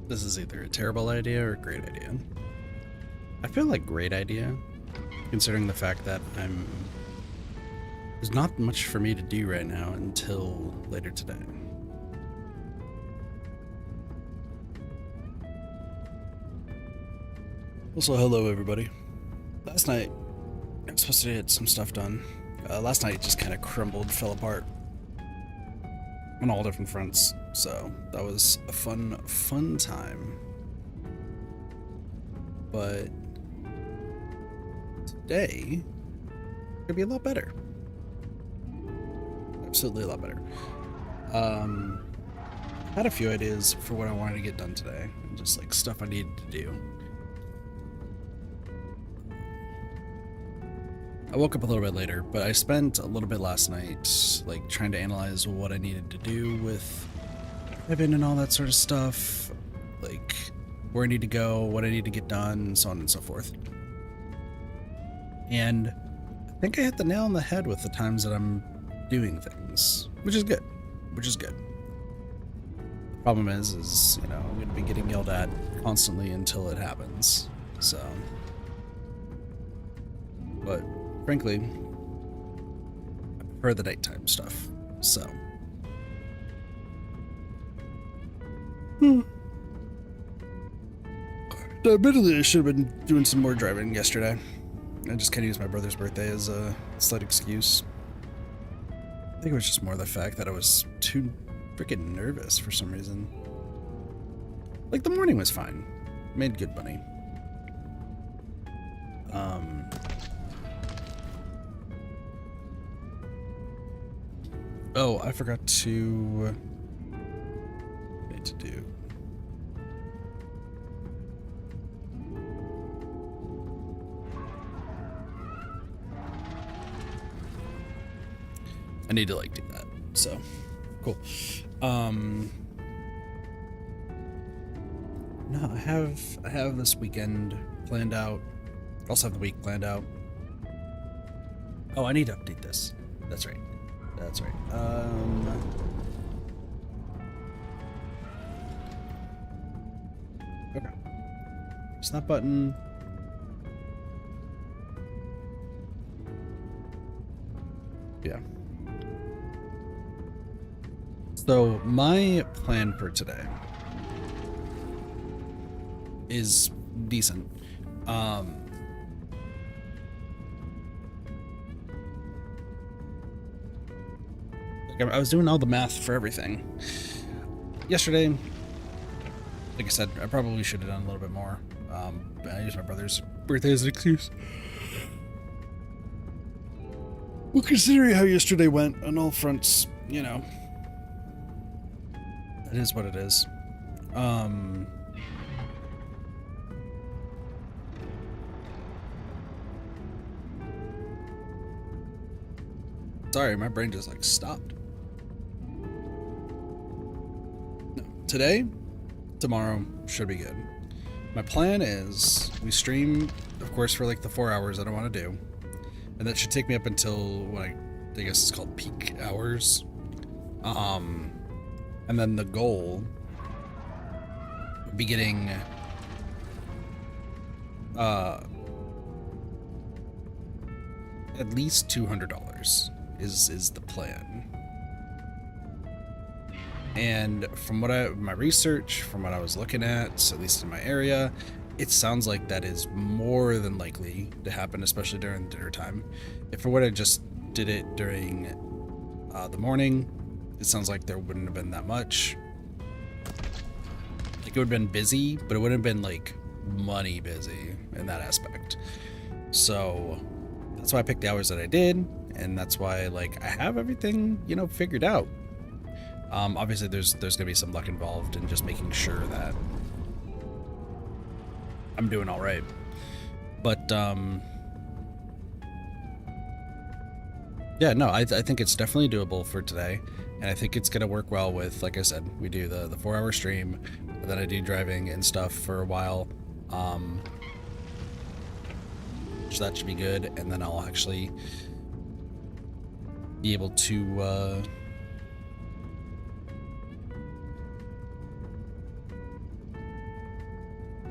This is either a terrible idea or a great idea. I feel like great idea, considering the fact that there's not much for me to do right now until later today. Also, hello everybody. Last night, I was supposed to get some stuff done. Last night it just kind of crumbled, fell apart on all different fronts. So that was a fun time. But today could be a lot better. Absolutely a lot better. I had a few ideas for what I wanted to get done today, and just like stuff I needed to do. I woke up a little bit later, but I spent a little bit last night like trying to analyze what I needed to do with Evan and all that sort of stuff, like where I need to go, what I need to get done, so on and so forth. And I think I hit the nail on the head with the times that I'm doing things, which is good. The problem is, you know, I'm going to be getting yelled at constantly until it happens, so. But frankly, I prefer the nighttime stuff, so. Admittedly, I should have been doing some more driving yesterday. I just kind of used my brother's birthday as a slight excuse. I think it was just more the fact that I was too freaking nervous for some reason. Like, the morning was fine. Made good money. Oh, I forgot to do. I need to like do that. So, cool. No, I have this weekend planned out. I also have the week planned out. Oh, I need to update this. That's right. That's right. Okay. It's that button. Yeah. So my plan for today is decent. I was doing all the math for everything yesterday. Like I said, I probably should have done a little bit more. But I used my brother's birthday as an excuse. Well, considering how yesterday went on all fronts, you know, it is what it is. Sorry, my brain just like stopped. No, today, tomorrow should be good. My plan is we stream, of course, for like the 4 hours that I want to do, and that should take me up until what I guess is called peak hours. And then the goal would be getting at least $200 is the plan. And from what my research, from what I was looking at least in my area, it sounds like that is more than likely to happen, especially during dinner time. If for what I just did it during the morning, it sounds like there wouldn't have been that much. Like, it would have been busy, but it wouldn't have been like money busy in that aspect. So that's why I picked the hours that I did, and that's why like I have everything, you know, figured out. Obviously there's gonna be some luck involved in just making sure that I'm doing all right. But yeah, no, I think it's definitely doable for today, and I think it's gonna work well with, like I said, we do the 4 hour stream, and then I do driving and stuff for a while. So that should be good, and then I'll actually be able to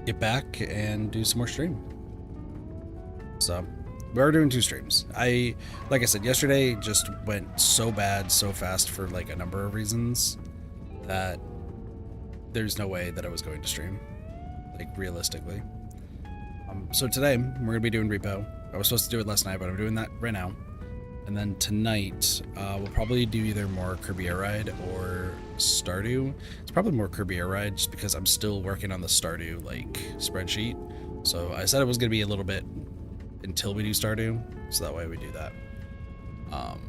get back and do some more stream. So we are doing 2 streams. Like I said, yesterday just went so bad so fast for like a number of reasons that there's no way that I was going to stream, like realistically. So today we're gonna be doing repo. I was supposed to do it last night, but I'm doing that right now. And then tonight we'll probably do either more Kirby Air Ride or Stardew. It's probably more Kirby Air Ride just because I'm still working on the Stardew like spreadsheet. So I said it was gonna be a little bit until we do Stardew, so that way we do that. And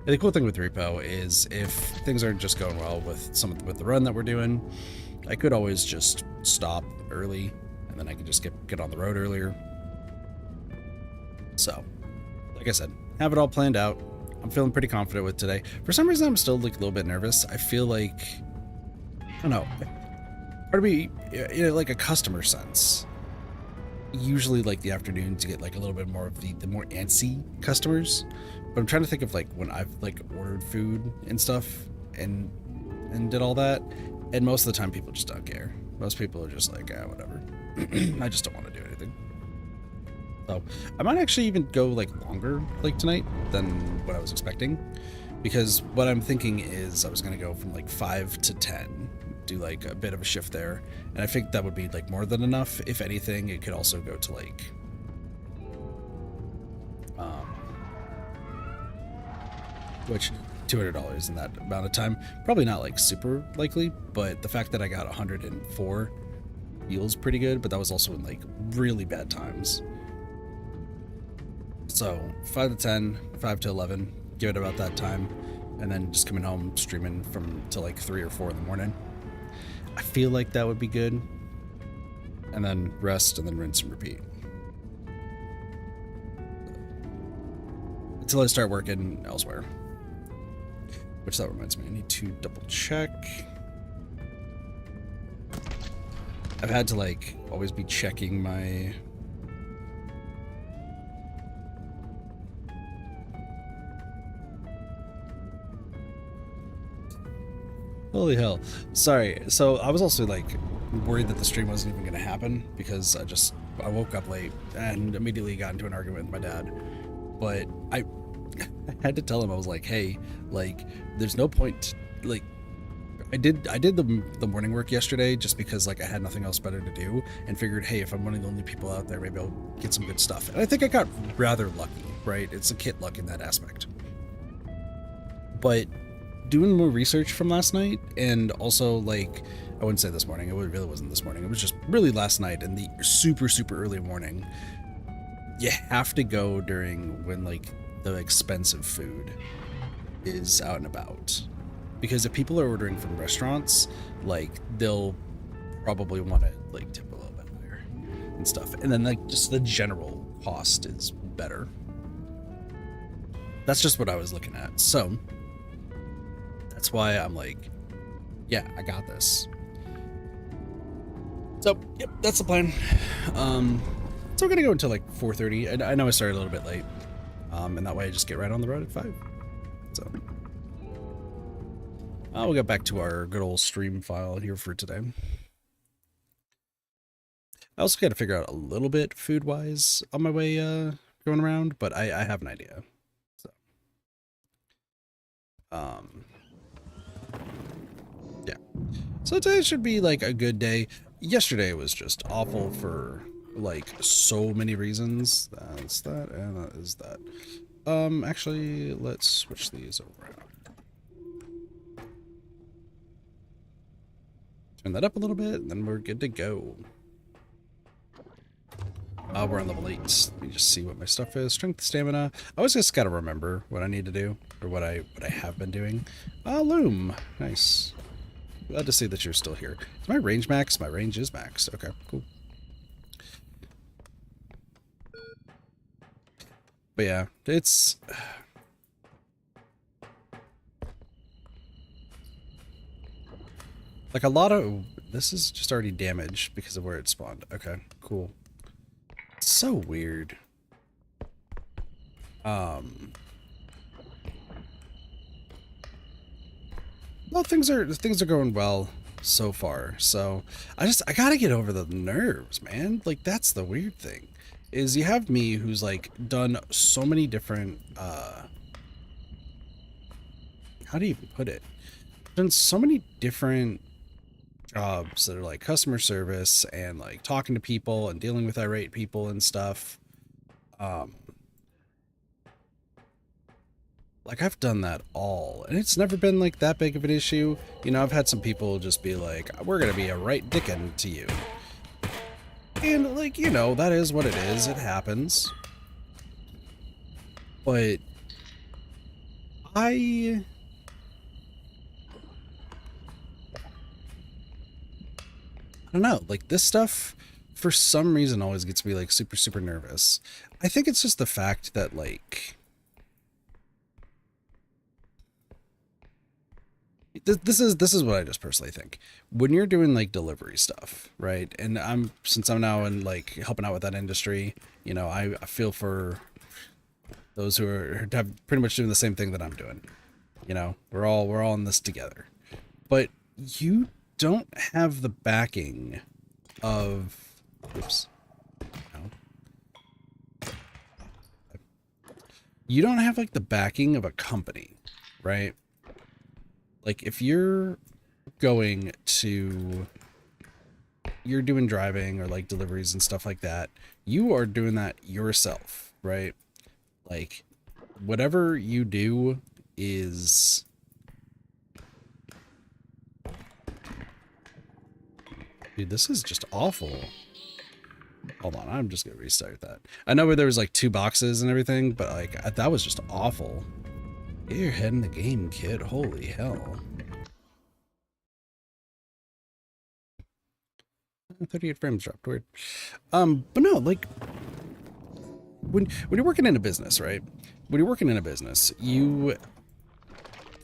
the cool thing with repo is if things aren't just going well with with the run that we're doing, I could always just stop early and then I could just get on the road earlier. So, like I said, have it all planned out. I'm feeling pretty confident with today. For some reason, I'm still like a little bit nervous. I feel like, I don't know, part of me, you know, like a customer sense. Usually like the afternoons you get like a little bit more of the more antsy customers, but I'm trying to think of like when I've like ordered food and stuff and did all that, and most of the time people just don't care. Most people are just like, whatever. I just don't want to do anything. So I might actually even go like longer like tonight than what I was expecting, because what I'm thinking is I was gonna go from like 5 to 10, do like a bit of a shift there, and I think that would be like more than enough. If anything, it could also go to like which $200 in that amount of time, probably not like super likely, but the fact that I got 104 feels pretty good. But that was also in like really bad times. So 5 to 10, 5 to 11, give it about that time, and then just coming home streaming from till like 3 or 4 in the morning. I feel like that would be good. And then rest and then rinse and repeat. Until I start working elsewhere. Which that reminds me, I need to double check. I've had to like always be checking my holy hell. Sorry. So I was also like worried that the stream wasn't even going to happen because I woke up late and immediately got into an argument with my dad. But I had to tell him, I was like, hey, like there's no point, like I did the morning work yesterday just because like I had nothing else better to do, and figured, hey, if I'm one of the only people out there, maybe I'll get some good stuff. And I think I got rather lucky, right? It's a kit luck in that aspect. But doing more research from last night, and also like, I wouldn't say this morning, it really wasn't this morning, it was just really last night in the super early morning. You have to go during when like the expensive food is out and about, because if people are ordering from restaurants, like they'll probably want to like tip a little bit higher and stuff, and then like just the general cost is better. That's just what I was looking at. So that's why I'm like, yeah, I got this. So yep, that's the plan. So we're gonna go until like 4:30. I know I started a little bit late, and that way I just get right on the road at 5. So we'll get back to our good old stream file here for today. I also got to figure out a little bit food-wise on my way going around, but I have an idea. So, yeah. So today should be like a good day. Yesterday was just awful for like so many reasons. That's that, and that is that. Actually, let's switch these around. Turn that up a little bit, and then we're good to go. We're on level 8. Let me just see what my stuff is. Strength, stamina. I always just gotta remember what I need to do, or what I have been doing. Loom. Nice. Glad to see that you're still here. Is my range max? My range is max. Okay, cool. But yeah, it's... like a lot of... This is just already damaged because of where it spawned. Okay, cool. It's so weird. Well, things are going well so far. So I gotta get over the nerves, man. Like that's the weird thing, is you have me who's like done so many different how do you even put it? Done so many different jobs that are like customer service and like talking to people and dealing with irate people and stuff. Um, like I've done that all, and it's never been like that big of an issue. You know, I've had some people just be like, "We're gonna be a right dickin' to you," and like, you know, that is what it is. It happens. But I don't know, like this stuff for some reason always gets me like super, super nervous. I think it's just the fact that like this is what I just personally think. When you're doing like delivery stuff, right? And since I'm now in like helping out with that industry, you know, I feel for those who are pretty much doing the same thing that I'm doing. You know, we're all in this together. But you don't have the backing of oops. No. You don't have like the backing of a company, right? Like if you're going to you're doing driving or like deliveries and stuff like that, you are doing that yourself, right? Like whatever you do is dude, this is just awful. Hold on, I'm just gonna restart that. I know where there was like 2 boxes and everything, but like that was just awful. Get your head in the game, kid. Holy hell. 38 frames dropped, weird. But no, like when you're working in a business, right? When you're working in a business, you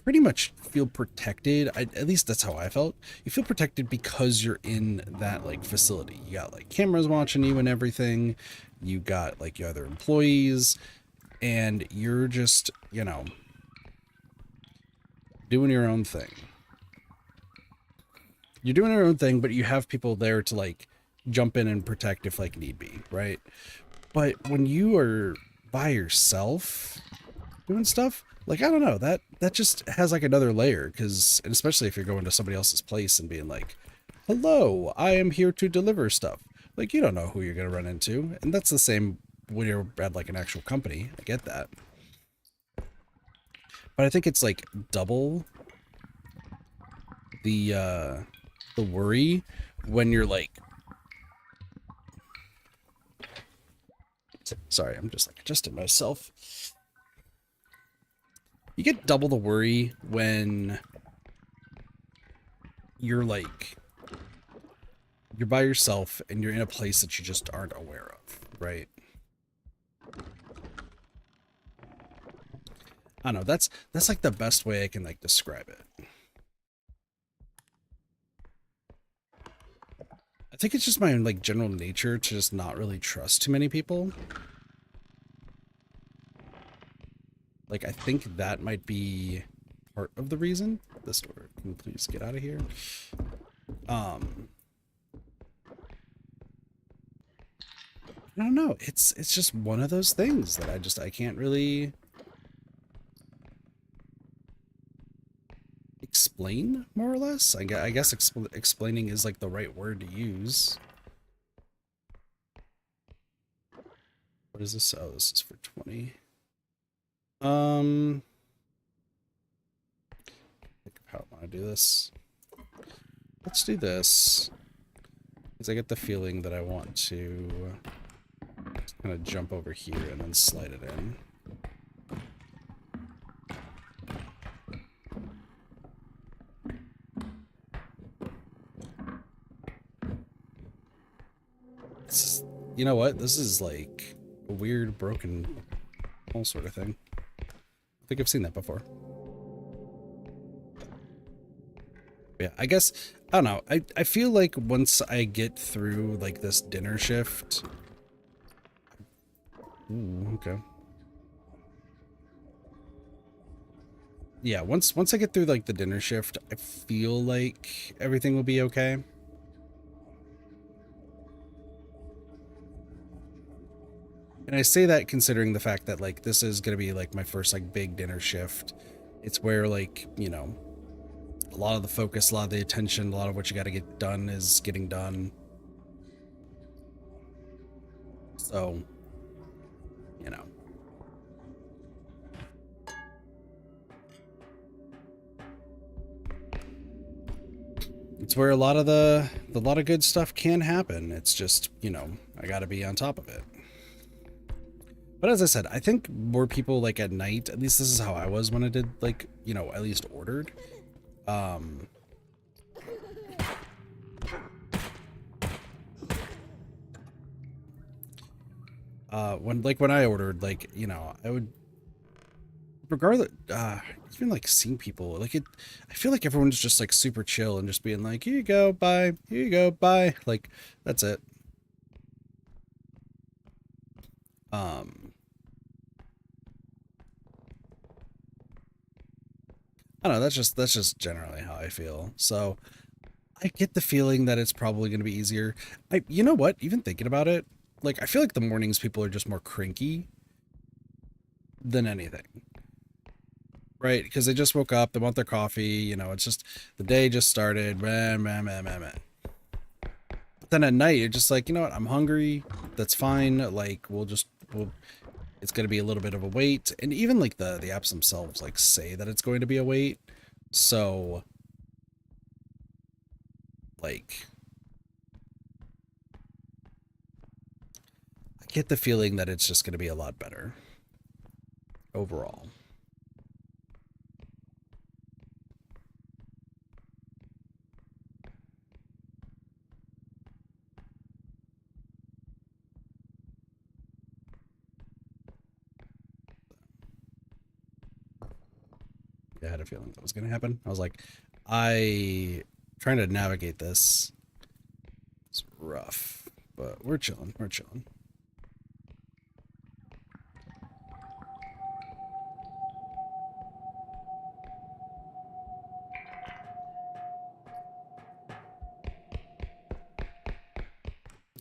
pretty much feel protected. At least that's how I felt. You feel protected because you're in that like facility. You got like cameras watching you and everything. You got like your other employees, and you're just, you know, doing your own thing. You're doing your own thing, but you have people there to like jump in and protect if like need be, right? But when you are by yourself doing stuff, like I don't know, that just has like another layer, because and especially if you're going to somebody else's place and being like, hello, I am here to deliver stuff. Like you don't know who you're gonna run into. And that's the same when you're at like an actual company. I get that. But I think it's like double the worry when you're like, sorry, I'm just like adjusting myself. You get double the worry when you're like, you're by yourself and you're in a place that you just aren't aware of, right? I don't know, that's like the best way I can like describe it. I think it's just my like general nature to just not really trust too many people. Like I think that might be part of the reason. This door, can you please get out of here? I don't know. It's just one of those things that I can't really explain, more or less. I guess explaining is like the right word to use. What is this? Oh, this is for 20. Think of how I want to do this. Let's do this, because I get the feeling that I want to kind of jump over here and then slide it in. You know what? This is like a weird broken hole sort of thing. I think I've seen that before. Yeah, I guess, I don't know. I feel like once I get through like this dinner shift. Ooh, okay. yeah, once I get through like the dinner shift, I feel like everything will be okay. And I say that considering the fact that like this is gonna be like my first like big dinner shift. It's where like, you know, a lot of the focus, a lot of the attention, a lot of what you got to get done is getting done. So, you know, it's where a lot of good stuff can happen. It's just, you know, I got to be on top of it. But as I said, I think more people like at night, at least this is how I was when I did like, you know, at least ordered. Um when I ordered, like, you know, I would regardless even like seeing people like it, I feel like everyone's just like super chill and just being like, here you go, bye, here you go, bye, like that's it. um I don't know, that's just generally how I feel. So I get the feeling that it's probably going to be easier. You know what, even thinking about it, like I feel like the mornings people are just more cranky than anything, right? Because they just woke up, they want their coffee, you know, it's just the day just started, man, man, man, man, man. But then at night, you're just like, you know what, I'm hungry. That's fine. Like, we'll, it's going to be a little bit of a wait. And even like the apps themselves, like, say that it's going to be a wait. So, like, I get the feeling that it's just going to be a lot better overall. I had a feeling that was going to happen. I was like, I trying to navigate this. It's rough, but we're chilling. We're chilling.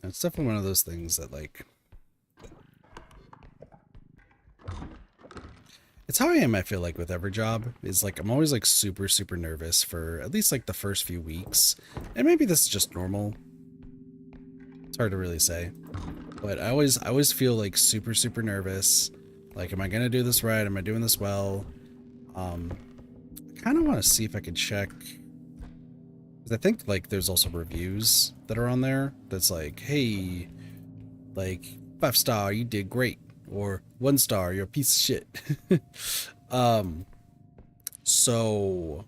It's definitely one of those things that like it's how I am, I feel like, with every job. Is like I'm always like super, super nervous for at least like the first few weeks. And maybe this is just normal. It's hard to really say. But I always feel like super, super nervous. Like, am I gonna do this right? Am I doing this well? I kinda wanna see if I could check, because I think like there's also reviews that are on there that's like, hey, like 5-star, you did great, or 1-star, you're a piece of shit. um so,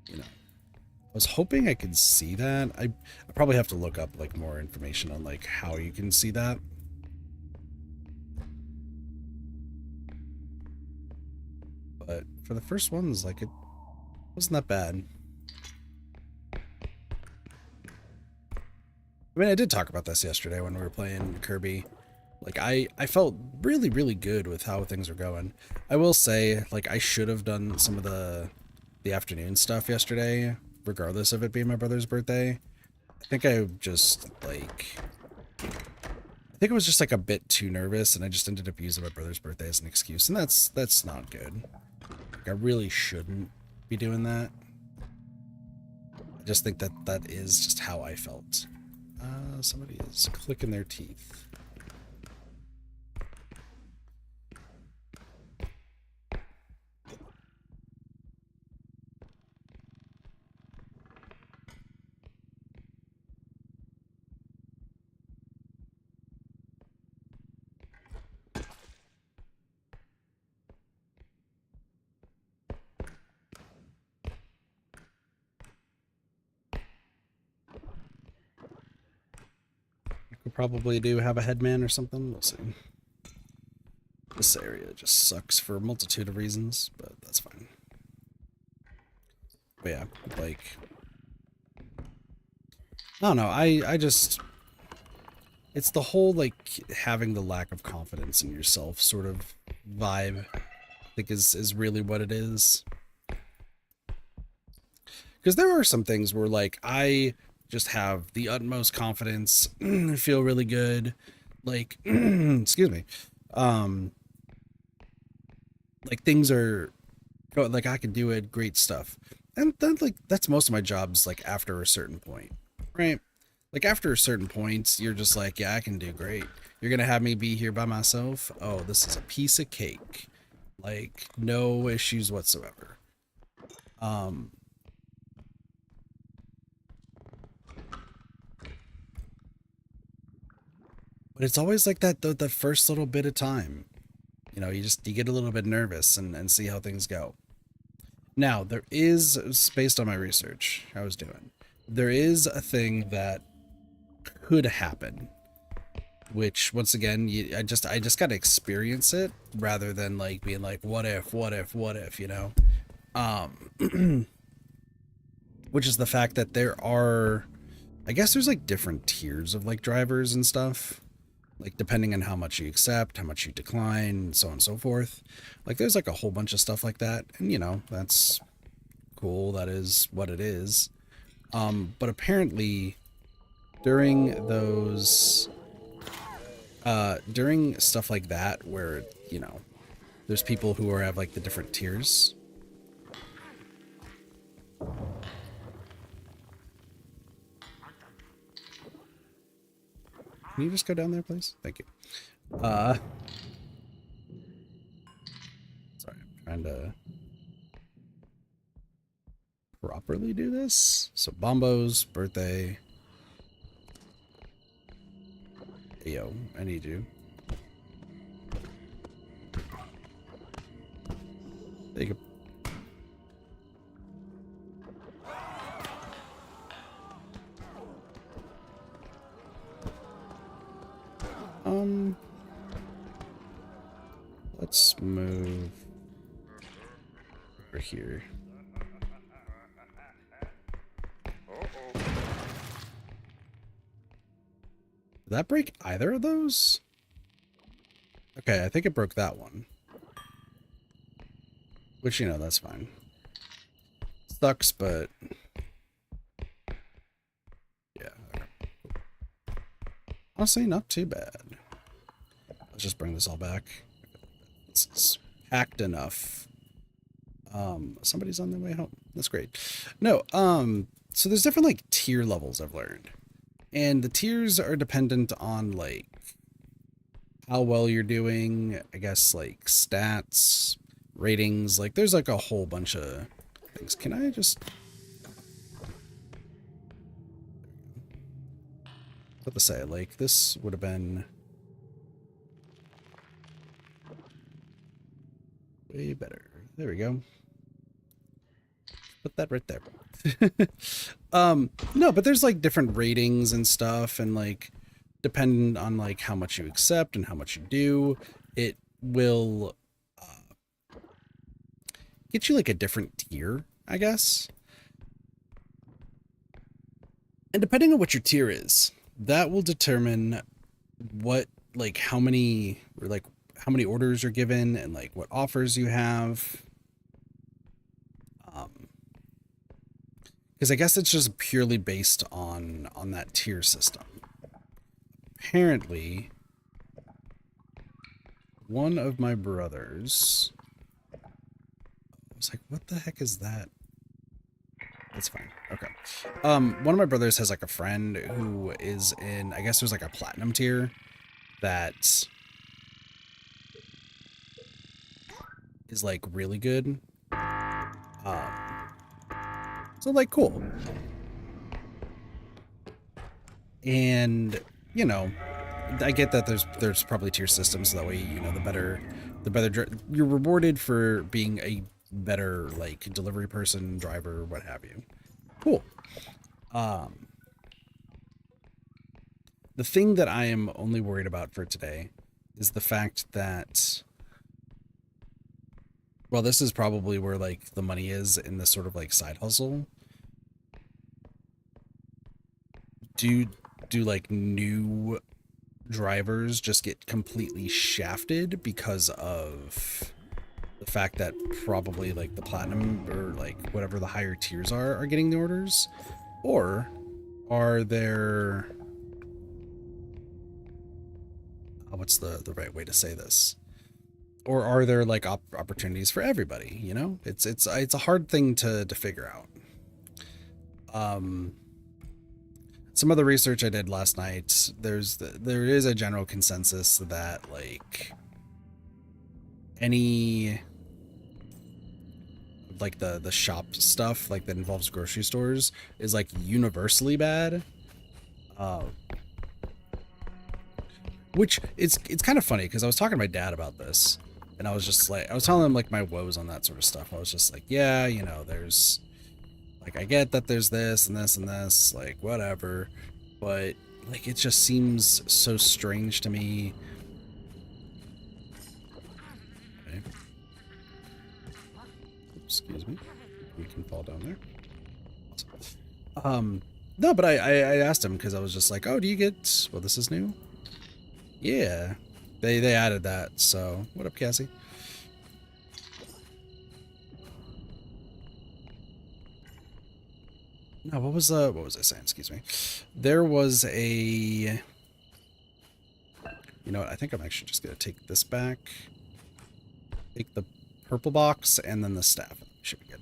you know, I was hoping I could see that. I probably have to look up like more information on like how you can see that. But for the first ones, like it wasn't that bad. I mean, I did talk about this yesterday when we were playing Kirby. Like I felt really, really good with how things are going. I will say, like, I should have done some of the afternoon stuff yesterday, regardless of it being my brother's birthday. I think I just like I think I was just like a bit too nervous, and I just ended up using my brother's birthday as an excuse, and that's not good. Like, I really shouldn't be doing that. I just think that that is just how I felt. Somebody is clicking their teeth. We probably do have a headman or something. We'll see. This area just sucks for a multitude of reasons, but that's fine. But yeah, like, I don't know. I just, it's the whole like having the lack of confidence in yourself sort of vibe. think is really what it is. Because there are some things where like I just have the utmost confidence, feel really good, like excuse me, um, like things are like I can do it, great stuff, and then like that's most of my jobs. Like after a certain point, right? Like after a certain point, you're just like, yeah, I can do great. You're gonna have me be here by myself. Oh, this is a piece of cake. Like no issues whatsoever. Um, but it's always like that the first little bit of time. You know, you get a little bit nervous and see how things go. Now, there is, based on my research I was doing, there is a thing that could happen, which once again, I just got to experience it rather than like being like, what if, you know? Um, which is the fact that there are, I guess there's like different tiers of like drivers and stuff. Like depending on how much you accept, how much you decline, so on and so forth. Like there's like a whole bunch of stuff like that, and you know that's cool. That is what it is. But apparently during those, during stuff like that, where you know there's people who are have like the different tiers. Can you just go down there, please? Thank you. Sorry, I'm trying to properly do this. So Bombo's birthday. Hey, yo, I need you. There you go. Let's move over here. Did that break either of those? Okay, I think it broke that one. Which, you know, that's fine. Sucks, but... yeah. Honestly, not too bad. Let's just bring this all back. It's packed enough. Somebody's on their way home. That's great. No, so there's different, like, tier levels I've learned. And the tiers are dependent on, like, how well you're doing, I guess, like, stats, ratings. Like, there's, like, a whole bunch of things. Can I just... what to say? Like, this would have been... way better. There we go. Put that right there. No, but there's like different ratings and stuff, and like depending on like how much you accept and how much you do, it will get you like a different tier, I guess. And depending on what your tier is, that will determine what like how many orders you're given and like what offers you have. Because I guess it's just purely based on that tier system. Apparently, one of my brothers... I was like, what the heck is that? That's fine. Okay. One of my brothers has like a friend who is in, I guess there's like a platinum tier that is like really good. So like cool. And you know, I get that there's probably tier systems, so that way you know the better you're rewarded for being a better like delivery person, driver, what have you. Cool. The thing that I am only worried about for today is the fact that, well, this is probably where like the money is in this sort of like side hustle. Do like new drivers just get completely shafted because of the the fact that probably like the platinum or like whatever the higher tiers are getting the orders, or are there, what's the right way to say this? Or are there like opportunities for everybody? You know, it's a hard thing to figure out. Some of the research I did last night, there is a general consensus that like any like the shop stuff like that involves grocery stores is like universally bad. Uh, which it's kind of funny because I was talking to my dad about this, and I was just like, I was telling him like my woes on that sort of stuff. I was just like, yeah, you know, there's like, I get that there's this and this and this, like whatever, but like it just seems so strange to me. Okay. Excuse me. We can fall down there. Awesome. No, but I asked him because I was just like, oh, do you get, well, this is new? Yeah. They added that, so what up, Cassie? No, what was I saying? Excuse me. There was a, you know what, I think I'm actually just gonna take this back. Take the purple box and then the staff. Should be good.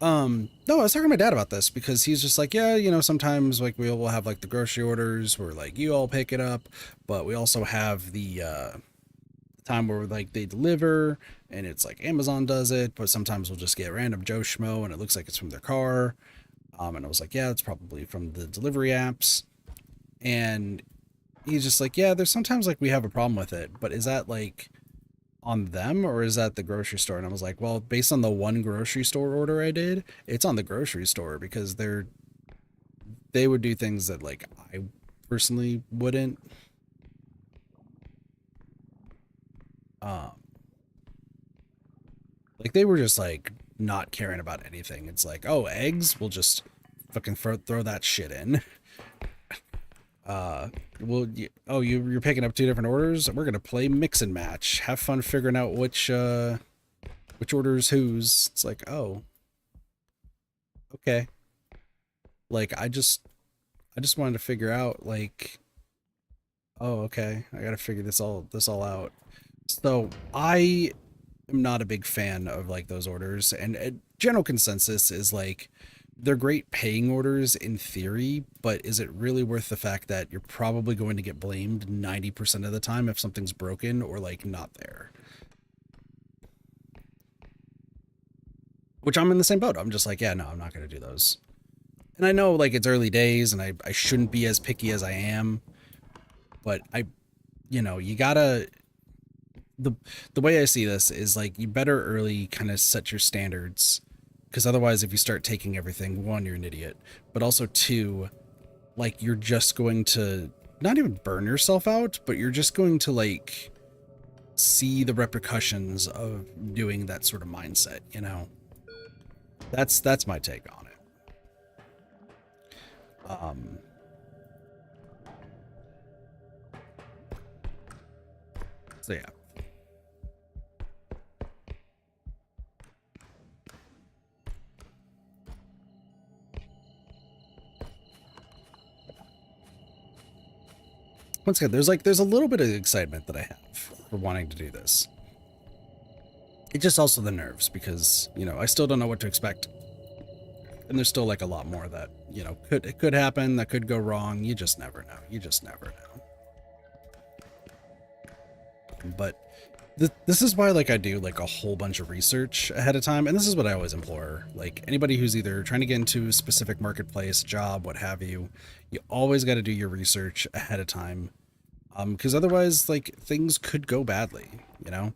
No, I was talking to my dad about this because he's just like, yeah, you know, sometimes like we'll have like the grocery orders where like you all pick it up, but we also have the time where like they deliver and it's like Amazon does it, but sometimes we'll just get random Joe Schmo and it looks like it's from their car. And I was like, yeah, it's probably from the delivery apps. And he's just like, yeah, there's sometimes like we have a problem with it, but is that like on them or is that the grocery store? And I was like, well, based on the one grocery store order I did, it's on the grocery store because they would do things that like I personally wouldn't. Um, like they were just like not caring about anything. It's like, oh, eggs, we'll just fucking throw that shit in. Well, you're picking up two different orders. We're gonna play mix and match. Have fun figuring out which order's whose. It's like, oh, okay. Like I just wanted to figure out like, oh, okay, I gotta figure this all out. So I am not a big fan of like those orders, and general consensus is like they're great paying orders in theory, but is it really worth the fact that you're probably going to get blamed 90% of the time if something's broken or like not there? Which I'm in the same boat. I'm just like, yeah, no, I'm not going to do those. And I know like it's early days and I shouldn't be as picky as I am, but you know, you gotta, the way I see this is like you better early kind of set your standards, because otherwise if you start taking everything, one, you're an idiot, but also two, like you're just going to not even burn yourself out, but you're just going to like see the repercussions of doing that sort of mindset, you know. That's my take on it. um so yeah. Once again, there's a little bit of excitement that I have for wanting to do this. It's just also the nerves because, you know, I still don't know what to expect. And there's still like a lot more that, you know, it could happen, that could go wrong. You just never know. You just never know. But this is why like I do like a whole bunch of research ahead of time, and this is what I always implore like anybody who's either trying to get into a specific marketplace, job, what have you. You always got to do your research ahead of time, because otherwise like things could go badly, you know.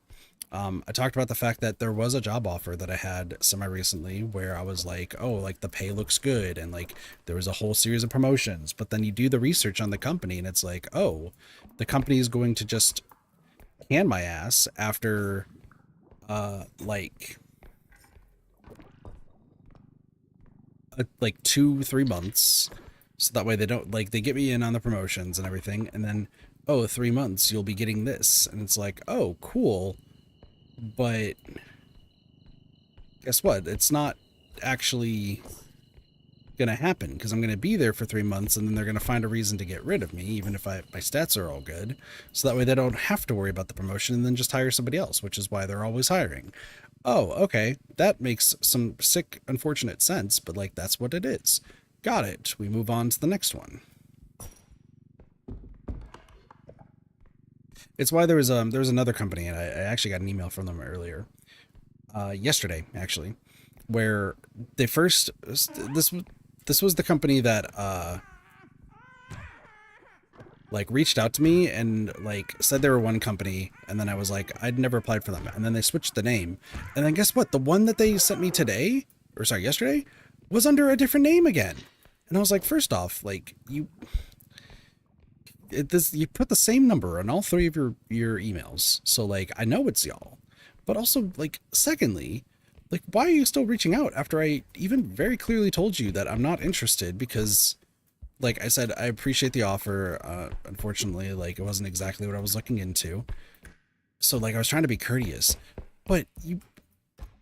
I talked about the fact that there was a job offer that I had semi recently where I was like, oh, like the pay looks good and like there was a whole series of promotions, but then you do the research on the company and it's like, oh, the company is going to just can my ass after like 2-3 months, so that way they don't like they get me in on the promotions and everything, and then, oh, 3 months you'll be getting this, and it's like, oh, cool, but guess what? It's not actually going to happen because I'm going to be there for 3 months and then they're going to find a reason to get rid of me, even if my stats are all good. So that way they don't have to worry about the promotion and then just hire somebody else, which is why they're always hiring. Oh, okay. That makes some sick, unfortunate sense, but like that's what it is. Got it. We move on to the next one. It's why there was another company, and I actually got an email from them earlier, yesterday actually, where they first this was the company that like reached out to me and like said they were one company, and then I was like I'd never applied for them, and then they switched the name, and then guess what? The one that they sent me today, or sorry, yesterday, was under a different name again, and I was like, first off, like you put the same number on all three of your emails, so like I know it's y'all, but also like secondly, like why are you still reaching out after I even very clearly told you that I'm not interested? Because like I said, I appreciate the offer. Unfortunately, like it wasn't exactly what I was looking into, so like I was trying to be courteous, but you,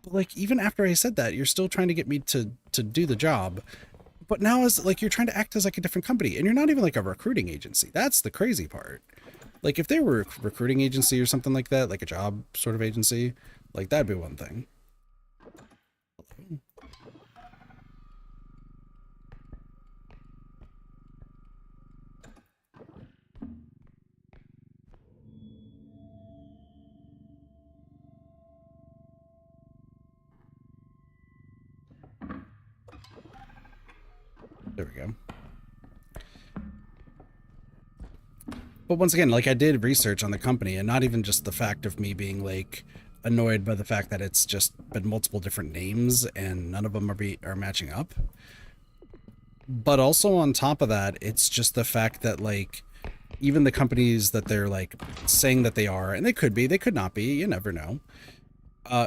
like even after I said that, you're still trying to get me to do the job. But now it's like you're trying to act as like a different company, and you're not even like a recruiting agency. That's the crazy part. Like if they were a recruiting agency or something like that, like a job sort of agency, like that'd be one thing. There we go. But once again, like I did research on the company, and not even just the fact of me being like annoyed by the fact that it's just been multiple different names and none of them are matching up. But also on top of that, it's just the fact that like even the companies that they're like saying that they are, and they could be, they could not be, you never know.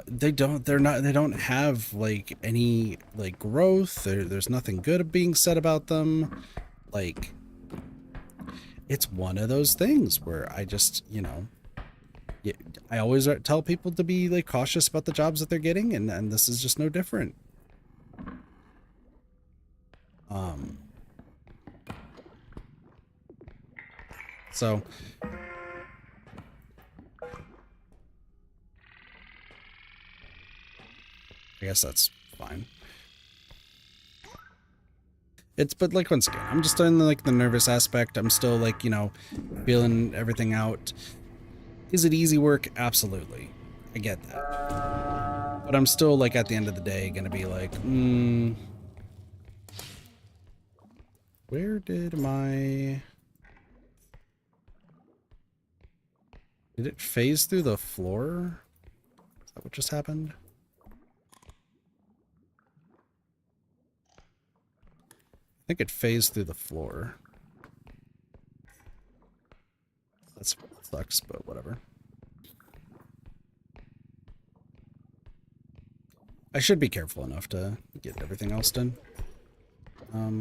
They don't have like any like growth. There's nothing good being said about them. Like it's one of those things where I just, you know, I always tell people to be like cautious about the jobs that they're getting, and this is just no different. So I guess that's fine. It's, but like once again, I'm just in like the nervous aspect. I'm still like, you know, feeling everything out. Is it easy work? Absolutely. I get that. But I'm still like at the end of the day gonna be like, where did my... Did it phase through the floor? Is that what just happened? I think it phased through the floor. That sucks, but whatever. I should be careful enough to get everything else done. Let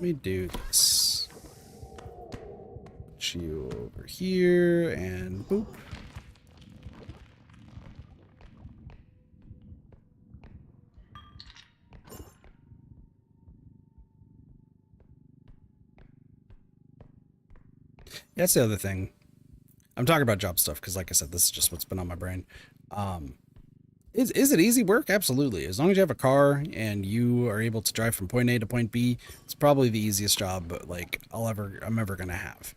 me do this. Put you over here and boop. Yeah, that's the other thing. I'm talking about job stuff because, like I said, this is just what's been on my brain. Is it easy work? Absolutely. As long as you have a car and you are able to drive from point A to point B, it's probably the easiest job like I'm ever gonna have.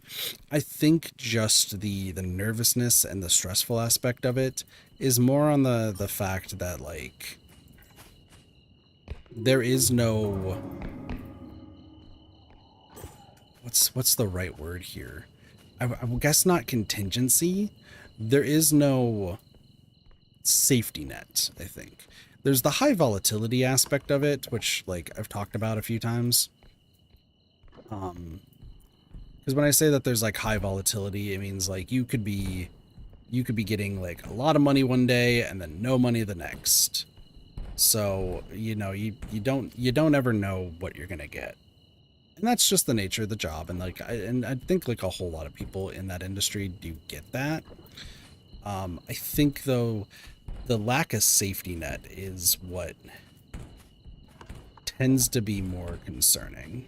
I think just the nervousness and the stressful aspect of it is more on the fact that like there is no, what's the right word here? I guess not contingency. There is no safety net, I think. There's the high volatility aspect of it, which like I've talked about a few times. Because when I say that there's like high volatility, it means like you could be getting like a lot of money one day and then no money the next. So, you know, you don't ever know what you're gonna get. And that's just the nature of the job, and like I think like a whole lot of people in that industry do get that. I think though the lack of safety net is what tends to be more concerning.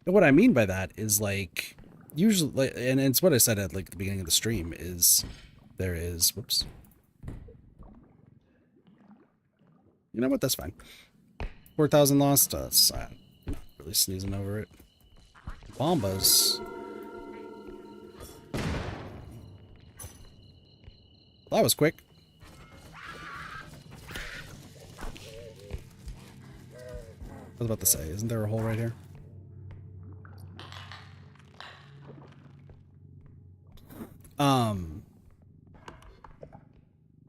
And what I mean by that is like usually, like, and it's what I said at like the beginning of the stream is there is whoops. You know what? That's fine. 4,000 lost. I'm not really sneezing over it. Bombas. Well, that was quick. I was about to say, isn't there a hole right here?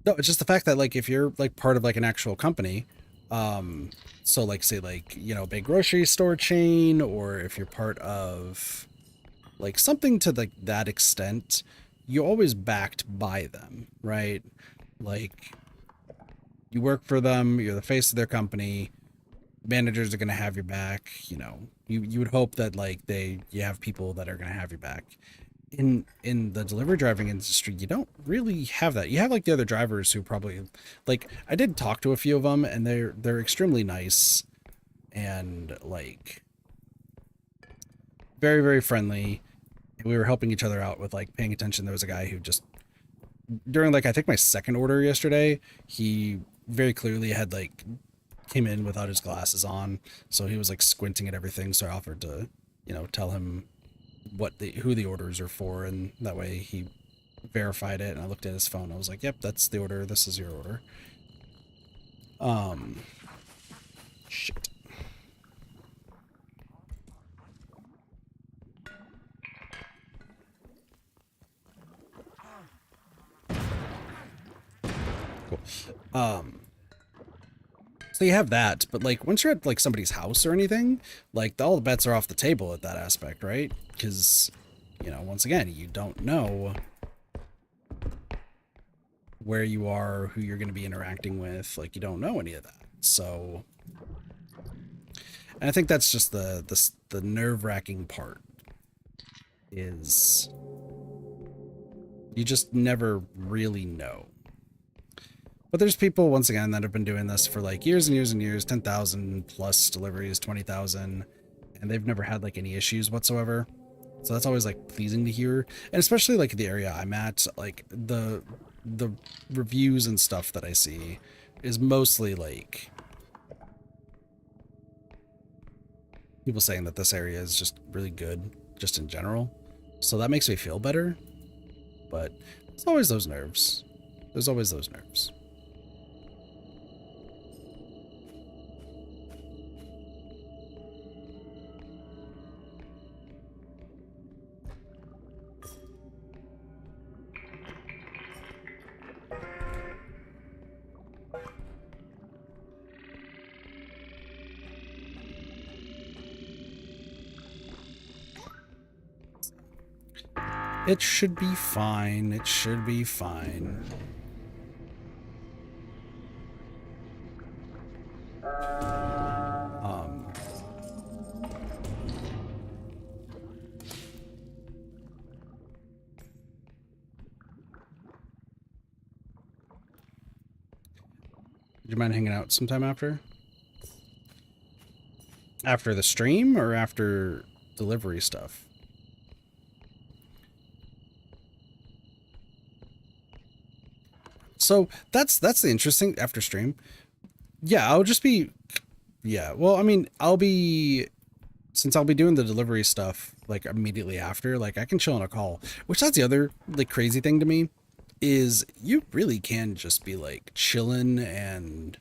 No, it's just the fact that like if you're like part of like an actual company, so like say like, you know, a big grocery store chain, or if you're part of like something to like that extent, you're always backed by them, right? Like you work for them, you're the face of their company, managers are going to have your back, you know. You would hope that like you have people that are going to have your back. In the delivery driving industry, you don't really have that. You have like the other drivers who probably like I did talk to a few of them, and they're extremely nice and like very, very friendly. We were helping each other out with like paying attention. There was a guy who just during like I think my second order yesterday, he very clearly had like came in without his glasses on, so he was like squinting at everything. So I offered to, you know, tell him who the orders are for, and that way he verified it. And I looked at his phone. I was like, "Yep, that's the order. This is your order." Shit. Cool. So you have that, but like once you're at like somebody's house or anything, like all the bets are off the table at that aspect, right? Because, you know, once again, you don't know where you are, who you're going to be interacting with. Like you don't know any of that. So, and I think that's just the nerve-wracking part is you just never really know. But there's people, once again, that have been doing this for like years and years and years, 10,000 plus deliveries, 20,000, and they've never had like any issues whatsoever. So that's always like pleasing to hear. And especially like the area I'm at, like the reviews and stuff that I see is mostly like people saying that this area is just really good just in general. So that makes me feel better. But there's always those nerves. There's always those nerves. It should be fine. It should be fine. Do you mind hanging out sometime after? After the stream or after delivery stuff? So that's the interesting after stream. Yeah, I'll just be yeah. Well, I mean, since I'll be doing the delivery stuff like immediately after, like I can chill on a call, which that's the other like crazy thing to me is you really can just be like chilling and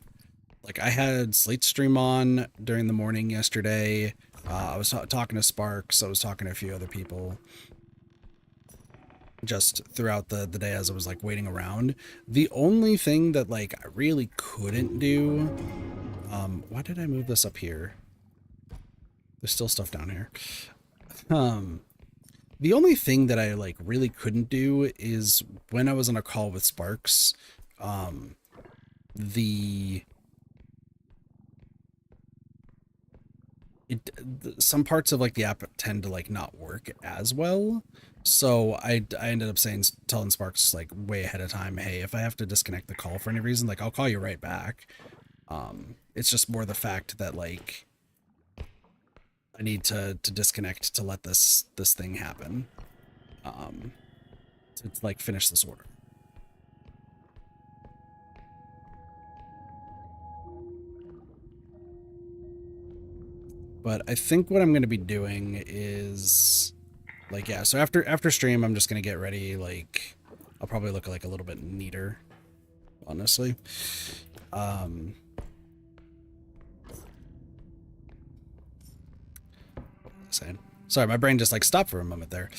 like I had Slate stream on during the morning yesterday. I was talking to Sparks. I was talking to a few other people just throughout the day as I was like waiting around. The only thing that like I really couldn't do, why did I move this up here? There's still stuff down here. The only thing that I like really couldn't do is when I was on a call with Sparks, the some parts of like the app tend to like not work as well. So I ended up telling Sparks like way ahead of time, hey, if I have to disconnect the call for any reason, like I'll call you right back. It's just more the fact that like I need to disconnect to let this thing happen. To like finish this order. But I think what I'm going to be doing is like, yeah, so after stream, I'm just going to get ready. Like, I'll probably look like a little bit neater, honestly. What was I saying? Sorry, my brain just like stopped for a moment there.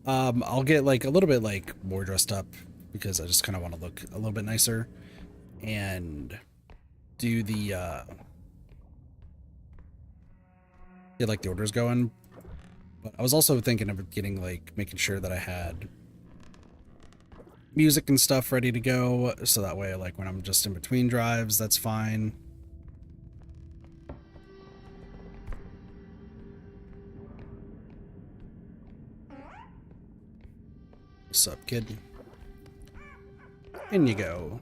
I'll get like a little bit like more dressed up because I just kind of want to look a little bit nicer and do the get like the orders going. But I was also thinking of getting like making sure that I had music and stuff ready to go, so that way like when I'm just in between drives, that's fine. What's up, kid? In you go.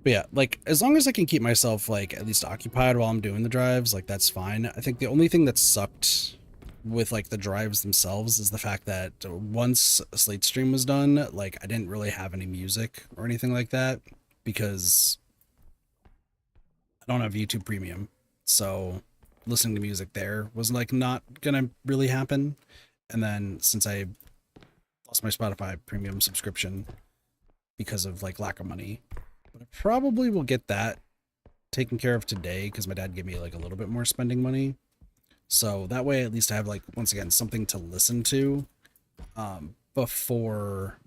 But yeah, like as long as I can keep myself like at least occupied while I'm doing the drives, like that's fine. I think the only thing that sucked with like the drives themselves is the fact that once Slate Stream was done, like I didn't really have any music or anything like that because I don't have YouTube Premium. So listening to music there was like not gonna really happen. And then since I lost my Spotify Premium subscription because of like lack of money, but I probably will get that taken care of today because my dad gave me like a little bit more spending money. So that way at least I have like, once again, something to listen to before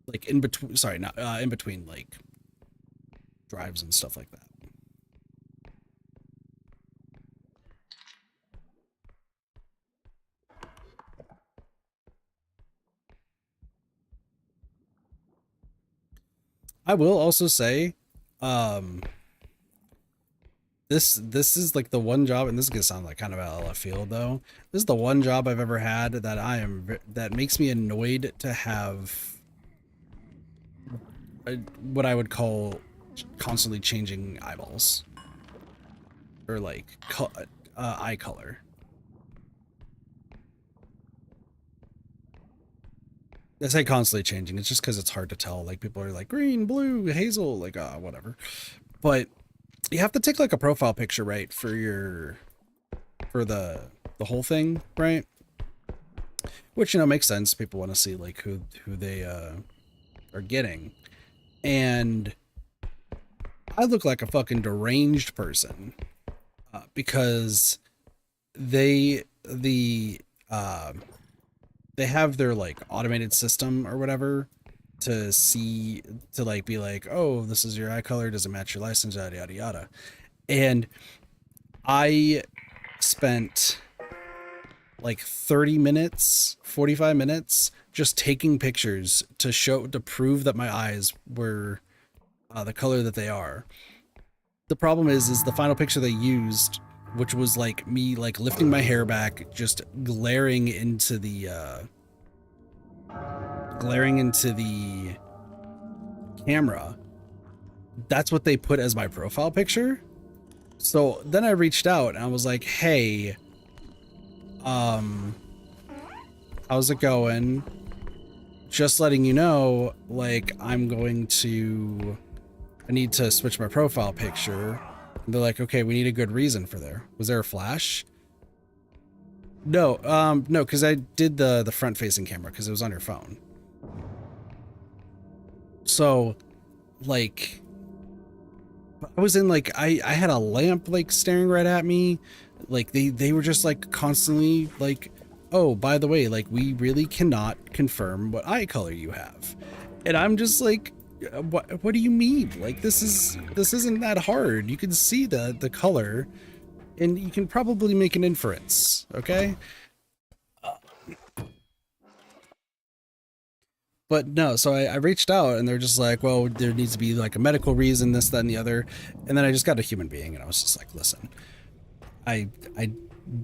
like in between, sorry, not in between like drives and stuff like that. I will also say, um, this is like the one job, and this is gonna sound like kind of out of left field though. This is the one job I've ever had that that makes me annoyed to have what I would call constantly changing eyeballs or like eye color. I say constantly changing. It's just because it's hard to tell. Like people are like green, blue, hazel, like whatever. But you have to take like a profile picture, right, for your for the whole thing, right? Which makes sense. People want to see like who they are getting, and I look like a fucking deranged person because the they have their like automated system or whatever to see to like be like, oh, this is your eye color, doesn't match your license, yada yada yada. And I spent like 30 minutes, 45 minutes just taking pictures to prove that my eyes were the color that they are. The problem is the final picture they used, which was like me like lifting my hair back, just glaring into the camera. That's what they put as my profile picture. So then I reached out and I was like, hey, how's it going? Just letting you know, like, I need to switch my profile picture. And they're like, okay, we need a good reason for there. Was there a flash? No, no, because I did the front facing camera because it was on your phone. So, like, I was in like I had a lamp like staring right at me. Like they were just like constantly like, oh, by the way, like we really cannot confirm what eye color you have. And I'm just like, what do you mean? Like this isn't that hard. You can see the color and you can probably make an inference, okay? But no, so I reached out and they're just like, well, there needs to be like a medical reason, this, that, and the other. And then I just got a human being and I was just like, listen, I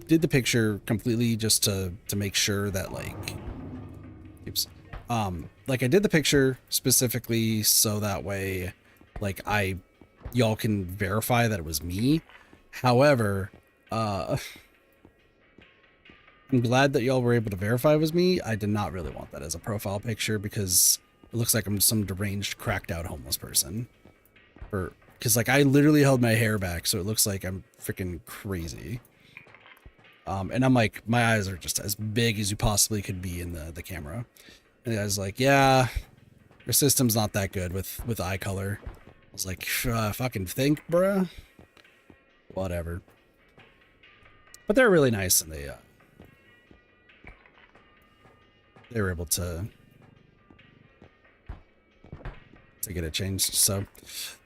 did the picture completely just to make sure that like, oops, like I did the picture specifically so that way, like y'all can verify that it was me. However, I'm glad that y'all were able to verify it was me. I did not really want that as a profile picture because it looks like I'm some deranged, cracked out homeless person. Because like I literally held my hair back, so it looks like I'm freaking crazy. And I'm like, my eyes are just as big as you possibly could be in the camera. And the guy's like, yeah, your system's not that good with eye color. I was like, fucking think, bruh. Whatever. But they're really nice, and they were able to get it changed. So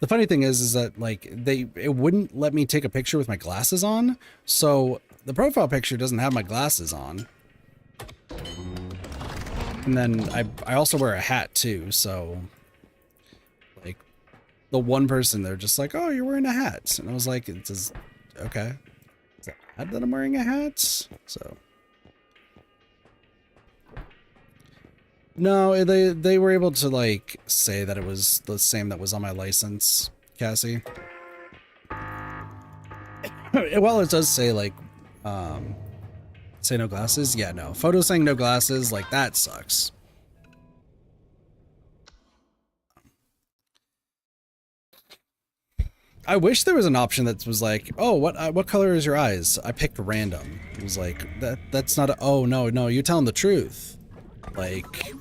the funny thing is that like it wouldn't let me take a picture with my glasses on. So the profile picture doesn't have my glasses on. And then I also wear a hat too. So like the one person, they're just like, oh, you're wearing a hat. And I was like, it's just, okay. Is that bad that I'm wearing a hat? So no, they were able to like say that it was the same that was on my license, Cassie. Well, it does say like, say no glasses. Yeah, no. Photo saying no glasses, like that sucks. I wish there was an option that was like, oh, what color is your eyes? I picked random. It was like that's not a, oh no, you're telling the truth. Like,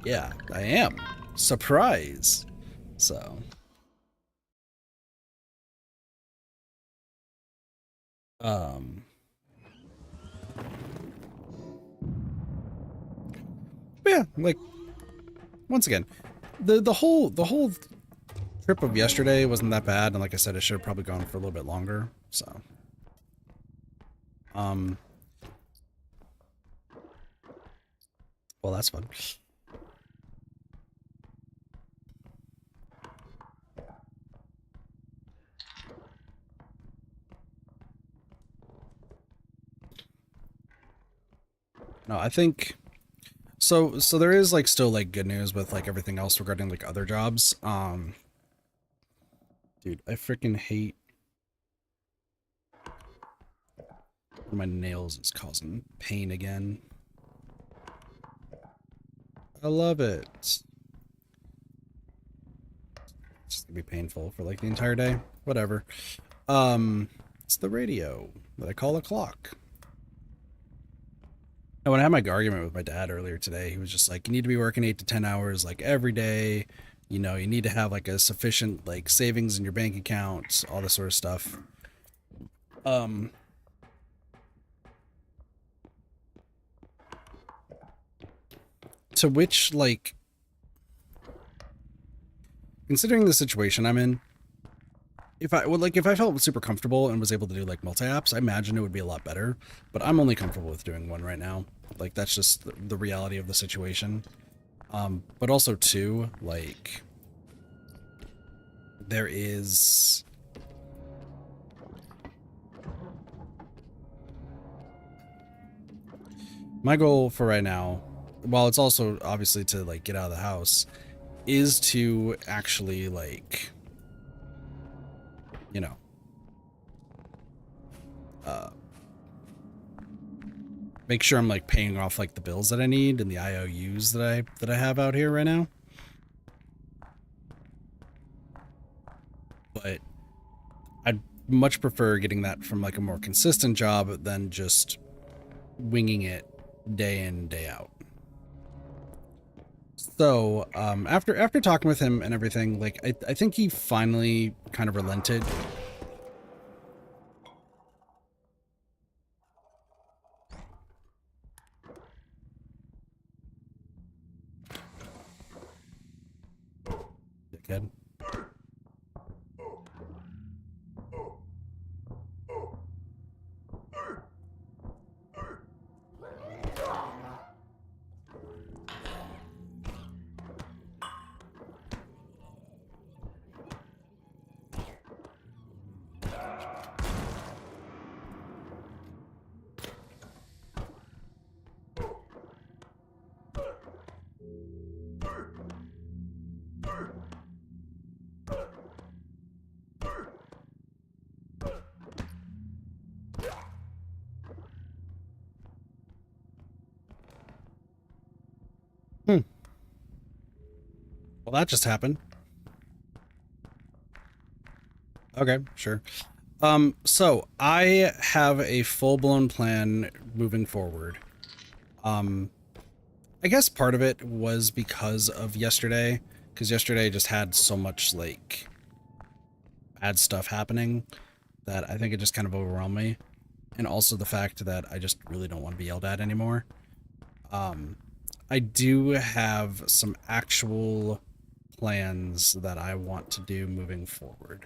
yeah, I am. Surprise. So. Yeah, like, once again, the whole trip of yesterday wasn't that bad, and like I said, it should have probably gone for a little bit longer. So, well, that's fun. No, I think so there is like still like good news with like everything else regarding like other jobs. Dude, I freaking hate my nails is causing pain again. I love it. It's just gonna be painful for like the entire day. Whatever. It's the radio that I call a clock. And when I had my argument with my dad earlier today, he was just like, you need to be working 8 to 10 hours like every day. You know, you need to have like a sufficient like savings in your bank account, all this sort of stuff. To which, like, considering the situation I'm in, if I felt super comfortable and was able to do like multi-apps, I imagine it would be a lot better, but I'm only comfortable with doing one right now. Like, that's just the reality of the situation. But also too, like, there is my goal for right now, while it's also obviously to like get out of the house, is to actually like, you know, make sure I'm like paying off like the bills that I need and the IOUs that I have out here right now. But I'd much prefer getting that from like a more consistent job than just winging it day in, day out. So, after talking with him and everything, like, I think he finally kind of relented. Dickhead. Well, that just happened. Okay, sure. So I have a full-blown plan moving forward. I guess part of it was because of yesterday, because yesterday just had so much, like, bad stuff happening that I think it just kind of overwhelmed me. And also the fact that I just really don't want to be yelled at anymore. I do have some actual plans that I want to do moving forward.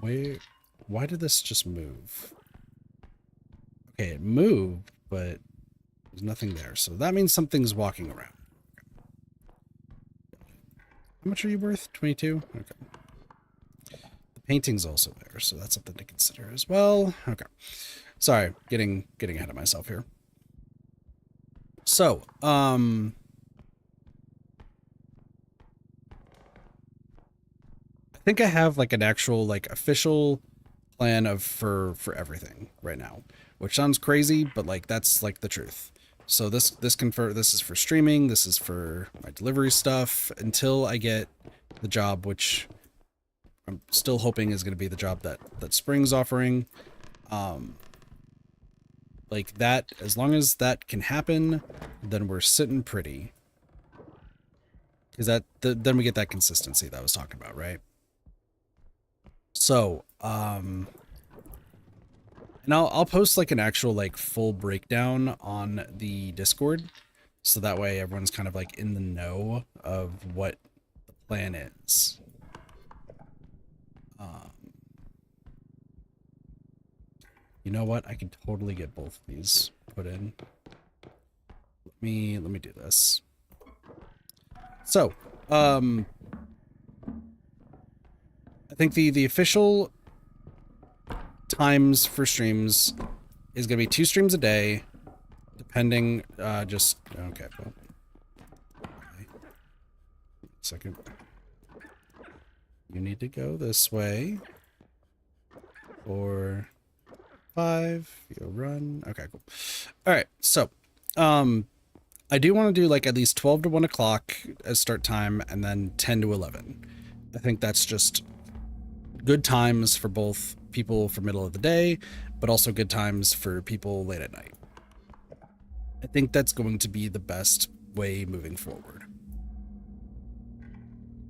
Why did this just move? Okay, it moved, but there's nothing there. So that means something's walking around. How much are you worth? 22? Okay. The painting's also there, so that's something to consider as well. Okay. Sorry, getting ahead of myself here. So, I think I have like an actual like official plan of for everything right now, which sounds crazy, but like that's like the truth. So this is for streaming, this is for my delivery stuff until I get the job, which I'm still hoping is going to be the job that Spring's offering. Like that, as long as that can happen, then we're sitting pretty. Because then we get that consistency that I was talking about, right? So, and I'll post like an actual like full breakdown on the Discord, so that way everyone's kind of like in the know of what the plan is. You know what? I can totally get both of these put in. Let me do this. So, I think the official times for streams is gonna be 2 streams a day, depending. Just okay. Well, okay. Second. You need to go this way. 4, 5. You'll run. Okay, cool. All right. So, I do want to do like at least 12 to 1 o'clock as start time, and then 10 to 11. I think that's just good times for both people for middle of the day, but also good times for people late at night. I think that's going to be the best way moving forward.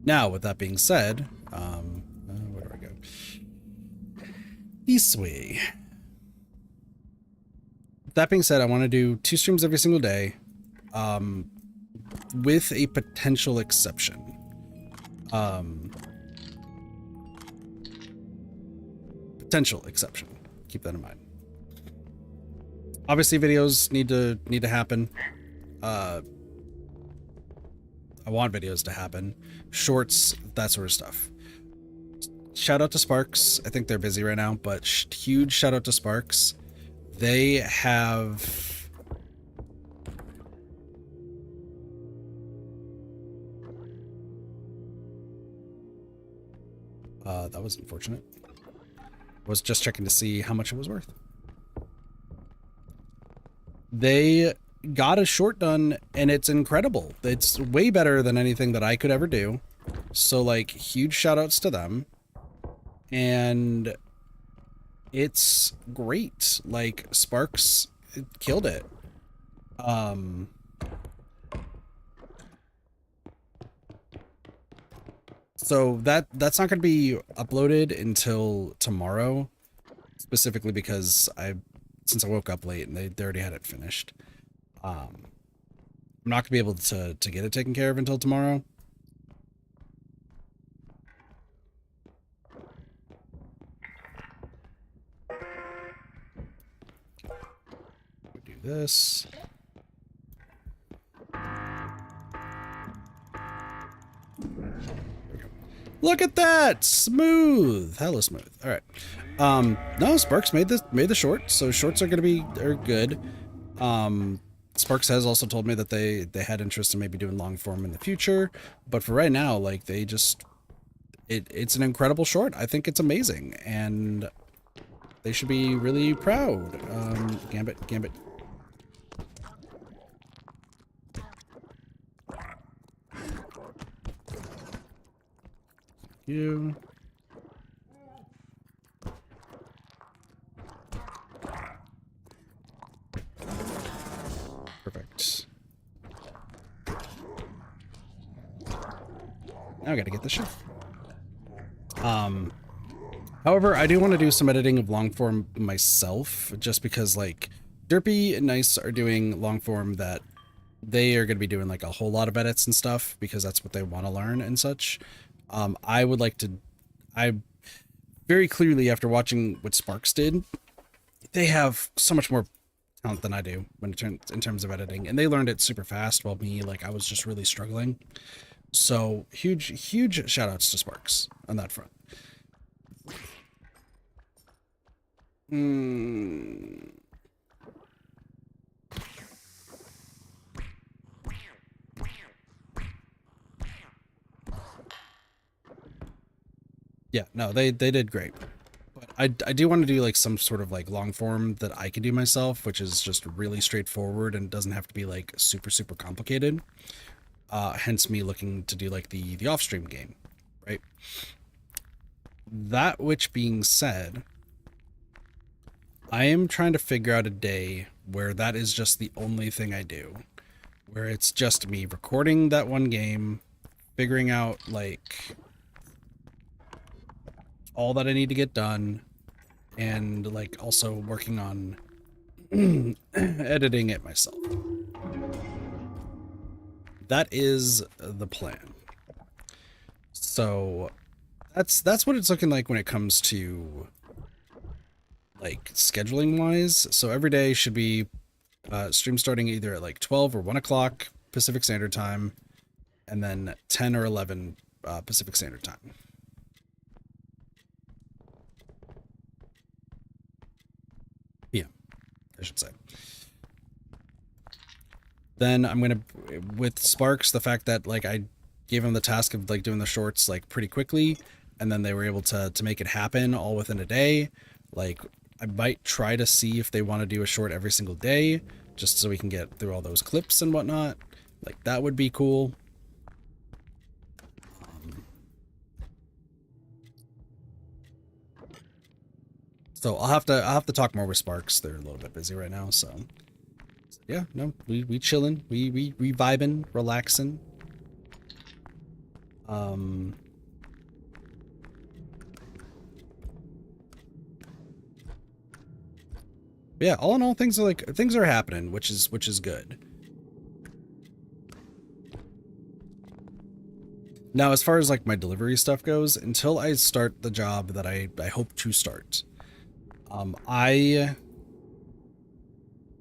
Now, with that being said, where do I go? This way. That being said, I want to do 2 streams every single day, with a potential exception. Potential exception. Keep that in mind. Obviously, videos need to happen. I want videos to happen. Shorts, that sort of stuff. Shout out to Sparks. I think they're busy right now, but huge shout out to Sparks. They have... that was unfortunate. Was just checking to see how much it was worth. They got a short done, and it's incredible. It's way better than anything that I could ever do. So, like, huge shout outs to them. And it's great. Like, Sparks killed it. So that's not going to be uploaded until tomorrow, specifically because since I woke up late and they already had it finished. I'm not going to be able to get it taken care of until tomorrow. We do this. Look at that! Smooth! Hella smooth. Alright. No, Sparks made the short, so shorts are good. Sparks has also told me that they had interest in maybe doing long form in the future, but for right now, like, they just... It's an incredible short. I think it's amazing, and they should be really proud. Gambit. you. Perfect. Now I gotta get the shelf. However, I do want to do some editing of long form myself, just because like Derpy and Nice are doing long form that they are going to be doing like a whole lot of edits and stuff because that's what they want to learn and such. I would like to, I very clearly after watching what Sparks did, they have so much more talent than I do when in terms of editing, and they learned it super fast while me, like I was just really struggling. So huge shout outs to Sparks on that front. Yeah, no, they did great. But I do want to do like some sort of like long form that I can do myself, which is just really straightforward and doesn't have to be like super complicated. Hence me looking to do like the off stream game, right? That which being said, I am trying to figure out a day where that is just the only thing I do, where it's just me recording that one game, figuring out like all that I need to get done, and like also working on editing it myself. That is the plan. So that's what it's looking like when it comes to like scheduling wise. So every day should be stream starting either at like 12 or 1 o'clock Pacific Standard Time, and then 10 or 11 Pacific Standard Time. Yeah, I should say. Then I'm gonna, with Sparks, the fact that like I gave him the task of like doing the shorts like pretty quickly, and then they were able to make it happen all within a day. Like I might try to see if they want to do a short every single day, just so we can get through all those clips and whatnot. Like that would be cool. So I'll have to talk more with Sparks. They're a little bit busy right now, so yeah, no, we chilling, we vibing, relaxing. Yeah, all in all, things are happening, which is good. Now, as far as like my delivery stuff goes, until I start the job that I hope to start, I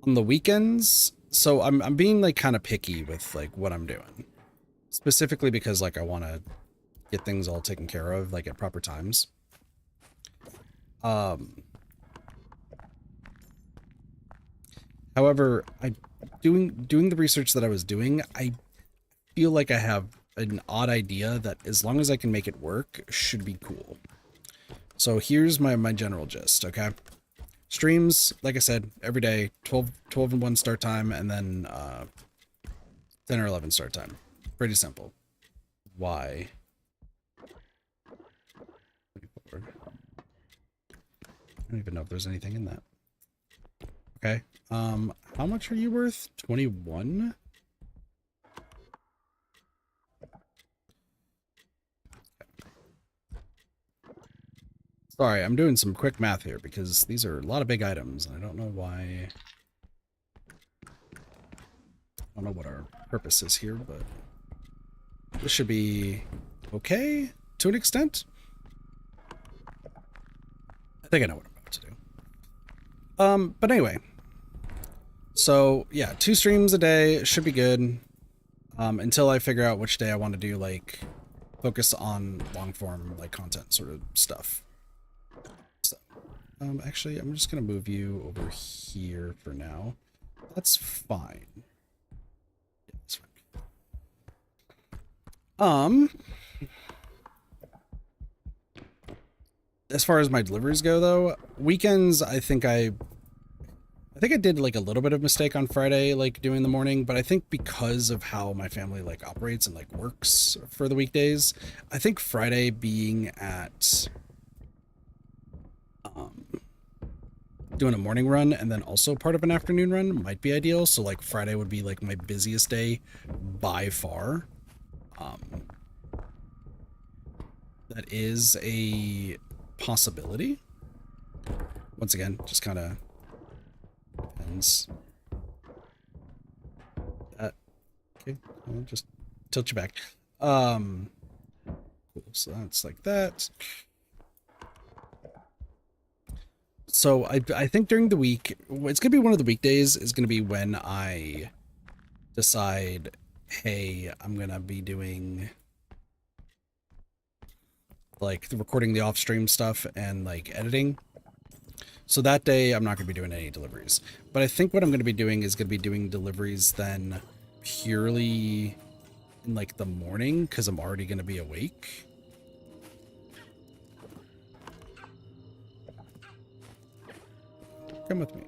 on the weekends, so I'm being like kind of picky with like what I'm doing, specifically because like I want to get things all taken care of like at proper times. However, doing the research that I was doing, I feel like I have an odd idea that as long as I can make it work, should be cool. So here's my general gist, okay? Streams, like I said, every day, 12 and 1 start time, and then 10 or 11 start time. Pretty simple. Why? I don't even know if there's anything in that. Okay. How much are you worth? 21? Sorry, I'm doing some quick math here because these are a lot of big items, and I don't know why. I don't know what our purpose is here, but this should be okay to an extent. I think I know what I'm about to do. But anyway. So yeah, 2 streams a day should be good. Until I figure out which day I want to do like focus on long form like content sort of stuff. So actually I'm just gonna move you over here for now. That's fine. Yeah, that's fine. As far as my deliveries go though, weekends I think think I did like a little bit of mistake on Friday, like doing the morning, but I think because of how my family like operates and like works for the weekdays, I think Friday being at um, doing a morning run and then also part of an afternoon run might be ideal. So like Friday would be like my busiest day by far. Um, that is a possibility. Once again, just kind of depends. That okay? I'll just tilt you back. Cool. So that's like that. So I think during the week, it's gonna be one of the weekdays is gonna be when I decide, hey, I'm gonna be doing like the recording the off stream stuff and like editing. So that day I'm not gonna be doing any deliveries. But I think what I'm gonna be doing is gonna be doing deliveries then purely in like the morning because I'm already gonna be awake. Come with me.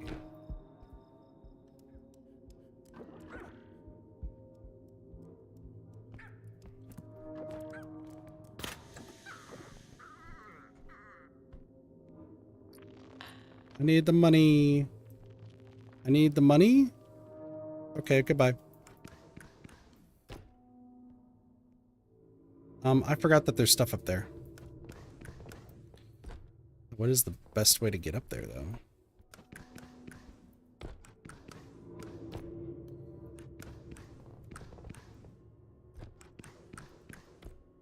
I need the money. I need the money. Okay, goodbye. I forgot that there's stuff up there. What is the best way to get up there, though?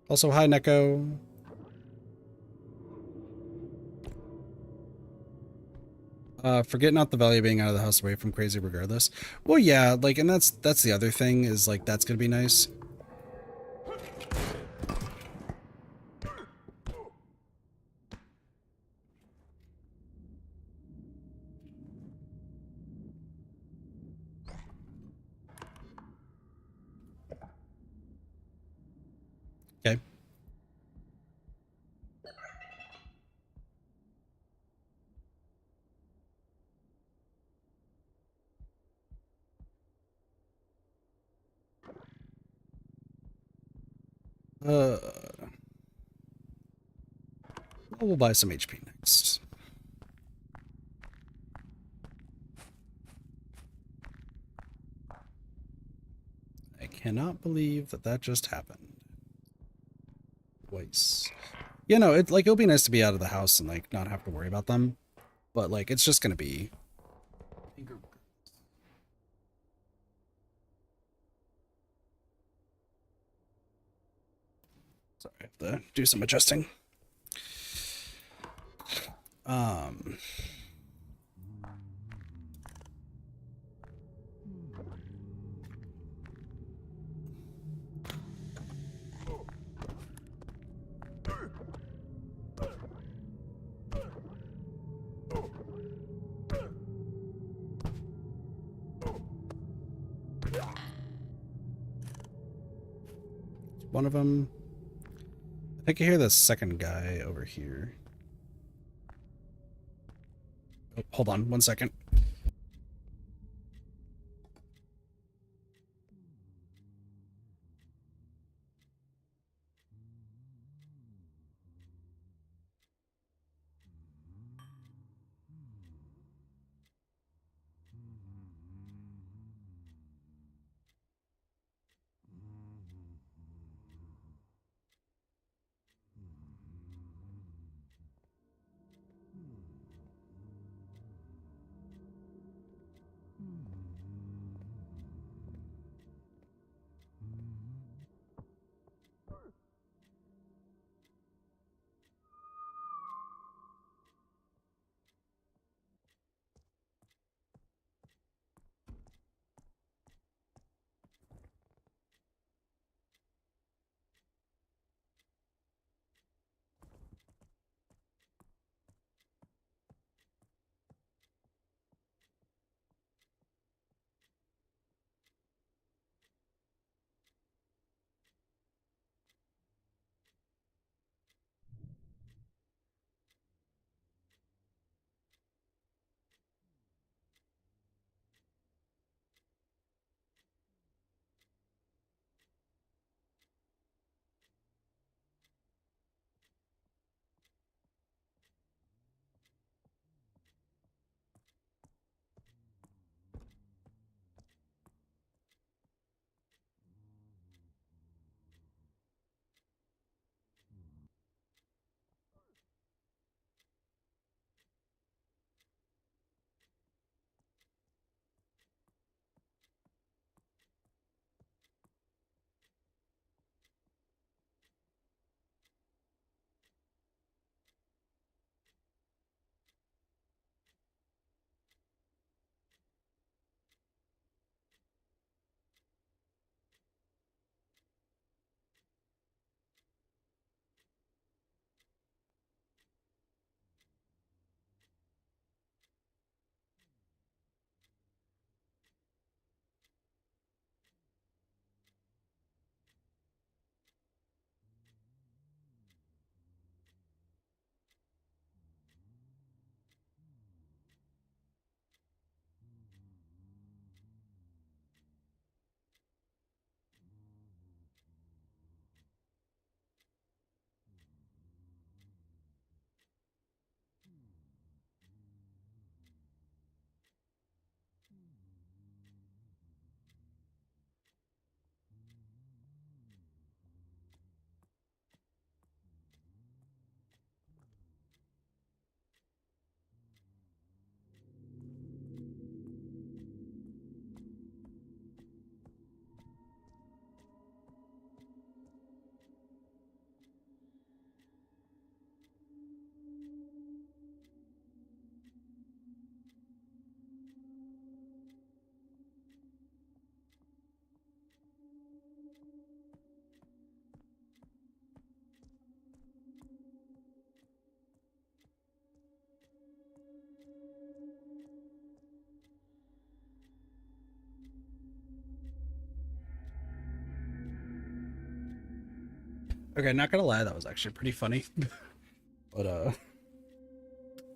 Also, hi, Neko. Forget not the value of being out of the house away from crazy regardless. Well, yeah, like, and that's the other thing is, like, that's gonna be nice. Okay. Uh, we'll buy some HP next. I cannot believe that that just happened. Twice. You know, it like it'll be nice to be out of the house and like not have to worry about them, but like it's just gonna be. Sorry, I have to do some adjusting. Um. One of them. I think I hear the second guy over here. Oh, hold on 1 second. Okay, not gonna lie, that was actually pretty funny. But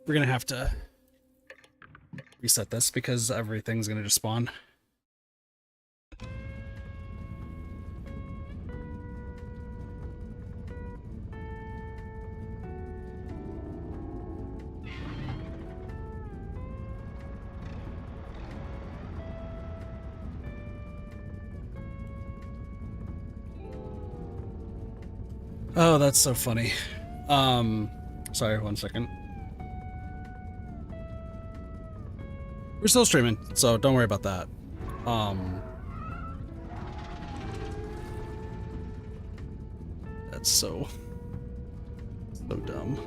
we're gonna have to reset this because everything's gonna just spawn. Oh, that's so funny. Sorry, 1 second. We're still streaming, so don't worry about that. That's so dumb.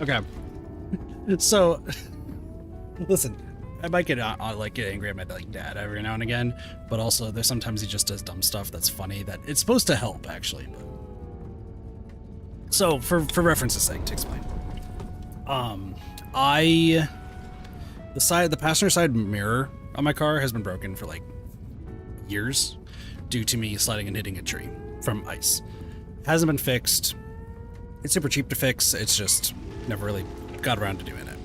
Okay. So, listen, I might get like get angry at my like dad every now and again, but also there's sometimes he just does dumb stuff that's funny that it's supposed to help actually. But so for reference's sake, to explain, the passenger side mirror on my car has been broken for like years due to me sliding and hitting a tree from ice. Hasn't been fixed. It's super cheap to fix. It's just never really got around to doing it.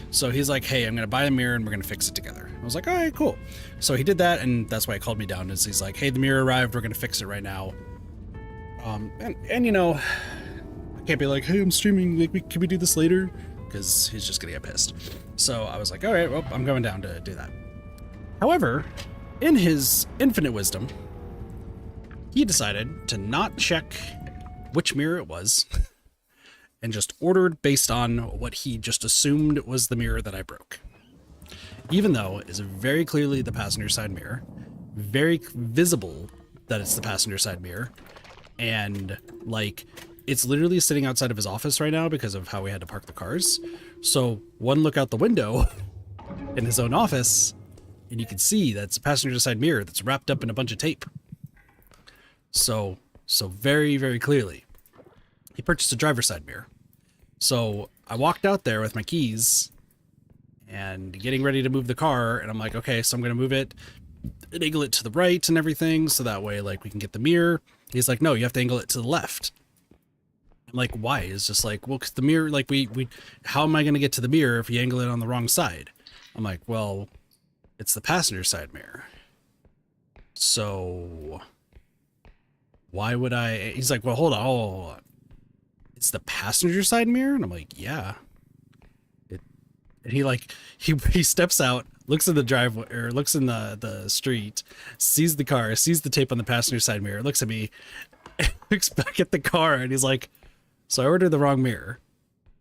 So he's like, hey, I'm gonna buy a mirror and we're gonna fix it together. I was like, all right, cool. So he did that, and that's why he called me down. Is he's like, hey, the mirror arrived. We're gonna fix it right now. And you know, I can't be like, hey, I'm streaming. Like, can we do this later? Because he's just gonna get pissed. So I was like, all right, well, I'm going down to do that. However, in his infinite wisdom, he decided to not check which mirror it was and just ordered based on what he just assumed was the mirror that I broke. Even though it is very clearly the passenger side mirror, very visible that it's the passenger side mirror, and like it's literally sitting outside of his office right now because of how we had to park the cars. So one look out the window in his own office, and you can see that's a passenger side mirror that's wrapped up in a bunch of tape. So very, very clearly, he purchased a driver's side mirror. So I walked out there with my keys and getting ready to move the car, and I'm like, okay, so I'm gonna move it and angle it to the right and everything, so that way like we can get the mirror. He's like, no, you have to angle it to the left. I'm like, why? It's just like, well, because the mirror, like we how am I gonna get to the mirror if you angle it on the wrong side? I'm like, well, it's the passenger side mirror. So why would I? He's like, well, hold on. It's the passenger side mirror? And I'm like, yeah. And he like, he steps out, looks in the driveway, or looks in the street, sees the car, sees the tape on the passenger side mirror, looks at me, looks back at the car, and he's like, so I ordered the wrong mirror.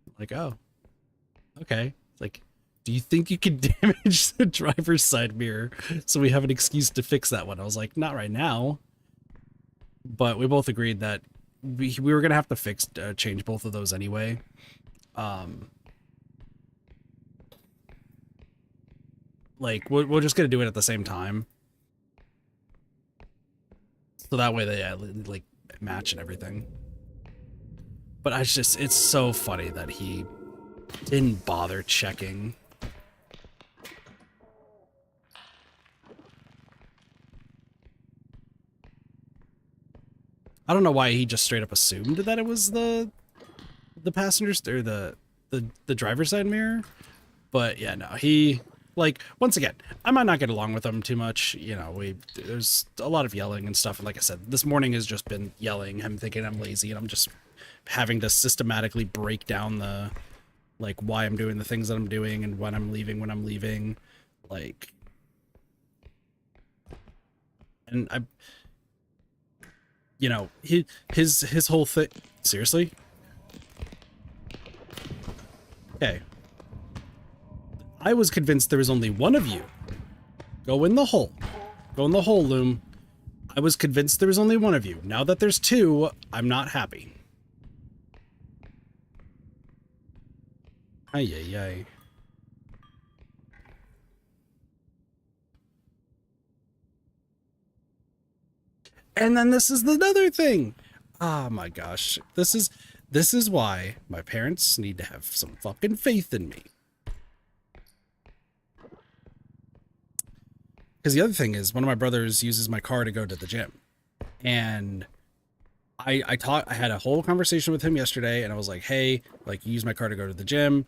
I'm like, oh, okay. Like, do you think you can damage the driver's side mirror so we have an excuse to fix that one? I was like, not right now. But we both agreed that we were gonna have to change both of those anyway. Like we're just gonna do it at the same time, so that way they like match and everything. But it's so funny that he didn't bother checking. I don't know why he just straight up assumed that it was the passengers or the driver's side mirror. But yeah, no, he like once again, I might not get along with him too much. You know, there's a lot of yelling and stuff. And like I said, this morning has just been yelling, him thinking I'm lazy, and I'm just having to systematically break down the like why I'm doing the things that I'm doing and when I'm leaving, like, and I, you know, his whole thing. Seriously? Okay. I was convinced there was only one of you. Go in the hole. Go in the hole, Loom. I was convinced there was only one of you. Now that there's two, I'm not happy. Ay, ay, ay. And then this is another thing. Oh my gosh. This is This is why my parents need to have some fucking faith in me. Because the other thing is, one of my brothers uses my car to go to the gym. And I had a whole conversation with him yesterday, and I was like, hey, like, you use my car to go to the gym.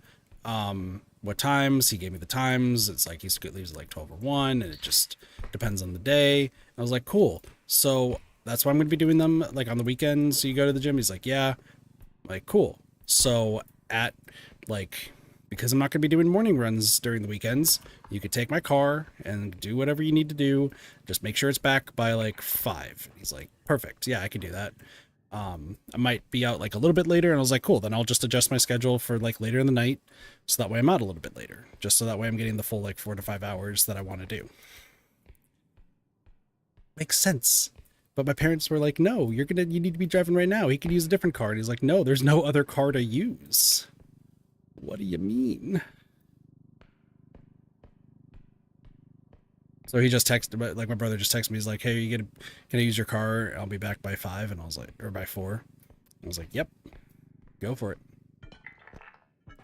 What times? He gave me the times. It's like he leaves at like 12 or 1, and it just depends on the day. And I was like, cool. So that's why I'm going to be doing them like on the weekends. So you go to the gym. He's like, yeah. I'm like, cool. So at like, because I'm not going to be doing morning runs during the weekends, you could take my car and do whatever you need to do. Just make sure it's back by like 5. He's like, perfect. Yeah, I can do that. I might be out like a little bit later, and I was like, cool, then I'll just adjust my schedule for like later in the night, so that way I'm out a little bit later, just so that way I'm getting the full like 4 to 5 hours that I want to do. Makes sense. But my parents were like, no, you need to be driving right now. He could use a different car. And he's like, no, there's no other car to use. What do you mean? So he just texted, like my brother just texted me. He's like, hey, can I use your car? I'll be back by 5. And I was like, or by 4. I was like, yep, go for it.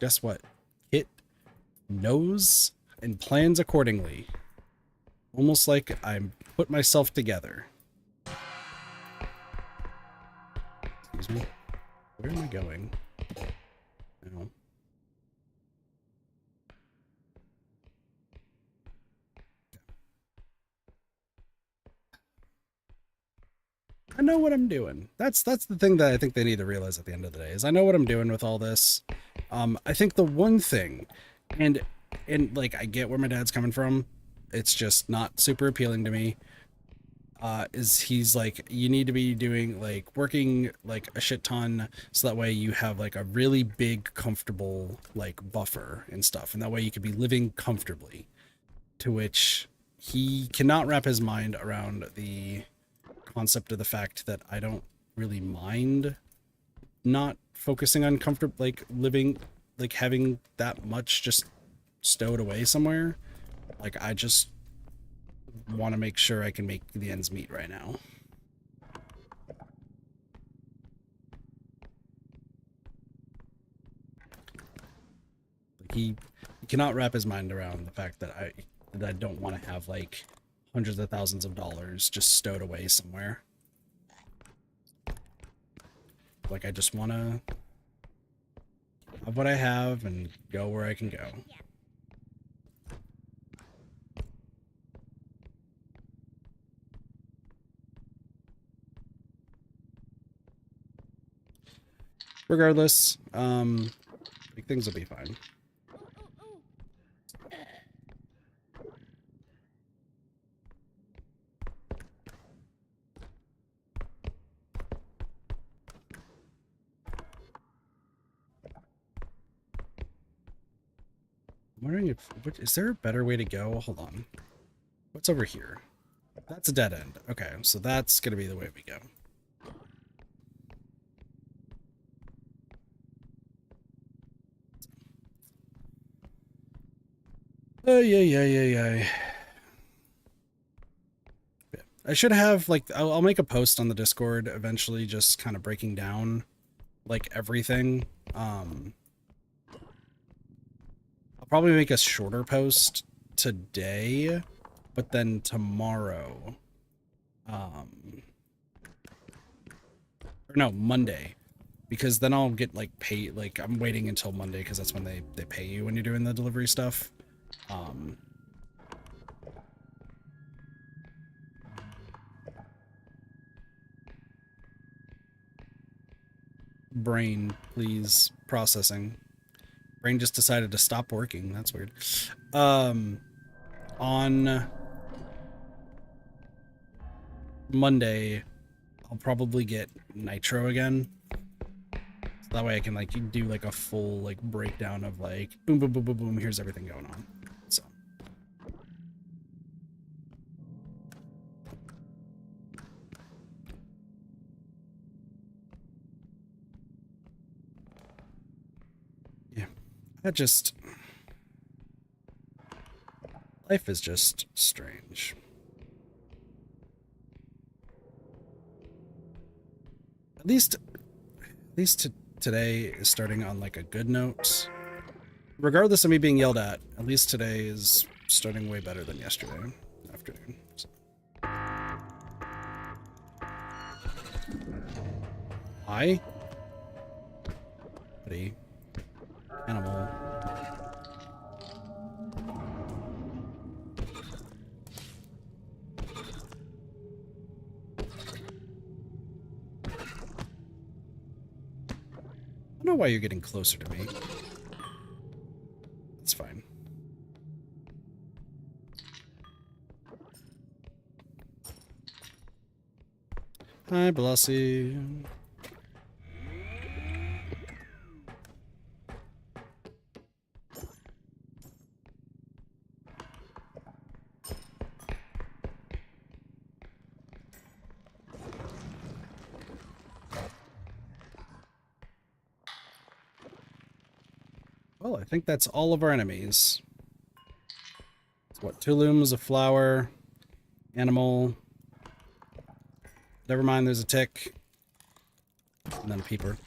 Guess what? It knows and plans accordingly. Almost like I put myself together. Excuse me. Where am I going? No. I know what I'm doing. That's the thing that I think they need to realize at the end of the day is I know what I'm doing with all this. I think the one thing, and like I get where my dad's coming from, it's just not super appealing to me. Is he's like, you need to be doing like working like a shit ton so that way you have like a really big comfortable like buffer and stuff, and that way you could be living comfortably. To which he cannot wrap his mind around the concept of the fact that I don't really mind not focusing on comfort, like living, like having that much just stowed away somewhere. Like I just want to make sure I can make the ends meet right now. Like he cannot wrap his mind around the fact that I don't want to have like hundreds of thousands of dollars just stowed away somewhere. Like I just want to have what I have and go where I can go. Regardless, like things will be fine. I'm wondering if, is there a better way to go? Hold on. What's over here? That's a dead end. Okay, so that's gonna be the way we go. Oh, yeah. I should have, like, I'll make a post on the Discord eventually just kind of breaking down, like, everything. I'll probably make a shorter post today, but then tomorrow, or no, Monday, because then I'll get, like, paid, like, I'm waiting until Monday because that's when they pay you when you're doing the delivery stuff. Brain, please, processing. Brain just decided to stop working. That's weird. On Monday, I'll probably get Nitro again. So that way I can like do like a full like breakdown of like boom, boom, boom, boom, boom. Here's everything going on. So. Yeah, that just, life is just strange. At least today is starting on like a good note. Regardless of me being yelled at least today is starting way better than yesterday afternoon. So. Hi? Buddy. Animal. I don't know why you're getting closer to me. It's fine. Hi, Blasi. Well, I think that's all of our enemies. It's what, 2 looms, a flower, animal. Never mind, there's a tick. And then a peeper.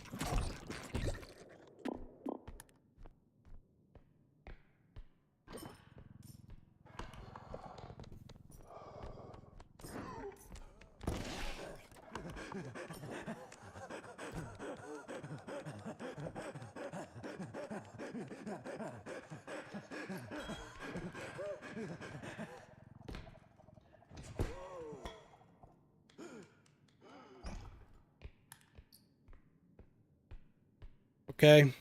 Okay.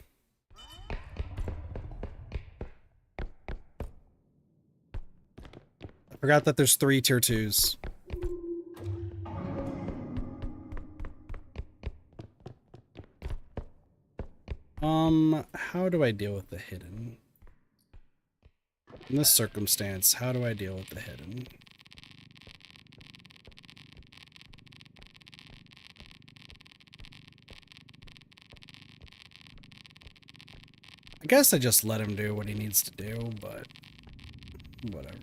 I forgot that there's 3 tier 2s. How do I deal with the hidden? In this circumstance, how do I deal with the hidden? I guess I just let him do what he needs to do, but whatever.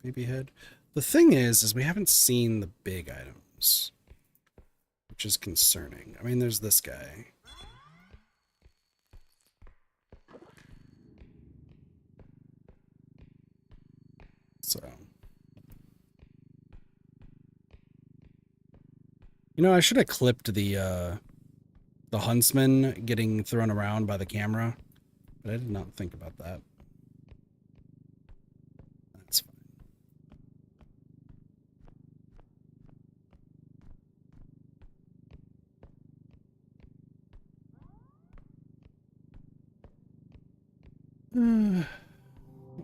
Baby head. The thing is we haven't seen the big items, which is concerning. I mean, there's this guy. So, you know, I should have clipped the huntsman getting thrown around by the camera, but I did not think about that. That's fine.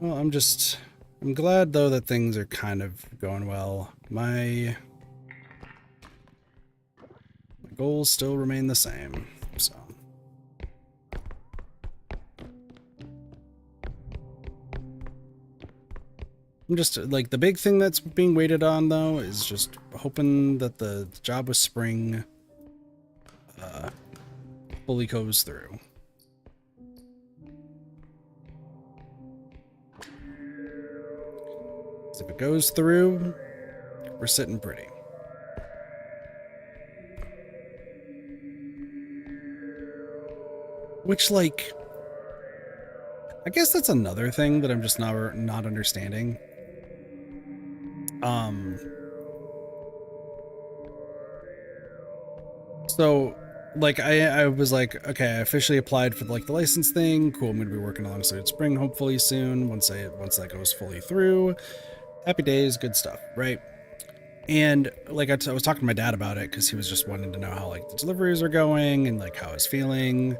Well, I'm glad though that things are kind of going well. My goals still remain the same, so. I'm just, like, the big thing that's being waited on, though, is just hoping that the job with Spring fully goes through. If it goes through, we're sitting pretty. Which, like, I guess that's another thing that I'm just not understanding. So, like, I was like, okay, I officially applied for, like, the license thing. Cool, I'm gonna be working alongside Spring hopefully soon, once that goes fully through. Happy days, good stuff, right? And, like, I was talking to my dad about it, because he was just wanting to know how, like, the deliveries are going, and, like, how I was feeling,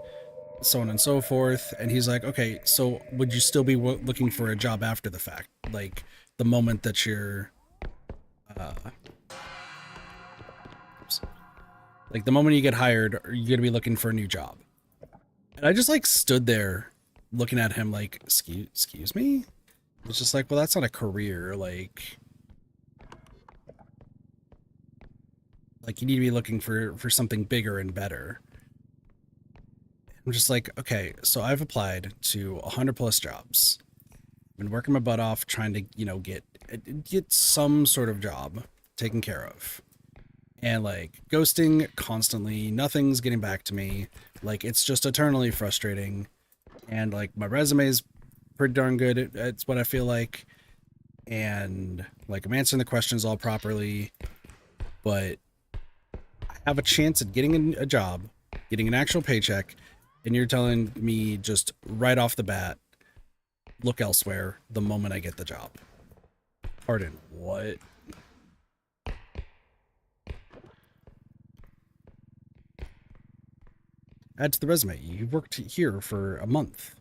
so on and so forth. And he's like, okay, so would you still be looking for a job after the fact? Like, the moment that you're, like, the moment you get hired, are you gonna be looking for a new job? And I just like stood there looking at him like, excuse me? It's just like, well, that's not a career. Like you need to be looking for something bigger and better. I'm just like, okay, so I've applied to 100 plus jobs. Been working my butt off trying to, get some sort of job taken care of. And like ghosting constantly, nothing's getting back to me. Like it's just eternally frustrating. And like my resume's pretty darn good. It's what I feel like. And like I'm answering the questions all properly, but I have a chance at getting a job, getting an actual paycheck, and you're telling me just right off the bat, look elsewhere the moment I get the job. Pardon, what? Add to the resume. You worked here for a month.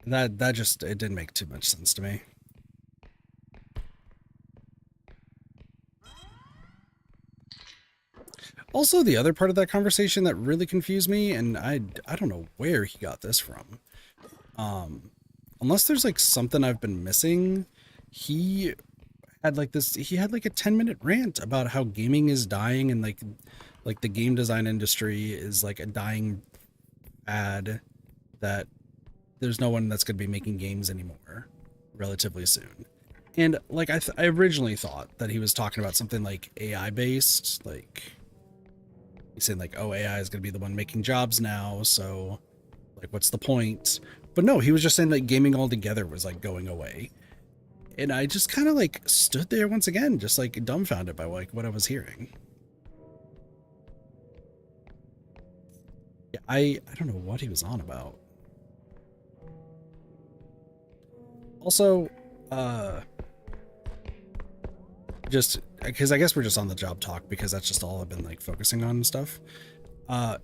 That just it didn't make too much sense to me. Also, the other part of that conversation that really confused me, and I don't know where he got this from. Unless there's like something I've been missing, he he had like a 10-minute rant about how gaming is dying and like the game design industry is like a dying fad, that there's no one that's going to be making games anymore relatively soon. And like I originally thought that he was talking about something like AI based, like he's saying like, oh, AI is going to be the one making jobs now, so like what's the point? But no, he was just saying that gaming altogether was like going away. And I just kind of like stood there once again, just like dumbfounded by like what I was hearing. Yeah, I don't know what he was on about. Also, just because I guess we're just on the job talk because that's just all I've been like focusing on and stuff. Uh,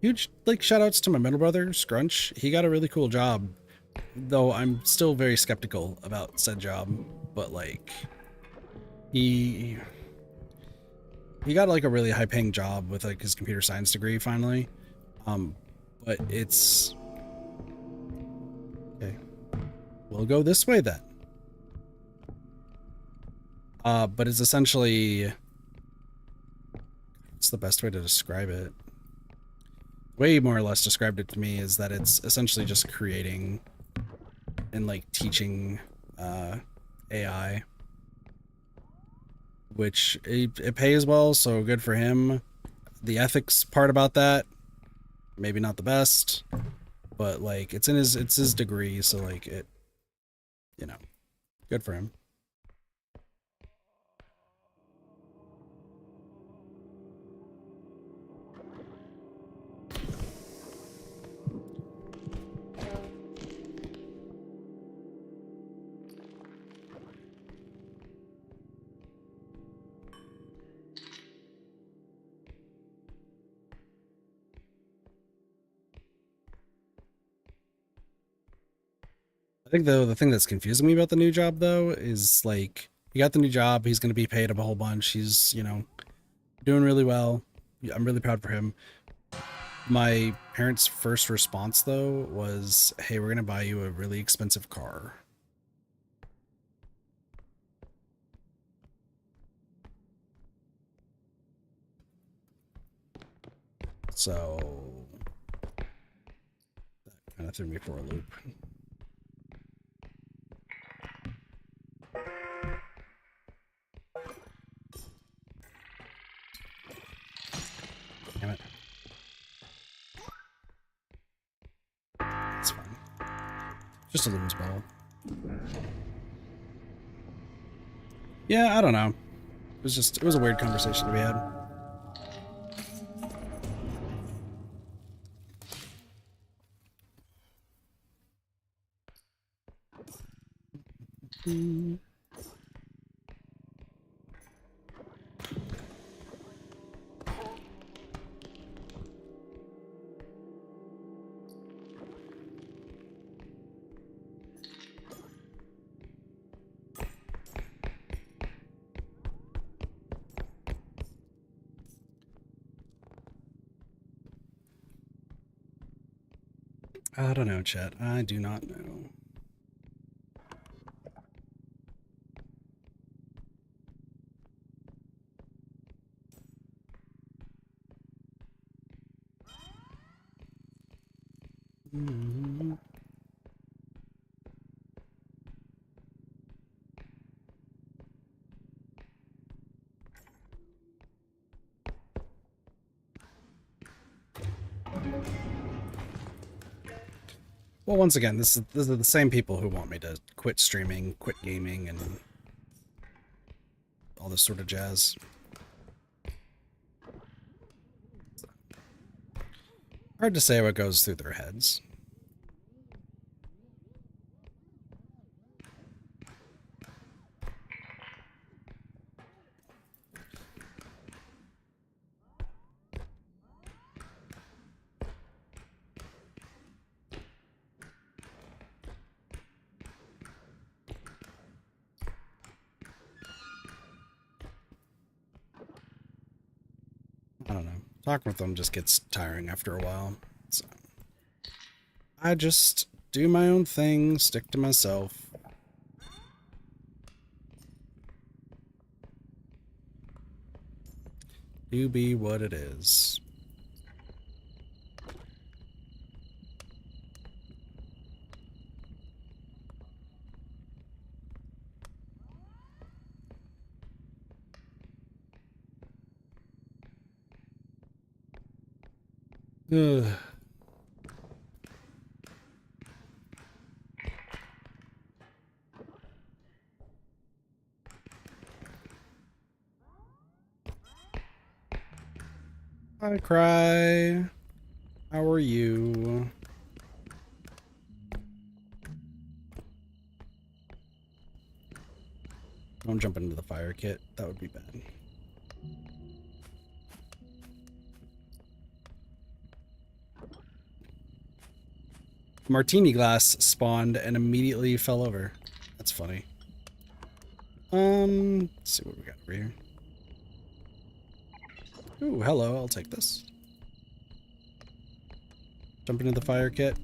Huge like shout outs to my middle brother, Scrunch. He got a really cool job, though I'm still very skeptical about said job. But like, he he got like a really high paying job with like his computer science degree finally. Um, but it's okay. We'll go this way then. But it's essentially, what's the best way to describe it? Way more or less described it to me is that it's essentially just creating and like teaching AI, which it pays well, so good for him. The ethics part about that, maybe not the best, but like it's his degree, so like it, you know, good for him. I think though the thing that's confusing me about the new job though is like he got the new job, he's going to be paid a whole bunch, he's doing really well. I'm really proud for him. My parents' first response though was, "Hey, we're going to buy you a really expensive car." So that kind of threw me for a loop. Damn it. It's fine. Just a loon's ball. Yeah, I don't know. It was a weird conversation to be had. I don't know, chat. I do not know. Mm-hmm. Well, once again, these are the same people who want me to quit streaming, quit gaming, and all this sort of jazz. Hard to say what goes through their heads. I don't know. Talking with them just gets tiring after a while. So I just do my own thing, stick to myself. Do be what it is. Ugh. Hi, Cry. How are you? Don't jump into the fire kit. That would be bad. Martini glass spawned and immediately fell over. That's funny. Let's see what we got over here. Ooh, hello. I'll take this. Jump into the fire kit.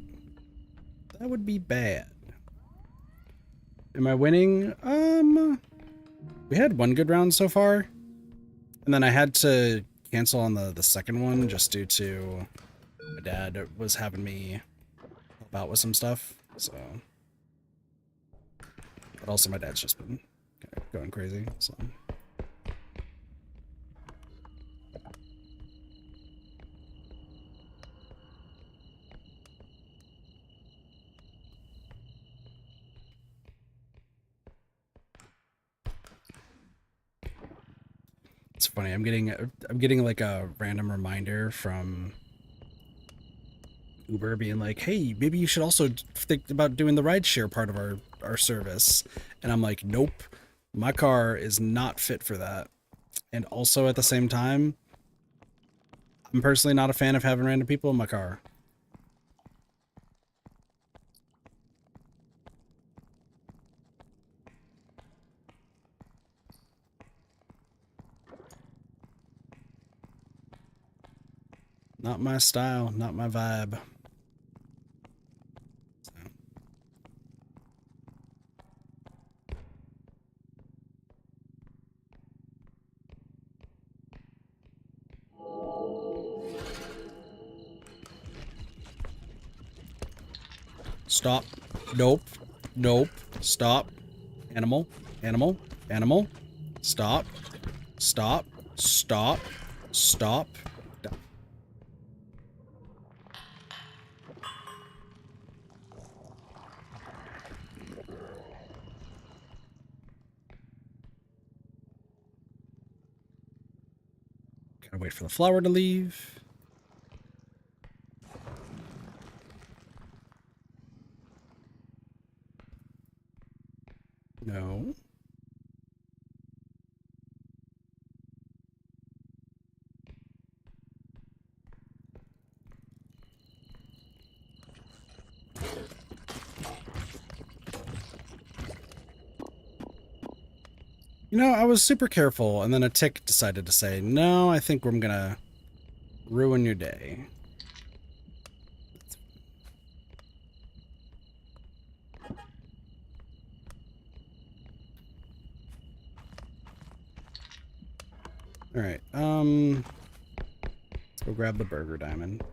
That would be bad. Am I winning? We had one good round so far. And then I had to cancel on the second one just due to my dad was having me help out with some stuff. So, but also my dad's just been kind of going crazy. So. It's funny. I'm getting like a random reminder from Uber being like, "Hey, maybe you should also think about doing the rideshare part of our service." And I'm like, "Nope. My car is not fit for that." And also at the same time, I'm personally not a fan of having random people in my car. Not my style, not my vibe. So. Stop. Nope. Nope. Stop. Animal. Animal. Animal. Stop. Stop. Stop. Stop. Gotta wait for the flower to leave. No. You know, I was super careful, and then a tick decided to say, "No, I think I'm gonna ruin your day." All right. Let's go grab the burger diamond.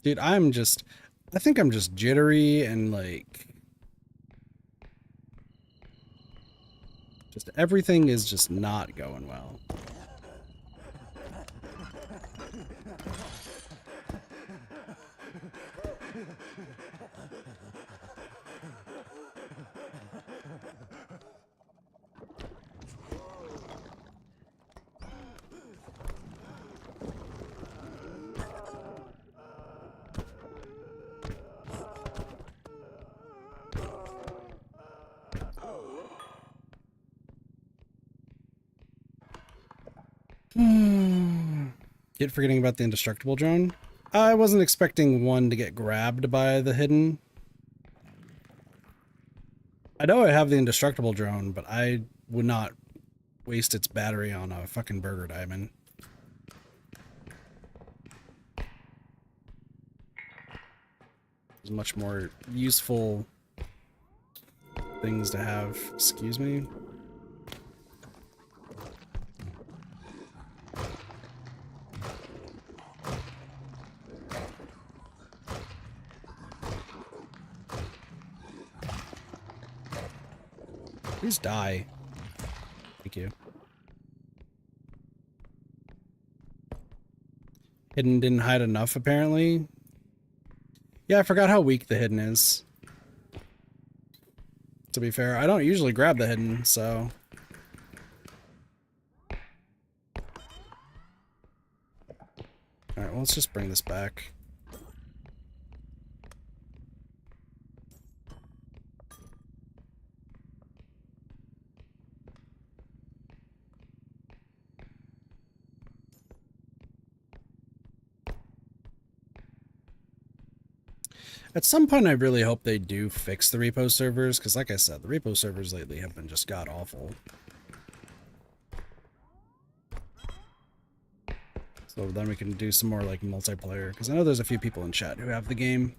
Dude, I think I'm just jittery and like, just everything is just not going well. Keep forgetting about the indestructible drone. I wasn't expecting one to get grabbed by the hidden. I know I have the indestructible drone, but I would not waste its battery on a fucking burger diamond. There's much more useful things to have. Excuse me. Please die. Thank you. Hidden didn't hide enough, apparently. Yeah, I forgot how weak the hidden is. To be fair, I don't usually grab the hidden, so... Alright, well, let's just bring this back. At some point, I really hope they do fix the repo servers, because like I said, the repo servers lately have been just god-awful. So then we can do some more, like, multiplayer, because I know there's a few people in chat who have the game.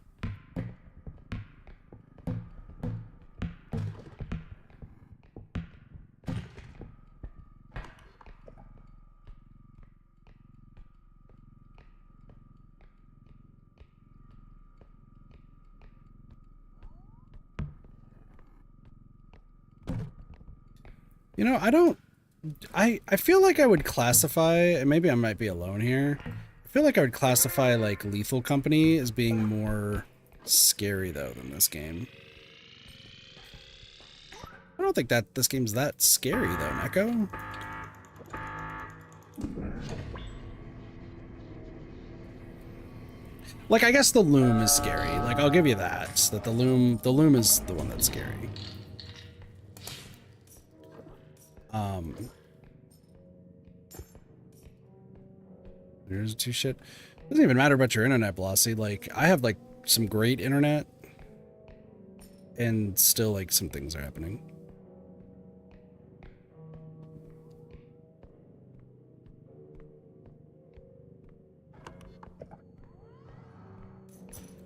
You know, I feel like I would classify, and maybe I might be alone here, I feel like I would classify, like, Lethal Company as being more scary, though, than this game. I don't think that this game's that scary, though, Neko. Like, I guess the loom is scary. Like, I'll give you that. That the loom is the one that's scary. There's two shit. Doesn't even matter about your internet, Blossy. Like, I have, like, some great internet, and still, like, some things are happening.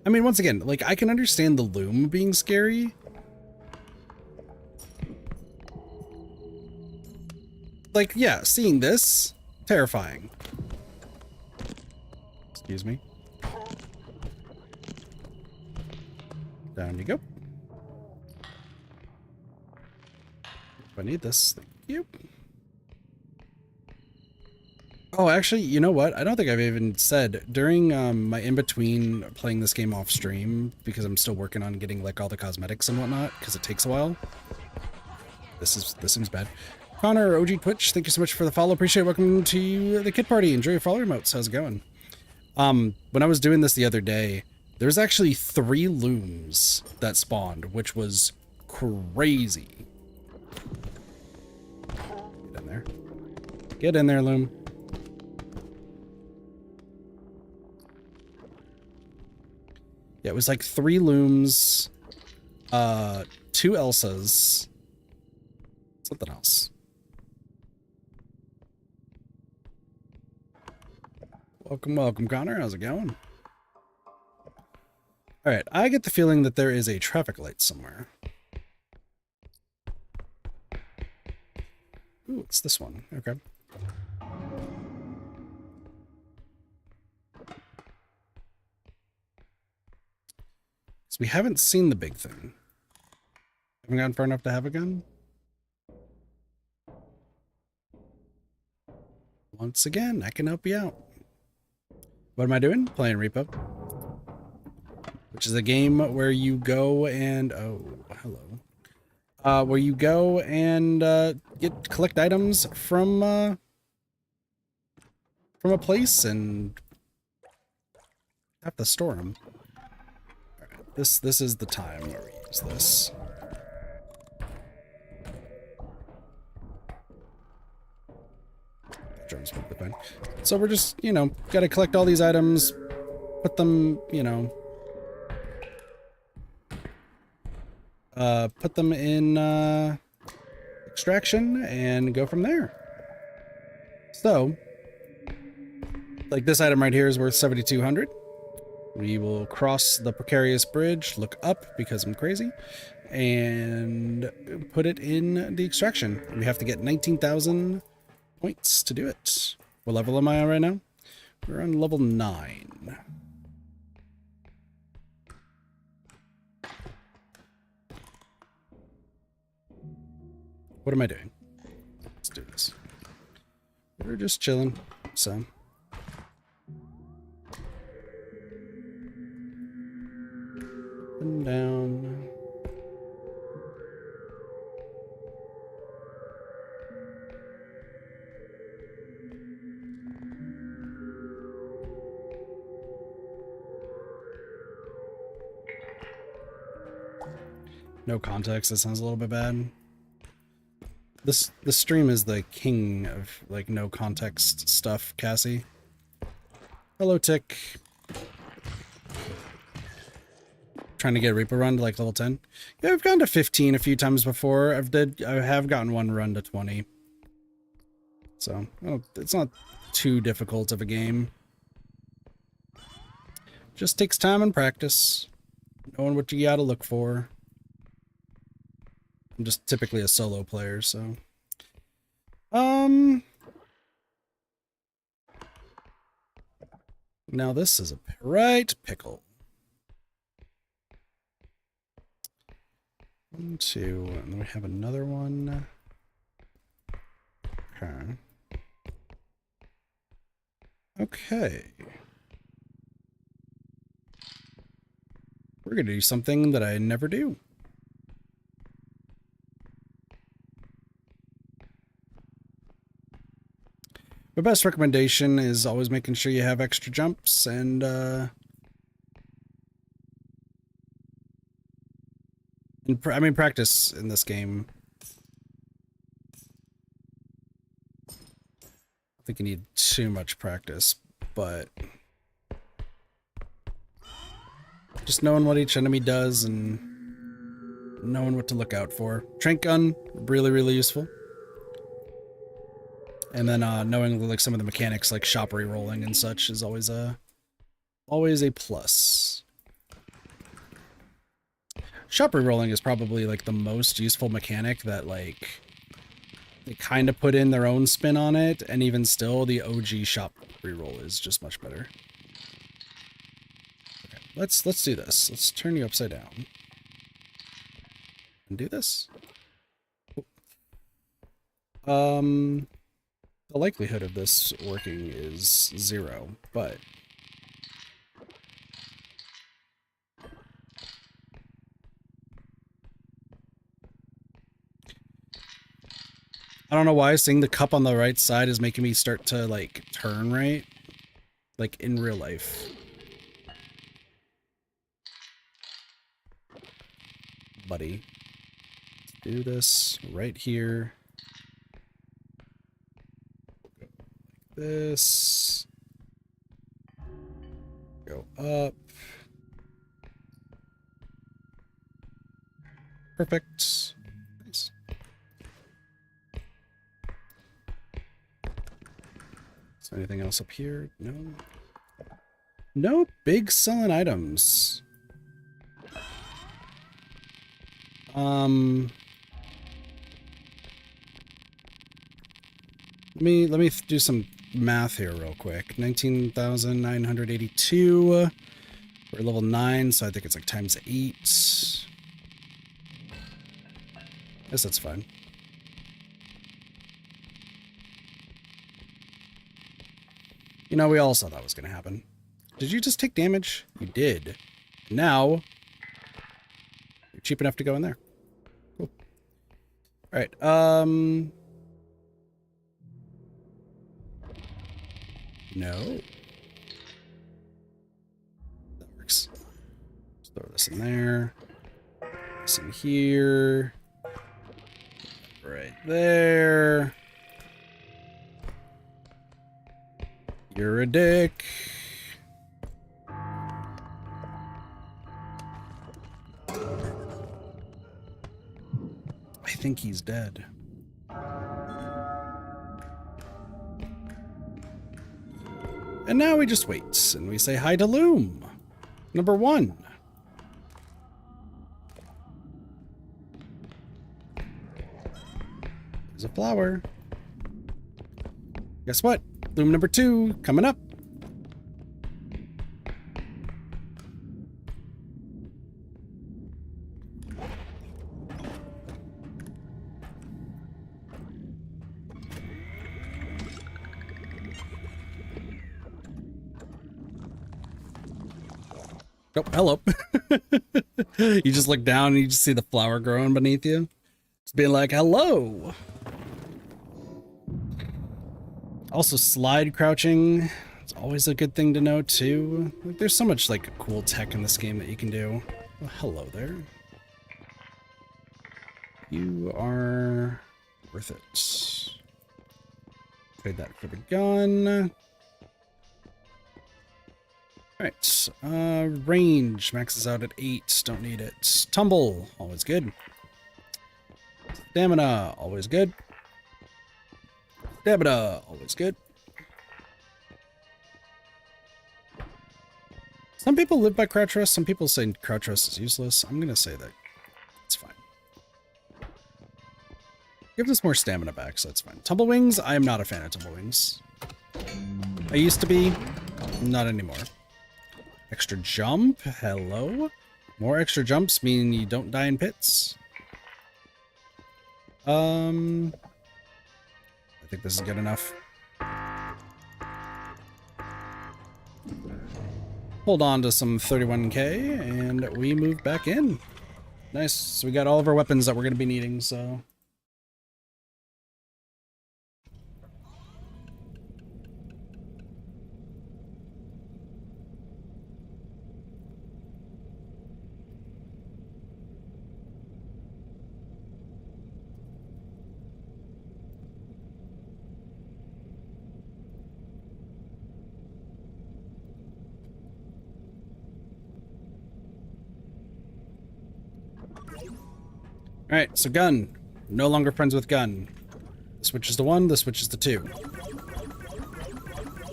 I mean, once again, like, I can understand the loom being scary. Like, yeah, seeing this, terrifying. Excuse me. Down you go. If I need this, thank you. Oh, actually, you know what? I don't think I've even said during my in-between playing this game off stream, because I'm still working on getting like all the cosmetics and whatnot, because it takes a while. This seems bad. Connor, OG Twitch, thank you so much for the follow. Appreciate it. Welcome to the Kid Party. Enjoy your follow remotes. How's it going? When I was doing this the other day, there's actually 3 looms that spawned, which was crazy. Get in there. Get in there, loom. Yeah, it was like 3 looms, 2 Elsas, something else. Welcome, Connor. How's it going? All right, I get the feeling that there is a traffic light somewhere. Ooh, it's this one. Okay. So we haven't seen the big thing. Haven't gotten far enough to have a gun? Once again, I can help you out. What am I doing? Playing Repo. Which is a game where you go and... Oh, hello. Where you go and collect items from a place and have to store them. All right, this is the time where we use this. Drums will be fine. So we're just, you know, gotta collect all these items, put them, you know, put them in extraction and go from there. So, like this item right here is worth 7,200. We will cross the precarious bridge, look up because I'm crazy, and put it in the extraction. We have to get 19,000 points to do it. What level am I on right now? We're on level 9. What am I doing? Let's do this. We're just chilling, so. Up and down. No context, that sounds a little bit bad. This stream is the king of like no context stuff, Cassie. Hello, Tick. Trying to get a Reaper run to like level 10. Yeah, I've gone to 15 a few times before. I have gotten one run to 20. So it's not too difficult of a game. Just takes time and practice. Knowing what you gotta look for. I'm just typically a solo player, so. Now this is a right pickle. 1, 2, and then we have another one. Okay. Okay. We're gonna do something that I never do. My best recommendation is always making sure you have extra jumps and I mean practice in this game. I think you need too much practice, but just knowing what each enemy does and knowing what to look out for. Trank gun, really, really useful. And then knowing like some of the mechanics like shop re-rolling and such is always a plus. Shop re-rolling is probably like the most useful mechanic that like they kind of put in their own spin on it, and even still the OG shop re-roll is just much better. Okay, let's do this. Let's turn you upside down. And do this. The likelihood of this working is 0, but I don't know why seeing the cup on the right side is making me start to like turn right, like in real life. Buddy, let's do this right here. This. Go up. Perfect. Nice. Is there anything else up here? No. No big selling items. Let me do some math here real quick. 19,982. We're level 9, so I think it's like times 8. Guess that's fine. You know, we all saw that was going to happen. Did you just take damage? You did. Now, you're cheap enough to go in there. Cool. All right. No. That works. Let's throw this in there. This in here. Right there. You're a dick. I think he's dead. And now we just wait, and we say hi to Loom. Number 1. There's a flower. Guess what? Loom number 2 coming up. Oh, hello. You just look down and you just see the flower growing beneath you. It's being like, hello. Also, slide crouching. It's always a good thing to know, too. Like, there's so much, like, cool tech in this game that you can do. Oh, hello there. You are worth it. Trade that for the gun. Alright, range maxes out at 8, don't need it. Tumble, always good. Stamina, always good. Stamina, always good. Some people live by crouch rest, some people say crouch rest is useless. I'm gonna say that it's fine. Gives us more stamina back, so that's fine. Tumble wings, I am not a fan of tumble wings. I used to be, not anymore. Extra jump, hello. More extra jumps mean you don't die in pits. I think this is good enough. Hold on to some 31k and we move back in. Nice, so we got all of our weapons that we're gonna be needing, so. Alright, so gun. No longer friends with gun. This switches to 1, this switches to 2.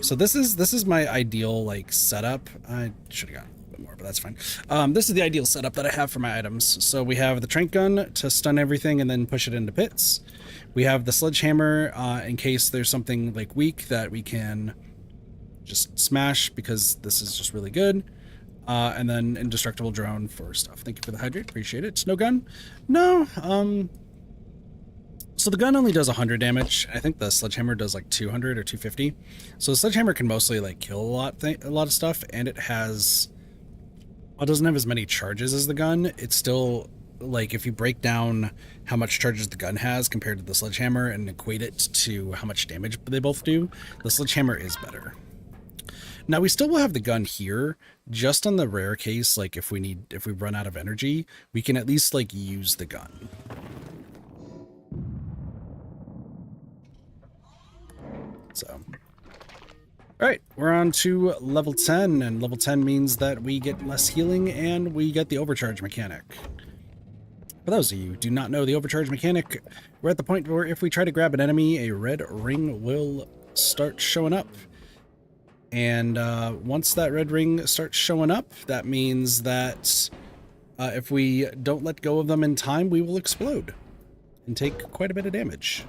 So this is my ideal, like, setup. I should have gotten a little bit more, but that's fine. This is the ideal setup that I have for my items. So we have the trank gun to stun everything and then push it into pits. We have the sledgehammer in case there's something, like, weak that we can just smash, because this is just really good. And then indestructible drone for stuff. Thank you for the hydrate, appreciate it. Snow gun? No, so the gun only does 100 damage. I think the sledgehammer does like 200 or 250. So the sledgehammer can mostly like kill a lot of stuff, and it has, well, it doesn't have as many charges as the gun. It's still, like, if you break down how much charges the gun has compared to the sledgehammer and equate it to how much damage they both do, the sledgehammer is better. Now we still will have the gun here, just on the rare case, like if we run out of energy, we can at least like use the gun. So, all right, we're on to level 10, and level 10 means that we get less healing and we get the overcharge mechanic. For those of you who do not know the overcharge mechanic, we're at the point where if we try to grab an enemy, a red ring will start showing up. And once that red ring starts showing up, that means that If we don't let go of them in time, we will explode and take quite a bit of damage.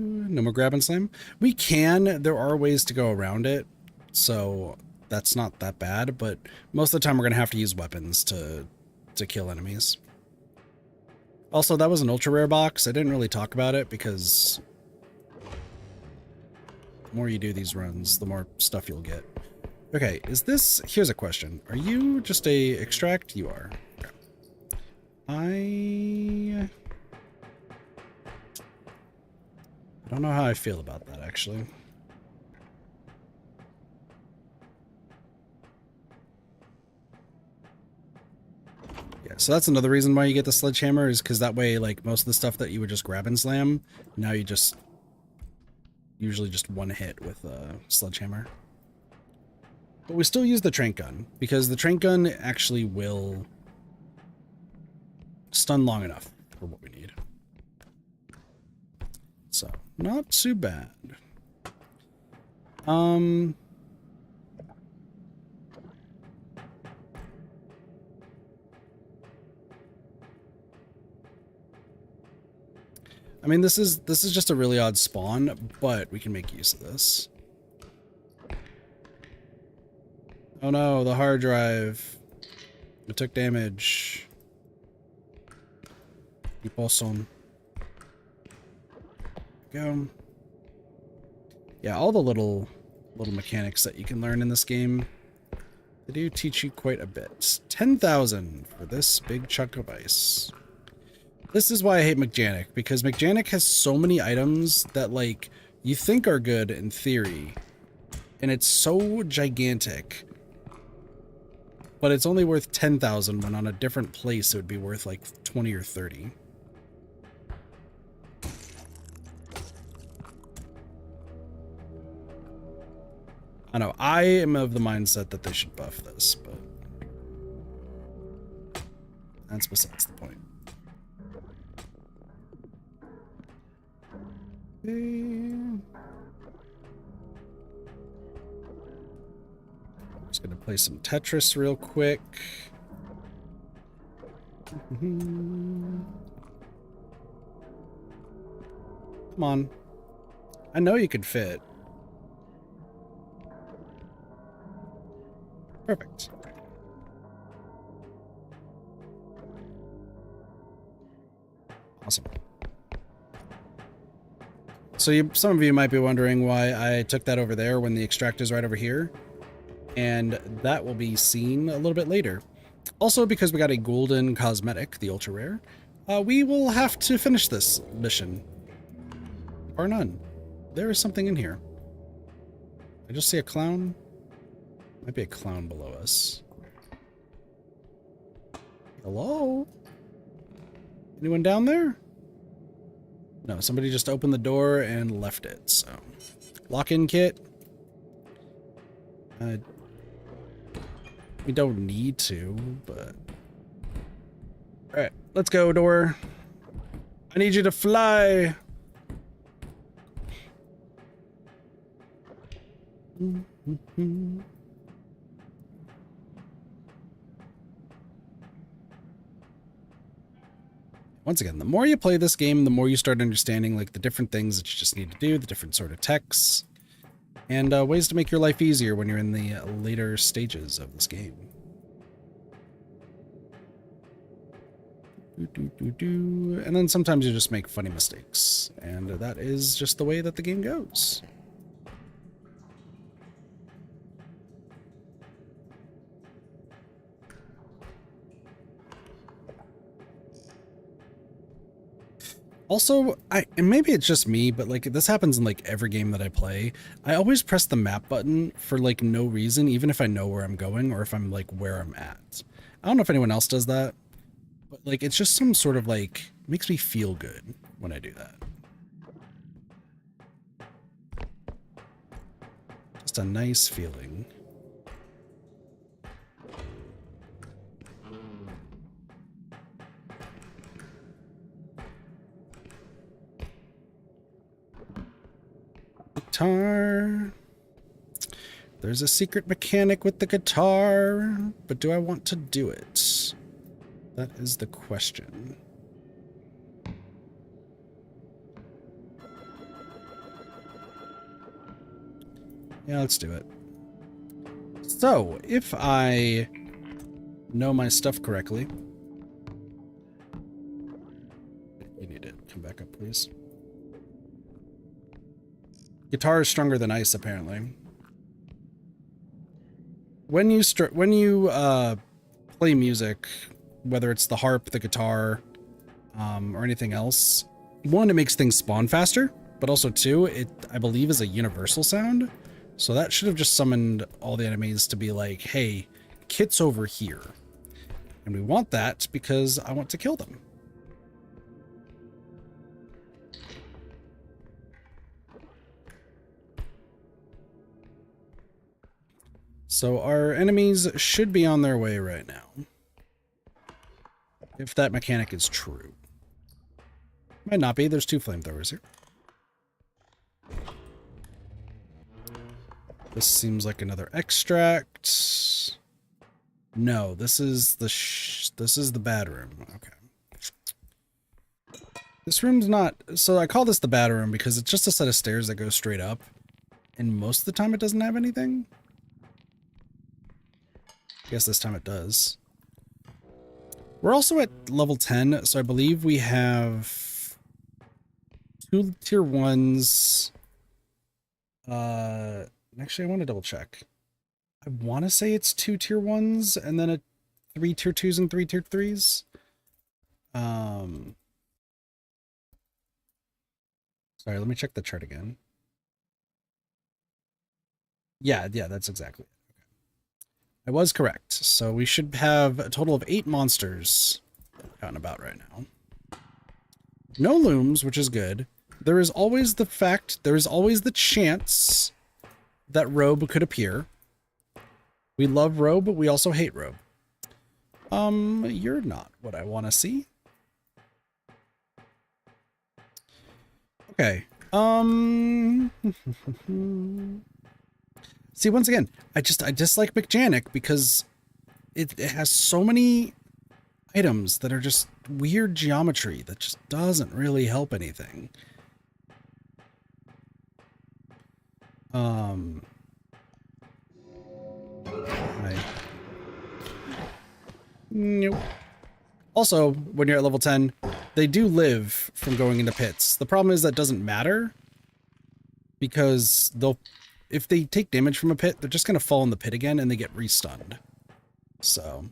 No more grab and slam. We can. There are ways to go around it, so that's not that bad. But most of the time, we're gonna have to use weapons to kill enemies. Also, that was an ultra rare box. I didn't really talk about it because the more you do these runs, the more stuff you'll get. Okay, is this... Here's a question. Are you just a extract? You are. Okay. I don't know how I feel about that, actually. Yeah, so that's another reason why you get the sledgehammer, is because that way, like, most of the stuff that you would just grab and slam, now you just... usually just one hit with a sledgehammer. But we still use the trank gun, because the trank gun actually will stun long enough for what we need. So, not too bad. I mean, this is just a really odd spawn, but we can make use of this. Oh no, the hard drive. It took damage. Keep us on. Go. Yeah, all the little mechanics that you can learn in this game, they do teach you quite a bit. 10,000 for this big chunk of ice. This is why I hate McJanic, because McJanic has so many items that, like, you think are good in theory, and it's so gigantic, but it's only worth 10,000 when on a different place it would be worth like 20 or 30. I know, I am of the mindset that they should buff this, but that's besides the point. Just gonna play some Tetris real quick. Come on. I know you could fit. Perfect. Awesome. So some of you might be wondering why I took that over there when the extract is right over here. And that will be seen a little bit later. Also, because we got a golden cosmetic, the ultra rare, we will have to finish this mission. Or none. There is something in here. I just see a clown. Might be a clown below us. Hello? Anyone down there? No, somebody just opened the door and left it, so. Lock-in kit. We don't need to, but... Alright, let's go, door. I need you to fly! Once again, the more you play this game, the more you start understanding like the different things that you just need to do, the different sort of techs, and ways to make your life easier when you're in the later stages of this game. And then sometimes you just make funny mistakes, and that is just the way that the game goes. Also, and maybe it's just me, but like this happens in like every game that I play. I always press the map button for like no reason, even if I know where I'm going or if I'm like where I'm at. I don't know if anyone else does that, but like it's just some sort of like makes me feel good when I do that. Just a nice feeling. guitar. There's a secret mechanic with the guitar, but do I want to do it? That is the question. Yeah, let's do it. So, if I know my stuff correctly... You need to come back up, please. Guitar is stronger than ice, apparently. When you play music, whether it's the harp, the guitar, or anything else, one, it makes things spawn faster, but also two, it, I believe, is a universal sound. So that should have just summoned all the enemies to be like, hey, Kit's over here. And we want that because I want to kill them. So our enemies should be on their way right now. If that mechanic is true. Might not be. There's two flamethrowers here. This seems like another extract. No, this is the bad room. Okay. This room's not... So I call this the bad room because it's just a set of stairs that go straight up. And most of the time it doesn't have anything. I guess this time it does. We're also at level 10, so I believe we have 2 tier 1s. Actually, I want to double check. I want to say it's 2 tier 1s and then 3 tier 2s and 3 tier 3s. Sorry, let me check the chart again. Yeah, that's exactly it. I was correct. So we should have a total of 8 monsters out and about right now. No looms, which is good. There is always the chance that Robe could appear. We love Robe, but we also hate Robe. You're not what I want to see. Okay. See, once again, I dislike Mechanic because it has so many items that are just weird geometry that just doesn't really help anything. Nope. Also, when you're at level 10, they do live from going into pits. The problem is that doesn't matter because if they take damage from a pit, they're just going to fall in the pit again and they get restunned. So,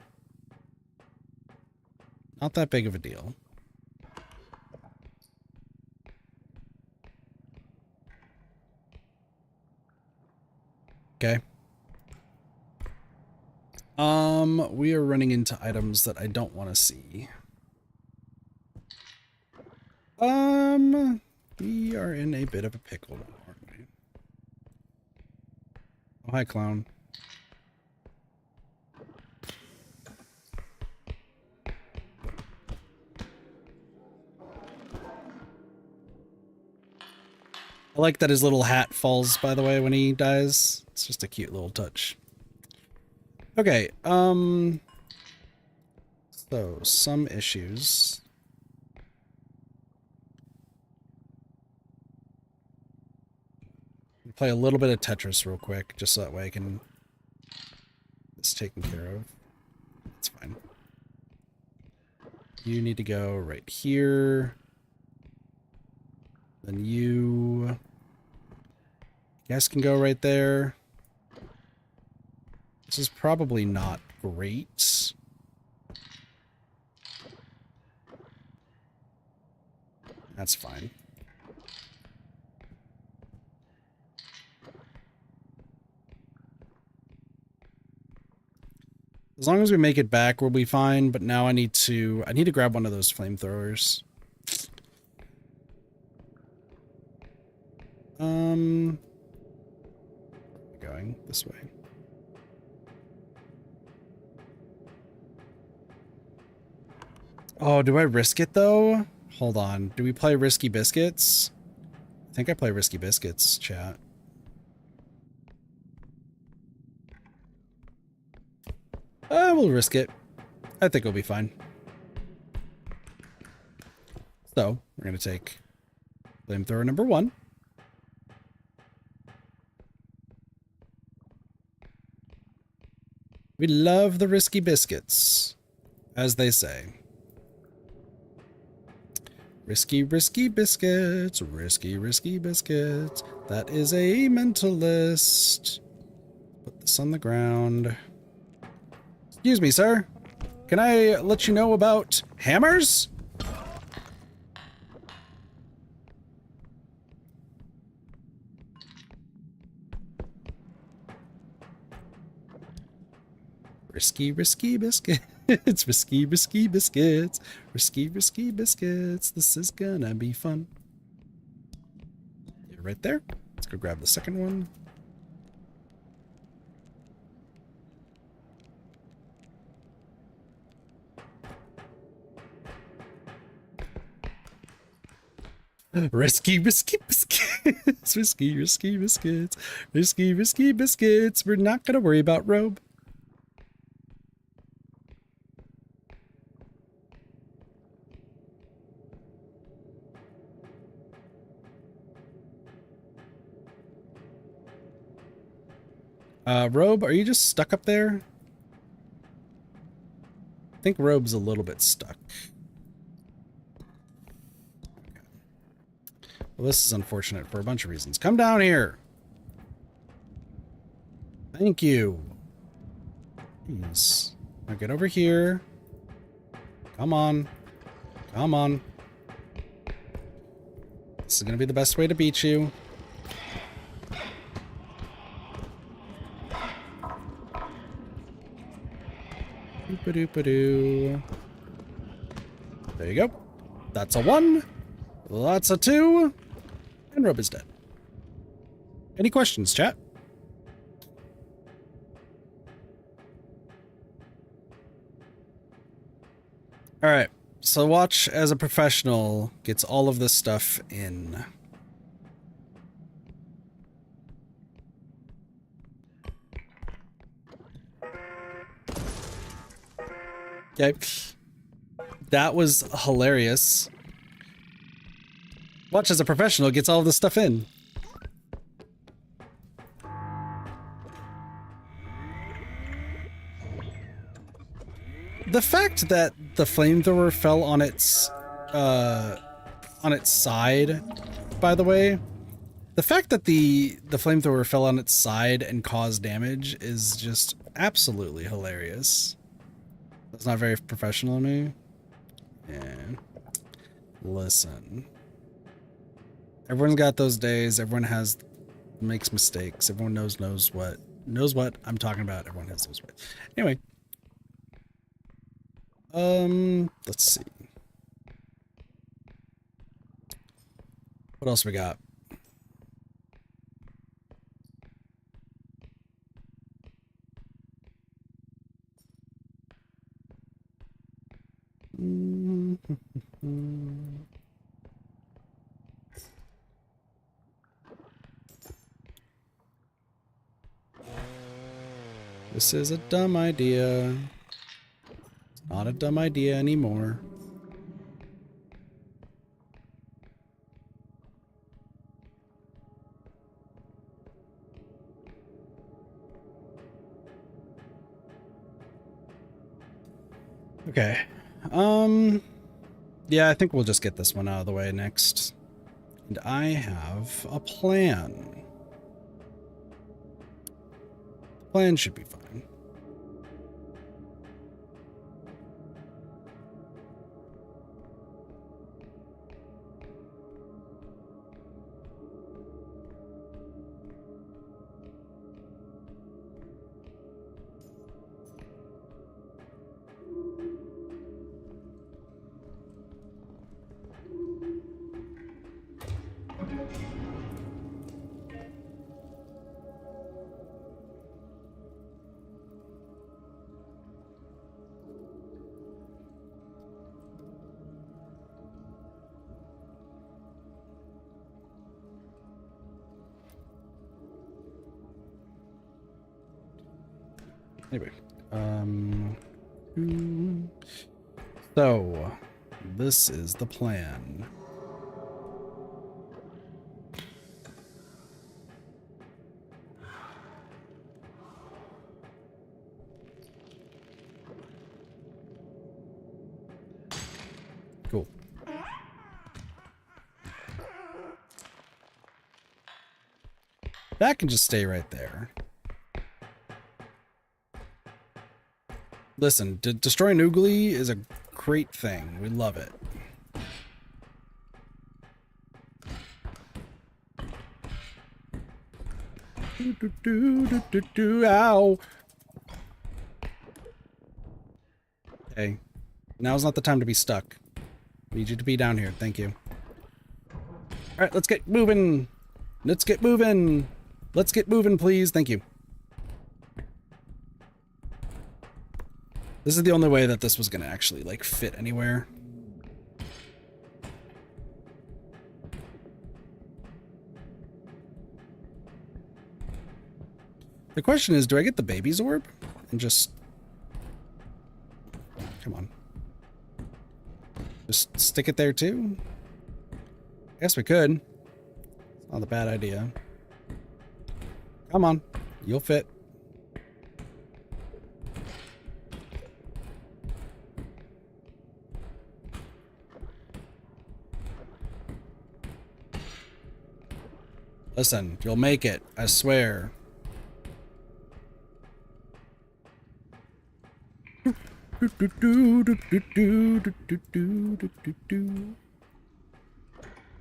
not that big of a deal. Okay. We are running into items that I don't want to see. We are in a bit of a pickle now, aren't we? Oh, hi, clown. I like that his little hat falls, by the way, when he dies. It's just a cute little touch. Okay, so some issues. Play a little bit of Tetris real quick, just so that way I can get this taken care of. It's fine. You need to go right here. Then you guys can go right there. This is probably not great. That's fine. As long as we make it back, we'll be fine, but now I need to grab one of those flamethrowers. Going this way. Oh, do I risk it though? Hold on. Do we play Risky Biscuits? I think I play Risky Biscuits, chat. will risk it. I think it'll be fine. So we're going to take flamethrower number 1. We love the risky biscuits, as they say. Risky, risky biscuits. Risky, risky biscuits. That is a mentalist. Put this on the ground. Excuse me, sir. Can I let you know about hammers? Risky, risky biscuits. Risky, risky biscuits. Risky, risky biscuits. This is gonna be fun. You're right there. Let's go grab the second one. Risky, risky biscuits. Risky, risky biscuits. Risky, risky biscuits. We're not gonna worry about Robe. Robe, are you just stuck up there? I think Robe's a little bit stuck. Okay. Well, this is unfortunate for a bunch of reasons. Come down here. Thank you. Please. Now get over here. Come on. Come on. This is gonna be the best way to beat you. Doo-ba-doo-ba-doo. There you go. That's a 1. That's a 2. And Robe is dead. Any questions, chat? Alright, so watch as a professional gets all of this stuff in. Okay. That was hilarious. Watch as a professional gets all of this stuff in. The fact that the flamethrower fell on its side, by the way, the fact that the flamethrower fell on its side and caused damage is just absolutely hilarious. That's not very professional of me. Yeah. Listen. Everyone's got those days. Everyone makes mistakes. Everyone knows what I'm talking about. Everyone has those ways. Anyway. Let's see. What else we got? This is a dumb idea. It's not a dumb idea anymore. Okay. Yeah, I think we'll just get this one out of the way next. And I have a plan. The plan should be fine. Anyway, So, this is the plan. Cool. That can just stay right there. Listen, destroying Oogly is a great thing. We love it. Ow. Okay. Now's not the time to be stuck. Need you to be down here. Thank you. Alright, let's get moving. Let's get moving. Let's get moving, please. Thank you. This is the only way that this was gonna actually, like, fit anywhere. The question is, do I get the baby's orb? And just... Come on. Just stick it there, too? I guess we could. It's not a bad idea. Come on. You'll fit. Listen, you'll make it. I swear.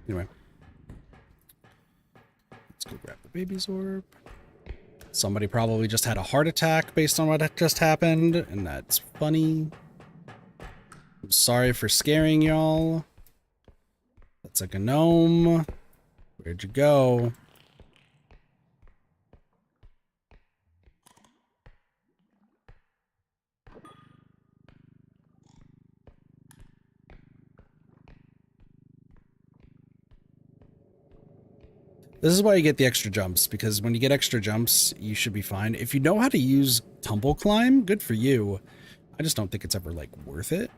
Anyway. Let's go grab the baby's orb. Somebody probably just had a heart attack based on what just happened, and that's funny. I'm sorry for scaring y'all. That's a gnome. Where'd you go? This is why you get the extra jumps, because when you get extra jumps, you should be fine. If you know how to use tumble climb, good for you. I just don't think it's ever, like, worth it.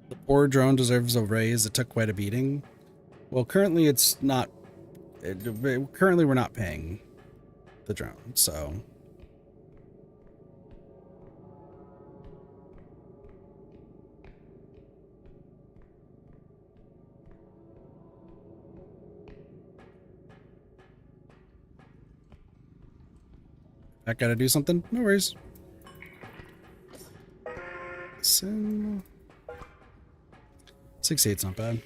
The poor drone deserves a raise. It took quite a beating. Well, currently it's not... currently we're not paying the drone, so... I gotta do something? No worries. So... 6-8's not bad.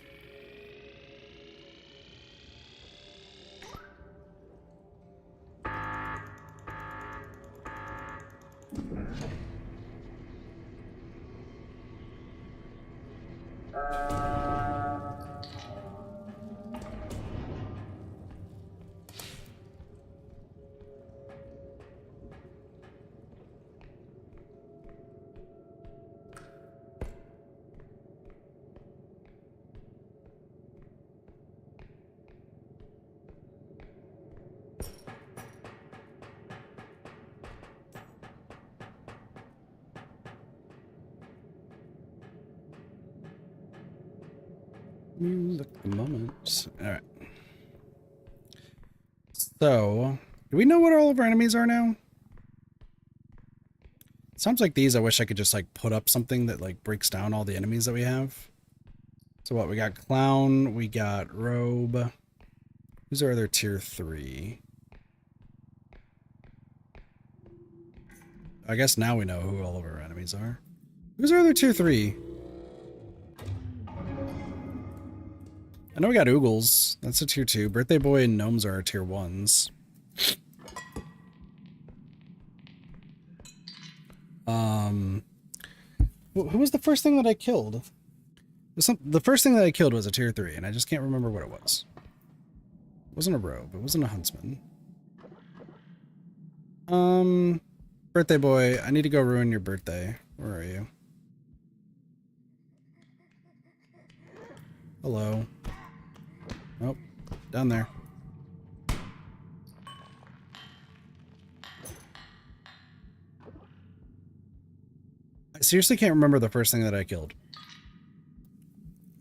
Look at the moment. Alright. So, do we know what all of our enemies are now? Sounds like these, I wish I could just, like, put up something that, like, breaks down all the enemies that we have. So what, we got Clown, we got Robe. Who's our other tier 3? I guess now we know who all of our enemies are. Who's our other tier 3? I know we got Oogles. That's a tier 2. Birthday Boy and Gnomes are our tier 1s. Who was the first thing that I killed? The first thing that I killed was a tier 3, and I just can't remember what it was. It wasn't a robe. It wasn't a huntsman. Birthday Boy, I need to go ruin your birthday. Where are you? Hello. Nope. Down there. I seriously can't remember the first thing that I killed.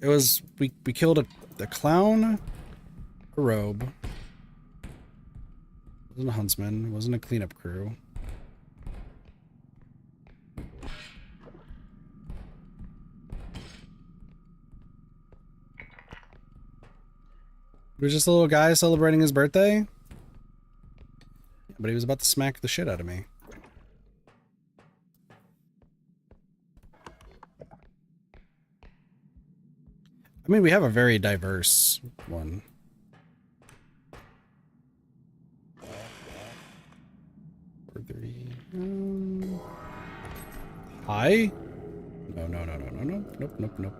It was, we killed a clown, a robe. It wasn't a huntsman. It wasn't a cleanup crew. It was just a little guy celebrating his birthday. But he was about to smack the shit out of me. I mean, we have a very diverse one. Hi? No, no, no, no, no, no. Nope, nope, nope.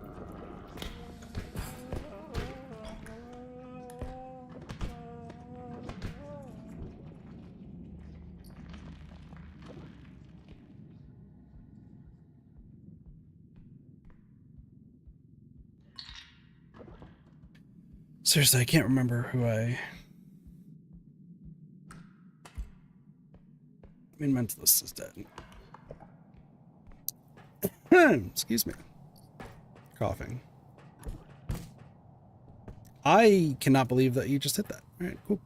Seriously, I can't remember who I mean, Mentalist is dead. Excuse me. Coughing. I cannot believe that you just hit that. All right, cool.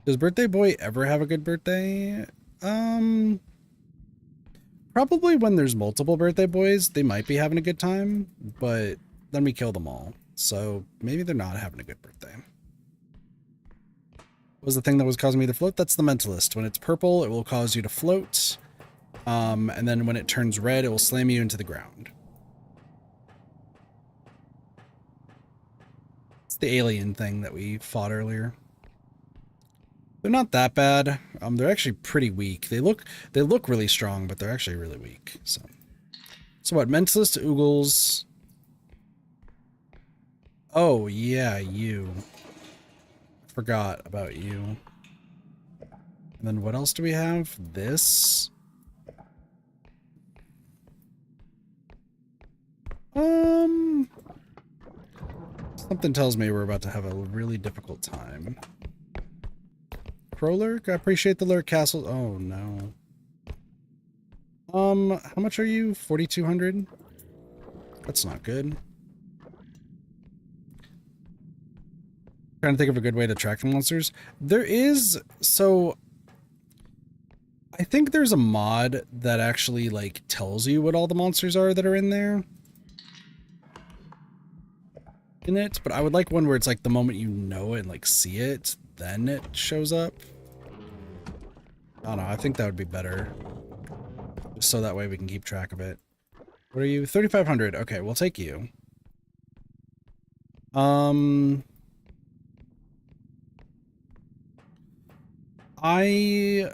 Does Birthday Boy ever have a good birthday? Probably when there's multiple Birthday Boys, they might be having a good time, but then we kill them all. So maybe they're not having a good birthday. What was the thing that was causing me to float? That's the Mentalist. When it's purple, it will cause you to float. And then when it turns red, it will slam you into the ground. It's the alien thing that we fought earlier. They're not that bad. They're actually pretty weak. They look really strong, but they're actually really weak. So what? Mentalist, Oogles. Oh yeah, you. Forgot about you. And then what else do we have? This. Something tells me we're about to have a really difficult time. Crowlurk? I appreciate the lurk castle. Oh no. How much are you? 4,200? That's not good. Trying to think of a good way to track the monsters. There is, so I think there's a mod that actually like tells you what all the monsters are that are in there. In it, but I would like one where it's like the moment you know it and like see it, then it shows up. I don't know, I think that would be better. Just so that way we can keep track of it. What are you? 3,500. Okay, we'll take you. I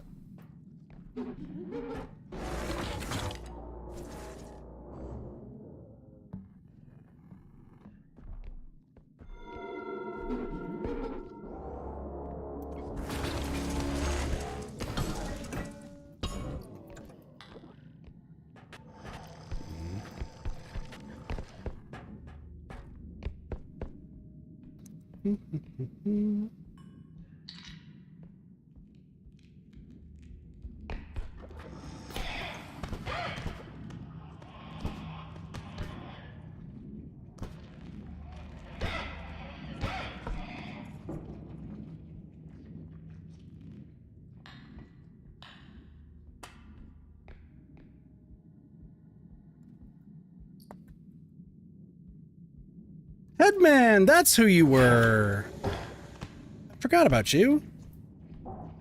Headman, that's who you were. I forgot about you.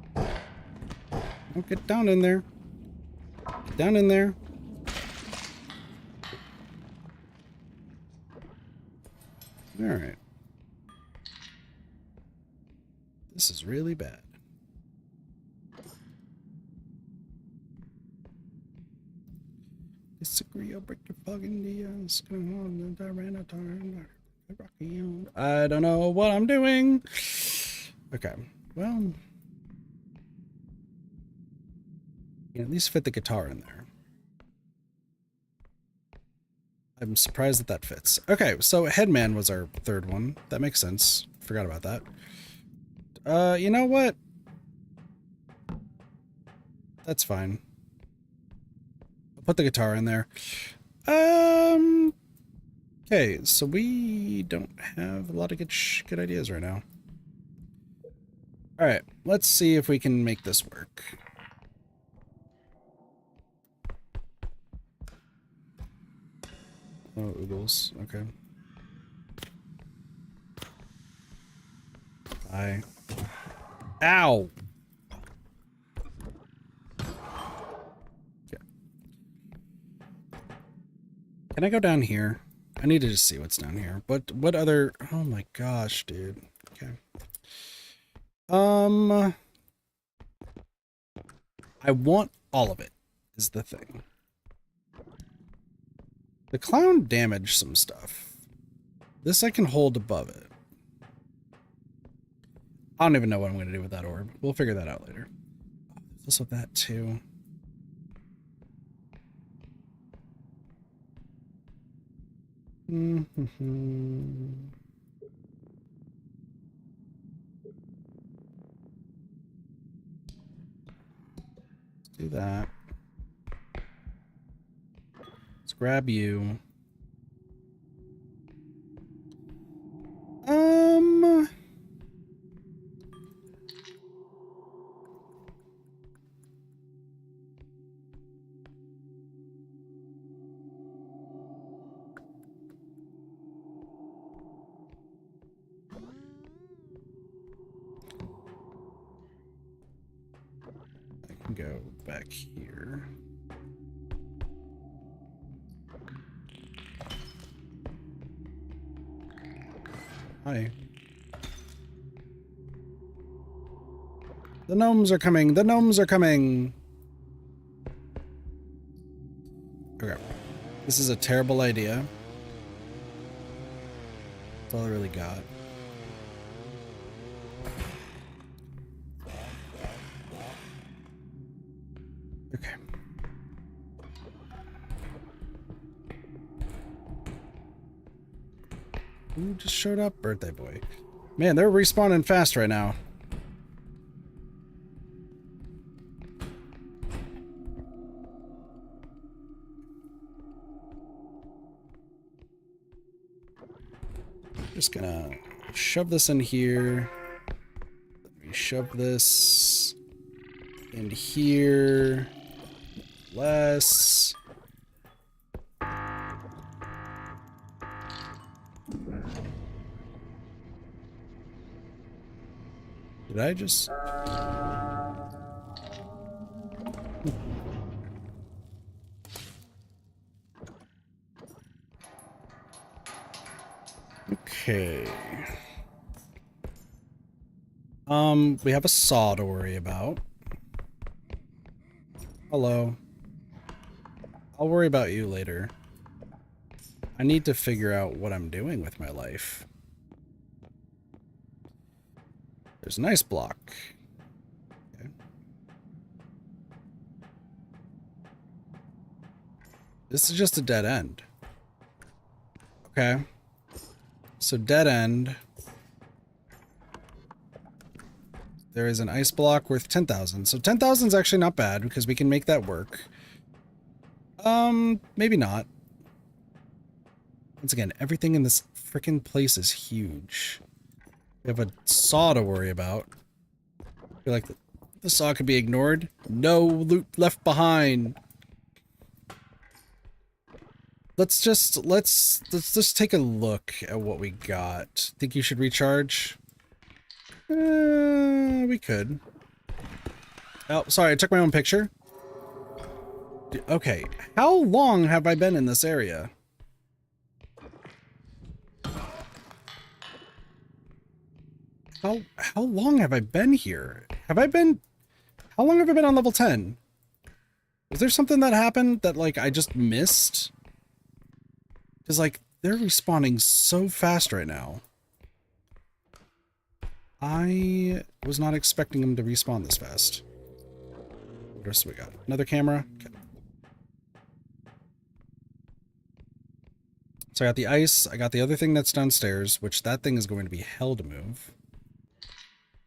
Oh, get down in there. Get down in there. All right. This is really bad. Disagree, I'll break your fucking deals. I don't know what I'm doing. Okay, well, you can at least fit the guitar in there. I'm surprised that that fits. Okay, so Headman was our third one. That makes sense. Forgot about that. You know what? That's fine. put the guitar in there. Okay, so we don't have a lot of good ideas right now. All right, let's see if we can make this work. Oh, oodles. Okay. Bye. Ow! Okay. Can I go down here? I need to just see what's down here. What other... Oh my gosh, dude. Okay. I want all of it, is the thing. The clown damaged some stuff. This I can hold above it. I don't even know what I'm going to do with that orb. We'll figure that out later. There's also that too. Let's do that. Let's grab you. I can go back here. Hi. The gnomes are coming. The gnomes are coming. Okay. This is a terrible idea. That's all I really got. Okay. Who just showed up? Birthday boy. Man, they're respawning fast right now. Just gonna shove this in here. Let me shove this in here. Less. Did I just... Okay. We have a saw to worry about. Hello. I'll worry about you later. I need to figure out what I'm doing with my life. There's an ice block. Okay. This is just a dead end. Okay. So dead end. There is an ice block worth 10,000. So 10,000 is actually not bad because we can make that work. Maybe not. Once again, everything in this freaking place is huge. We have a saw to worry about. I feel like the saw could be ignored. No loot left behind. Let's just take a look at what we got. Think you should recharge? We could. Oh, sorry, I took my own picture. Okay, how long have I been in this area? How long have I been here? How long have I been on level 10? Was there something that happened that, like, I just missed? Because, like, they're respawning so fast right now. I was not expecting them to respawn this fast. What else do we got? Another camera? Okay. So I got the ice, I got the other thing that's downstairs, which that thing is going to be hell to move.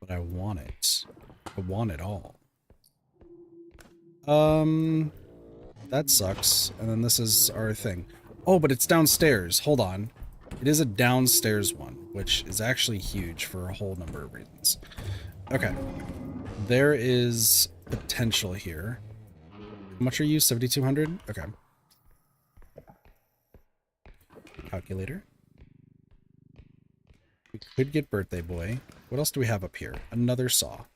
But I want it. I want it all. That sucks. And then this is our thing. Oh, but it's downstairs. Hold on. It is a downstairs one, which is actually huge for a whole number of reasons. Okay. There is potential here. How much are you? 7,200? Okay. Calculator. We could get Birthday Boy. What else do we have up here? Another saw.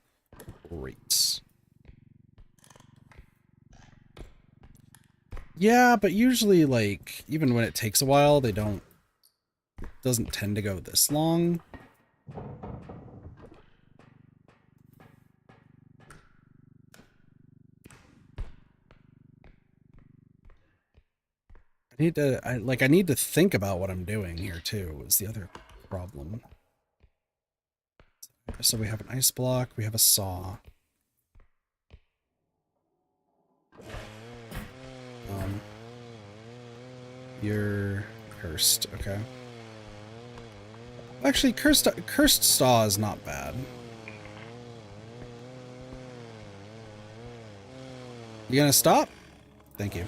Great. Yeah, but usually, like, even when it takes a while, they don't... It doesn't tend to go this long. I need to, I need to think about what I'm doing here, too, is the other problem. So we have an ice block, we have a saw. You're cursed, okay. Actually, cursed saw is not bad. You gonna stop? Thank you.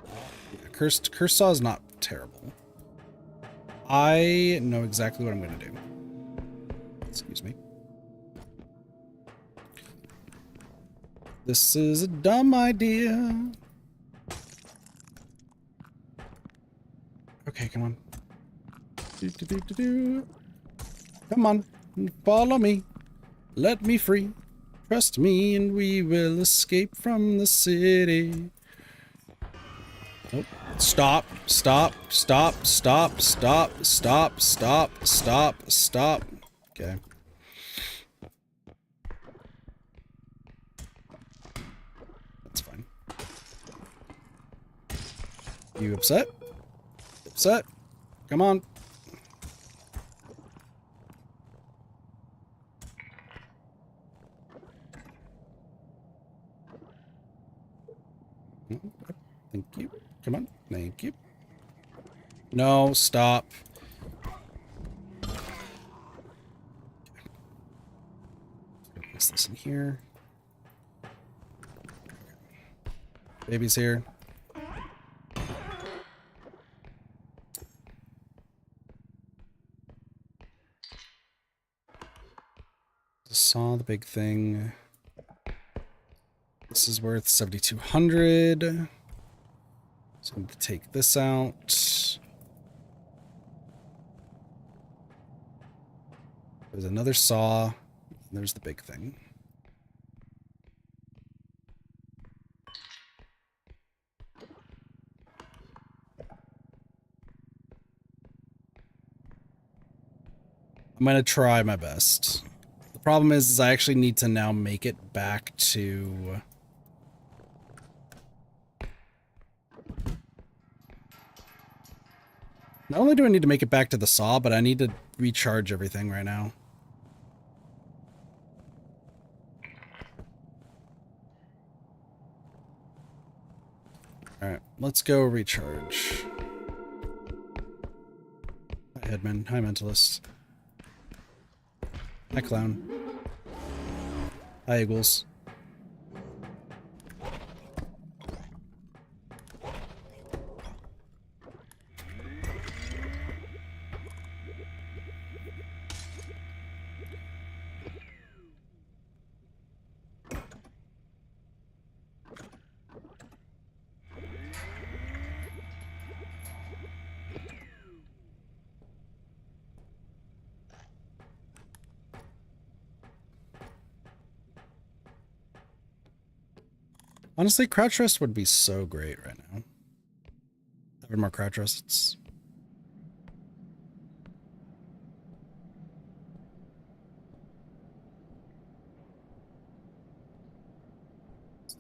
Yeah, cursed saw is not terrible. I know exactly what I'm gonna do. Excuse me. This is a dumb idea. Okay, come on. Come on, follow me. Let me free. Trust me and we will escape from the city. Oh, stop, stop, stop, stop, stop, stop, stop, stop, stop. Okay. That's fine. You upset? Upset? Come on. Thank you. Come on. Thank you. No, stop. Place this in here. Baby's here. Saw the big thing. This is worth 7,200. So I'm going to take this out. There's another saw. And there's the big thing. I'm going to try my best. The problem is I actually need to now make it back to... Not only do I need to make it back to the saw, but I need to recharge everything right now. Alright, let's go recharge. Hi, Headman. Hi, Mentalist. Hi, Clown. Hi, Eagles. Honestly, crouch rest would be so great right now. Having more crouch rests.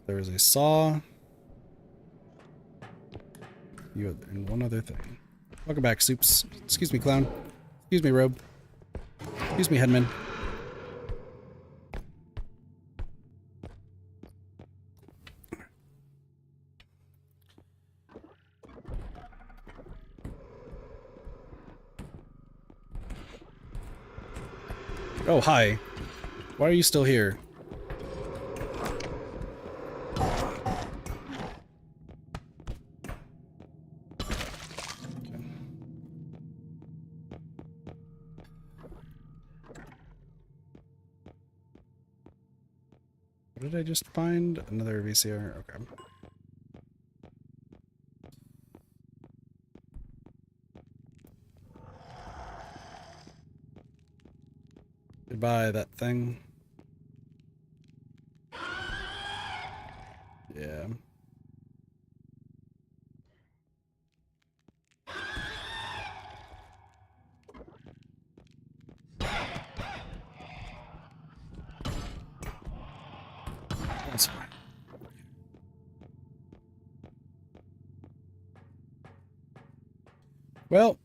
There is a saw. And one other thing. Welcome back, Soups. Excuse me, Clown. Excuse me, Robe. Excuse me, Headman. Oh, hi. Why are you still here? What did I just find? Another VCR? Okay. Goodbye, that thing. Yeah. That's fine. Well,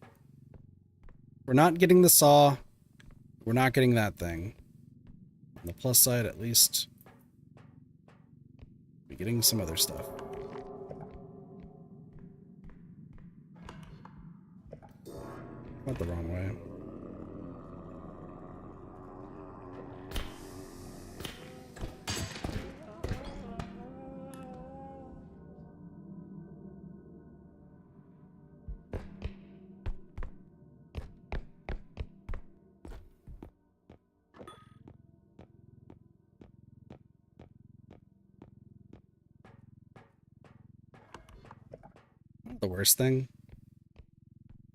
we're not getting the saw. We're not getting that thing. On the plus side, at least, we're getting some other stuff. Went the wrong way. The worst thing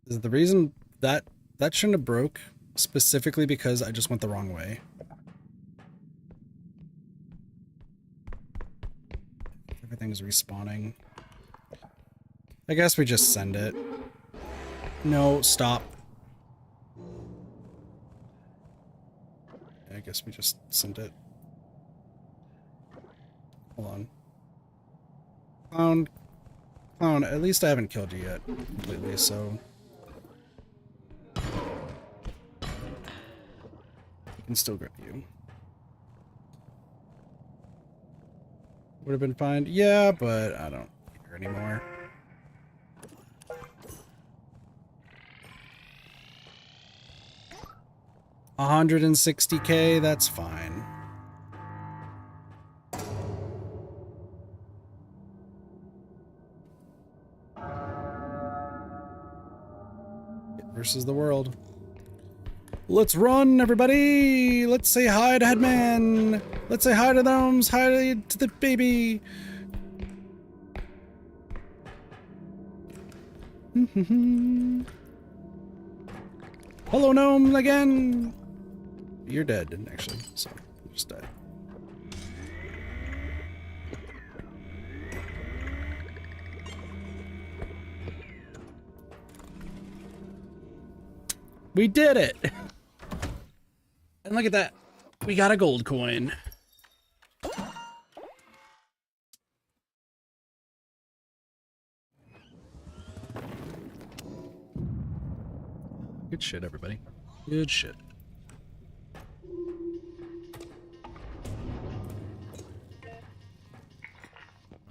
is the reason that shouldn't have broke specifically because I just went the wrong way. Everything's respawning. I guess we just send it. No, stop. I guess we just send it. Hold on. Clown, at least I haven't killed you yet completely, so I can still grab you. Would have been fine. Yeah, but I don't care anymore. $160K, that's fine. It versus the world. Let's run, everybody! Let's say hi to Headman! Let's say hi to Gnomes! Hi to the baby! Hello, Gnome, again! You're dead, actually, so you just died. We did it! And look at that. We got a gold coin. Good shit, everybody. Good shit.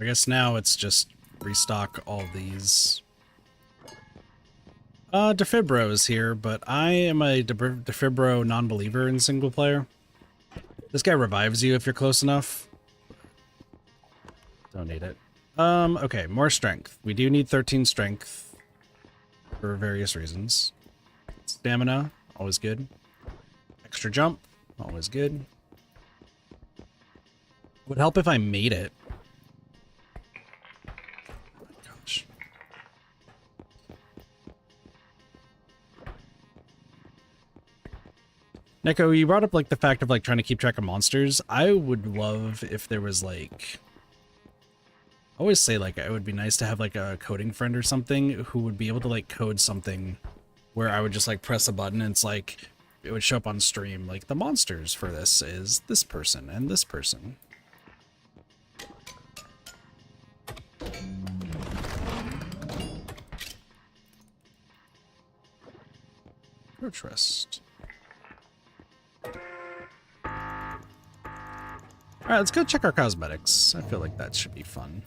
I guess now it's just restock all these. Defibro is here, but I am a Defibro non-believer in single player. This guy revives you if you're close enough. Don't need it. Okay, more strength. We do need 13 strength for various reasons. Stamina, always good. Extra jump, always good. Would help if I made it. Gosh. Neko, you brought up like the fact of like trying to keep track of monsters. I would love if there was like, I always say like it would be nice to have like a coding friend or something who would be able to like code something where I would just like press a button and it's like it would show up on stream like the monsters for this is this person and this person. Approach rest. Alright, let's go check our cosmetics. I feel like that should be fun.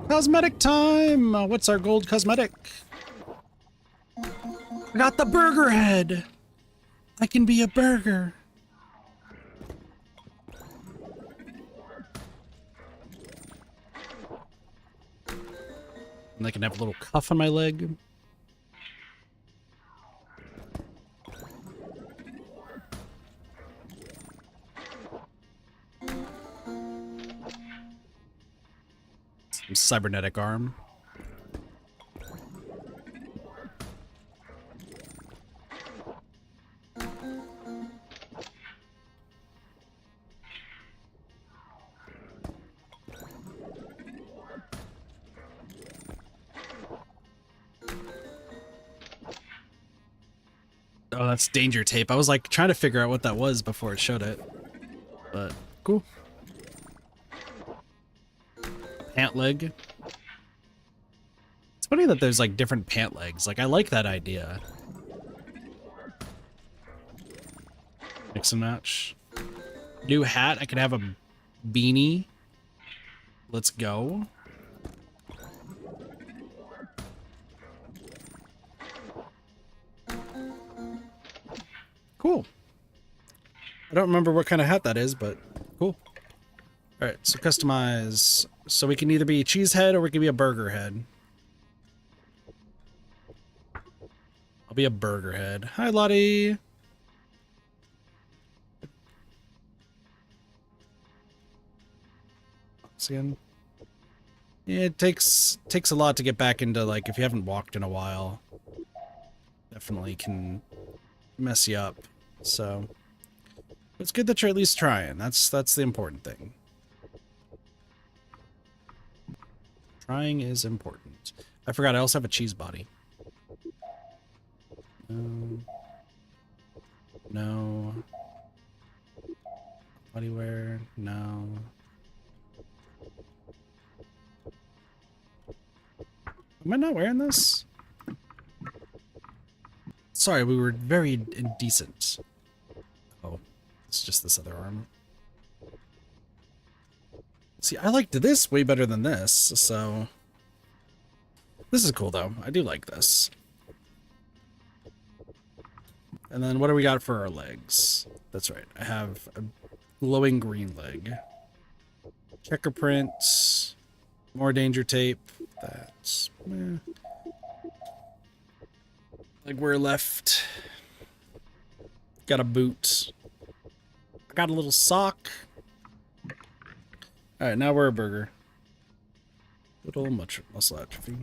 Cosmetic time! What's our gold cosmetic? I got the burger head! I can be a burger. And I can have a little cuff on my leg. Cybernetic arm. Oh, that's danger tape. I was like trying to figure out what that was before it showed it. But cool. Pant leg. It's funny that there's like different pant legs. Like I like that idea. Mix and match. New hat. I could have a beanie. Let's go. Cool. I don't remember what kind of hat that is, but cool. All right, so customize. So we can either be cheese head or we can be a burger head. I'll be a burger head. Hi, Lottie. Once again. Yeah, it takes a lot to get back into, like, if you haven't walked in a while. Definitely can mess you up. So it's good that you're at least trying. That's the important thing. Trying is important. I forgot I also have a cheese body. No. Bodywear, no. Am I not wearing this? Sorry, we were very indecent. Oh, it's just this other arm. See, I liked this way better than this, so... This is cool, though. I do like this. And then what do we got for our legs? That's right. I have a glowing green leg. Checker print. More danger tape. That's... Like we're left. Got a boot. I got a little sock. Alright, now we're a burger. Little muscle atrophy.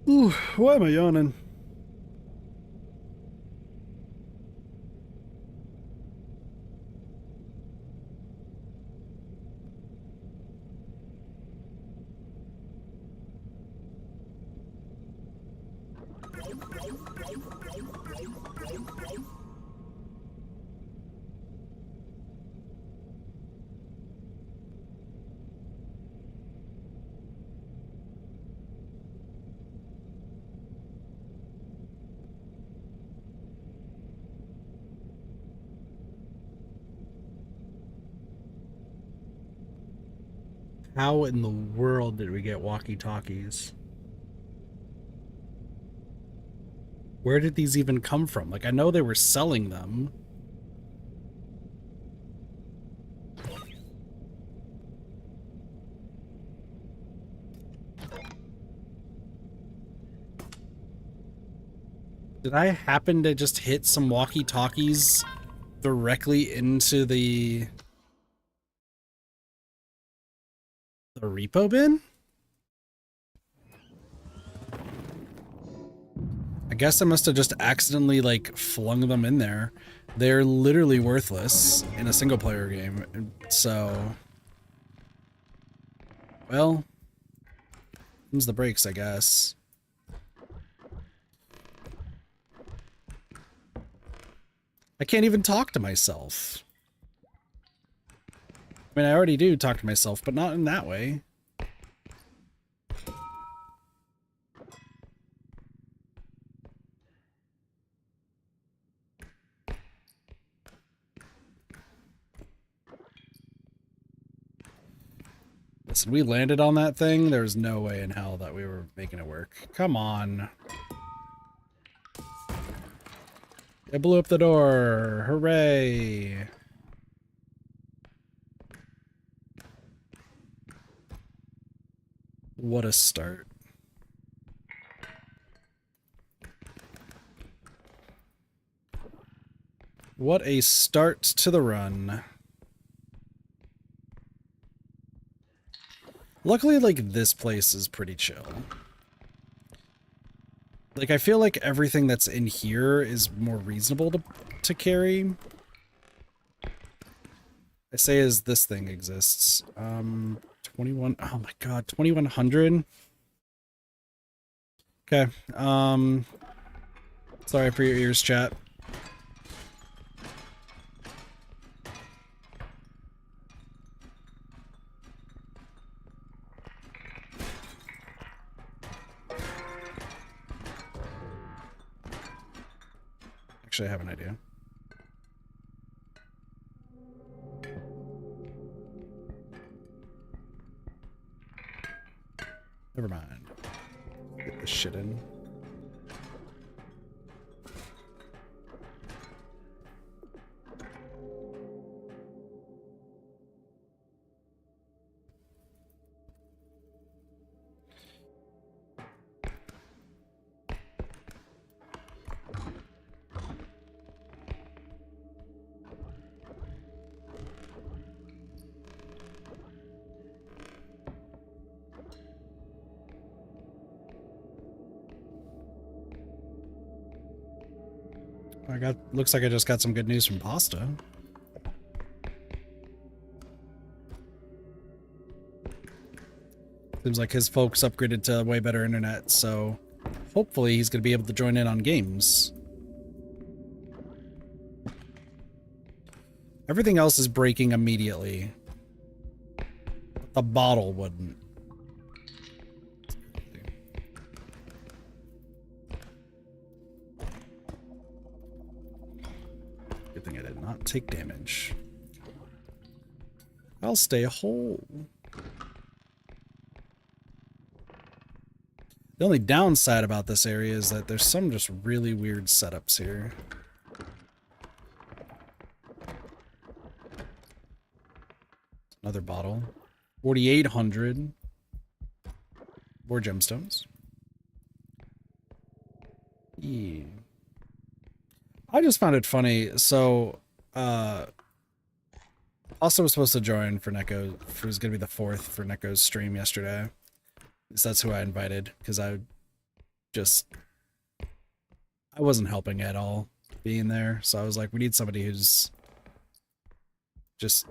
Ooh, why am I yawning? How in the world did we get walkie-talkies? Where did these even come from? Like, I know they were selling them. Did I happen to just hit some walkie-talkies directly into the repo bin? I guess I must have just accidentally, like, flung them in there. They're literally worthless in a single-player game, so... Well... Comes the brakes, I guess. I can't even talk to myself. I mean, I already do talk to myself, but not in that way. Listen, we landed on that thing. There's no way in hell that we were making it work. Come on. I blew up the door. Hooray. What a start. What a start to the run. Luckily, like, this place is pretty chill. Like, I feel like everything that's in here is more reasonable to carry. I say as this thing exists. 21, oh my god, 2100? Okay, sorry for your ears, chat. Actually, I have an idea. Never mind. Get this shit in. Looks like I just got some good news from Pasta. Seems like his folks upgraded to way better internet, so hopefully he's going to be able to join in on games. Everything else is breaking immediately. The bottle wouldn't. Good thing I did not take damage. I'll stay whole. The only downside about this area is that there's some just really weird setups here. Another bottle. 4,800. More gemstones. Yeah. I just found it funny. So, also was supposed to join for Neko. It was going to be the 4th for Neko's stream yesterday. So that's who I invited, because I wasn't helping at all being there. So I was like, we need somebody who's just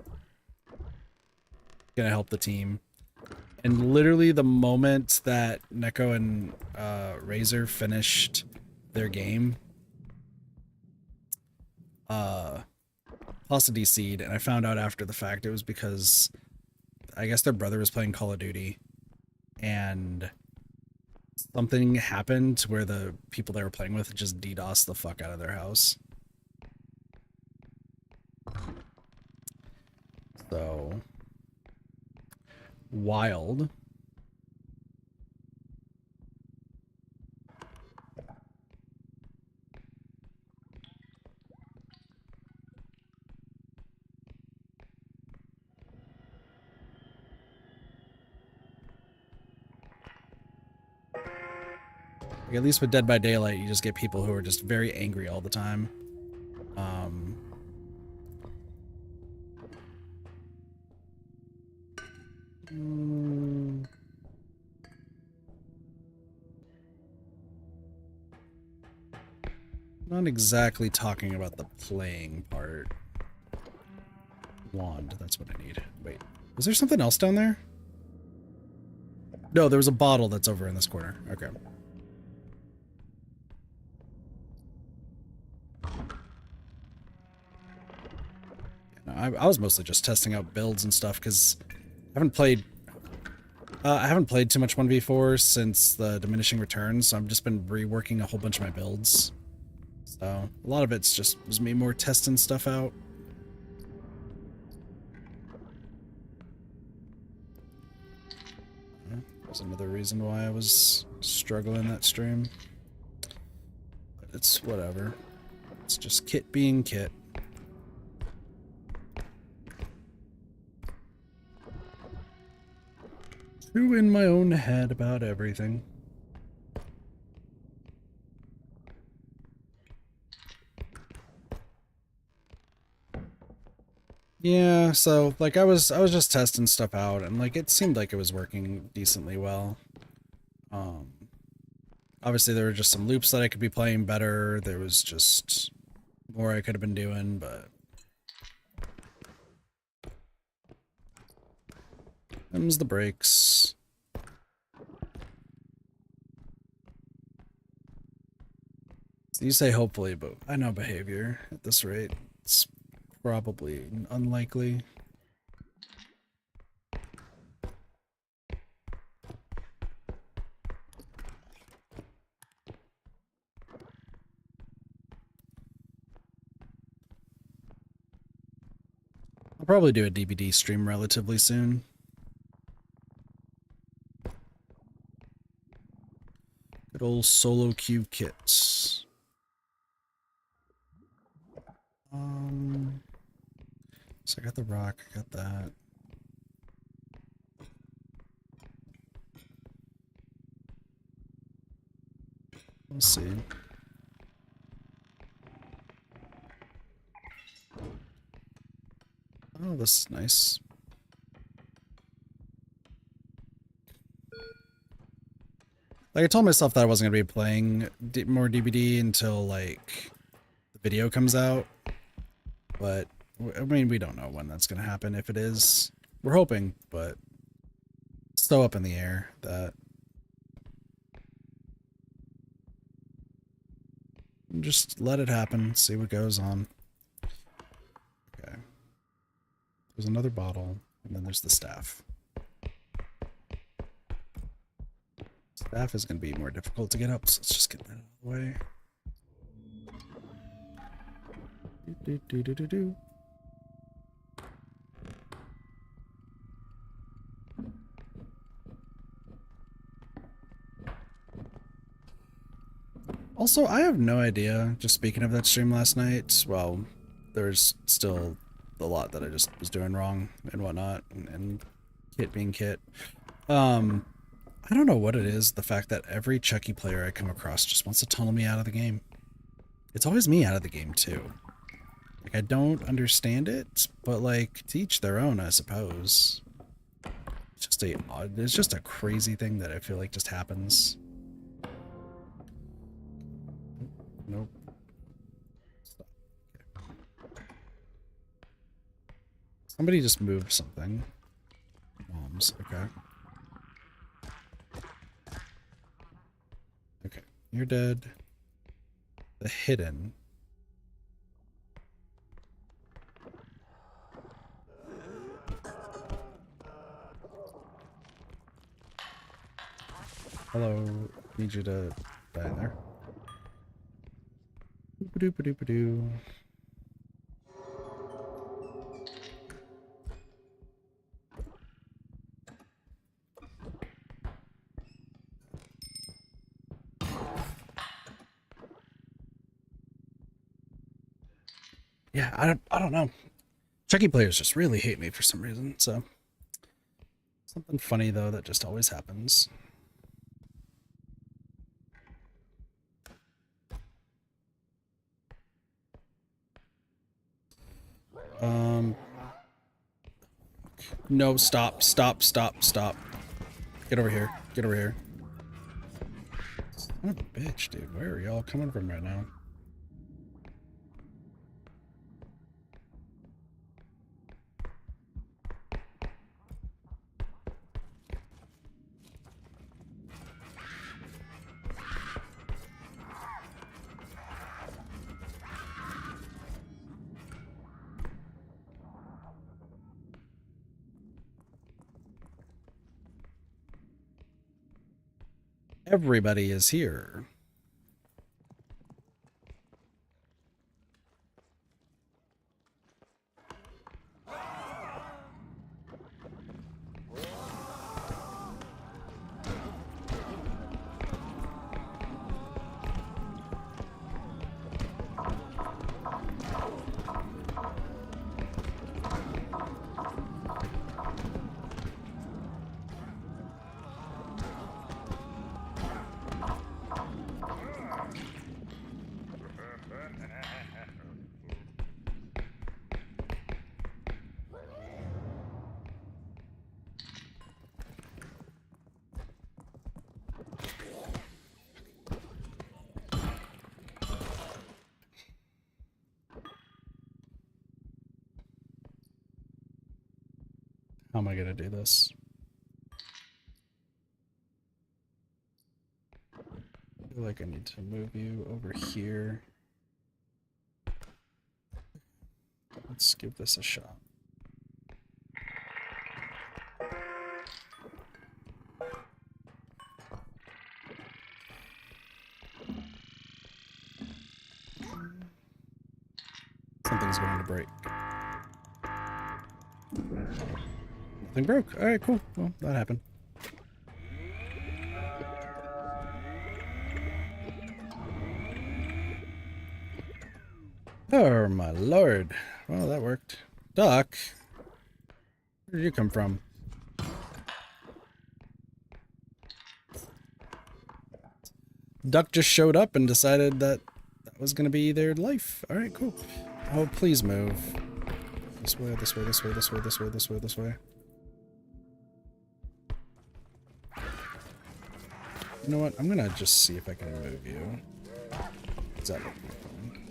gonna help the team. And literally the moment that Neko and Razor finished their game, Pasta DC'd, and I found out after the fact it was because I guess their brother was playing Call of Duty, and something happened where the people they were playing with just DDoSed the fuck out of their house. So wild. Like, at least with Dead by Daylight, you just get people who are just very angry all the time. Not exactly talking about the playing part. Wand, that's what I need. Wait, was there something else down there? No, there was a bottle that's over in this corner. Okay. No, I was mostly just testing out builds and stuff because I haven't played too much 1v4 since the diminishing returns, so I've just been reworking a whole bunch of my builds. So a lot of it's just was me more testing stuff out. There's another reason why I was struggling that stream. But it's whatever. It's just Kit being Kit. True in my own head about everything. Yeah, so like I was just testing stuff out and like it seemed like it was working decently well. Um Obviously there were just some loops that I could be playing better. There was just more I could have been doing, but them's the breaks. You say hopefully, but I know behavior at this rate. It's probably unlikely. I'll probably do a DVD stream relatively soon. Good old solo queue kits. So I got the rock, I got that. Let's see. Oh, this is nice. Like I told myself that I wasn't gonna be playing more DBD until like the video comes out, but I mean we don't know when that's gonna happen. If it is, we're hoping, but it's still up in the air. That just let it happen, see what goes on. Okay, there's another bottle, and then there's the staff. Staff is gonna be more difficult to get up, so let's just get that out of the way. Do. Also, I have no idea, just speaking of that stream last night, well, there's still a lot that I just was doing wrong and whatnot, and Kit being Kit. I don't know what it is, the fact that every Chucky player I come across just wants to tunnel me out of the game. It's always me out of the game, too. Like, I don't understand it, but, like, to each their own, I suppose. It's just a crazy thing that I feel like just happens. Nope. Stop. Okay. Somebody just moved something. Moms, okay. Okay, you're dead. The hidden. Hello, need you to die in there. Boop-a-doop-a-doop-a-doo. Yeah, I don't know. Chucky players just really hate me for some reason, so something funny though that just always happens. No, stop. Get over here. Get over here. Son of a bitch, dude. Where are y'all coming from right now? Everybody is here. How am I gonna do this? I feel like I need to move you over here. Let's give this a shot. Something's going to break. Nothing broke. Alright, cool. Well, that happened. Oh, my lord. Well, that worked. Duck? Where did you come from? Duck just showed up and decided that that was going to be their life. Alright, cool. Oh, please move. This way, this way, this way, this way, this way, this way, this way. You know what? I'm gonna just see if I can move you. Is that looking fine?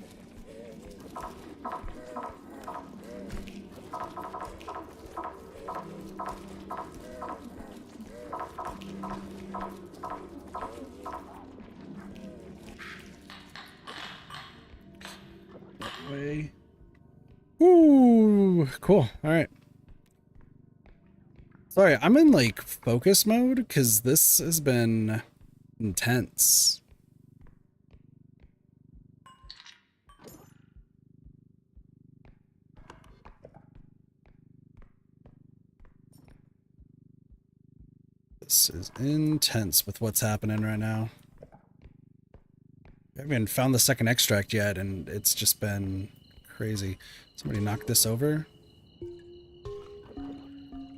That way. Ooh, cool. All right. Sorry, I'm in like focus mode because this has been intense. This is intense with what's happening right now. I haven't found the second extract yet, and it's just been crazy. Somebody knocked this over.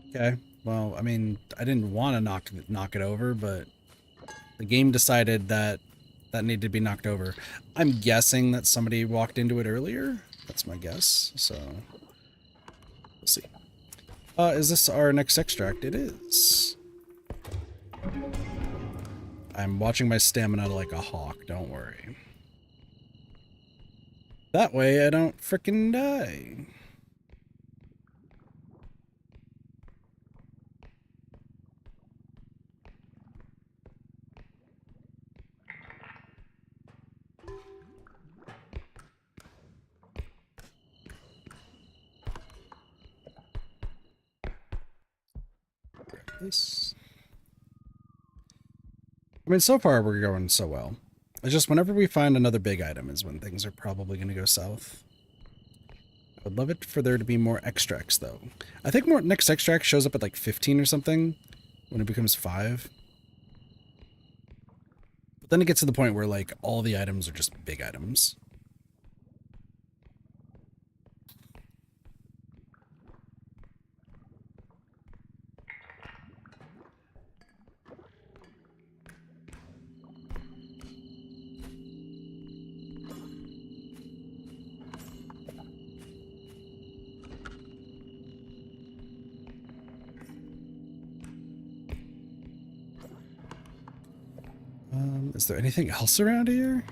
Okay. Well, I mean, I didn't want to knock it over, but the game decided that that needed to be knocked over. I'm guessing that somebody walked into it earlier. That's my guess. So we'll see. Is this our next extract? It is. I'm watching my stamina like a hawk. Don't worry. That way I don't frickin' die. Grab this. I mean, so far we're going so well. It's just whenever we find another big item is when things are probably going to go south. I would love it for there to be more extracts, though. I think more next extract shows up at like 15 or something when it becomes 5. But then it gets to the point where like all the items are just big items. Is there anything else around here?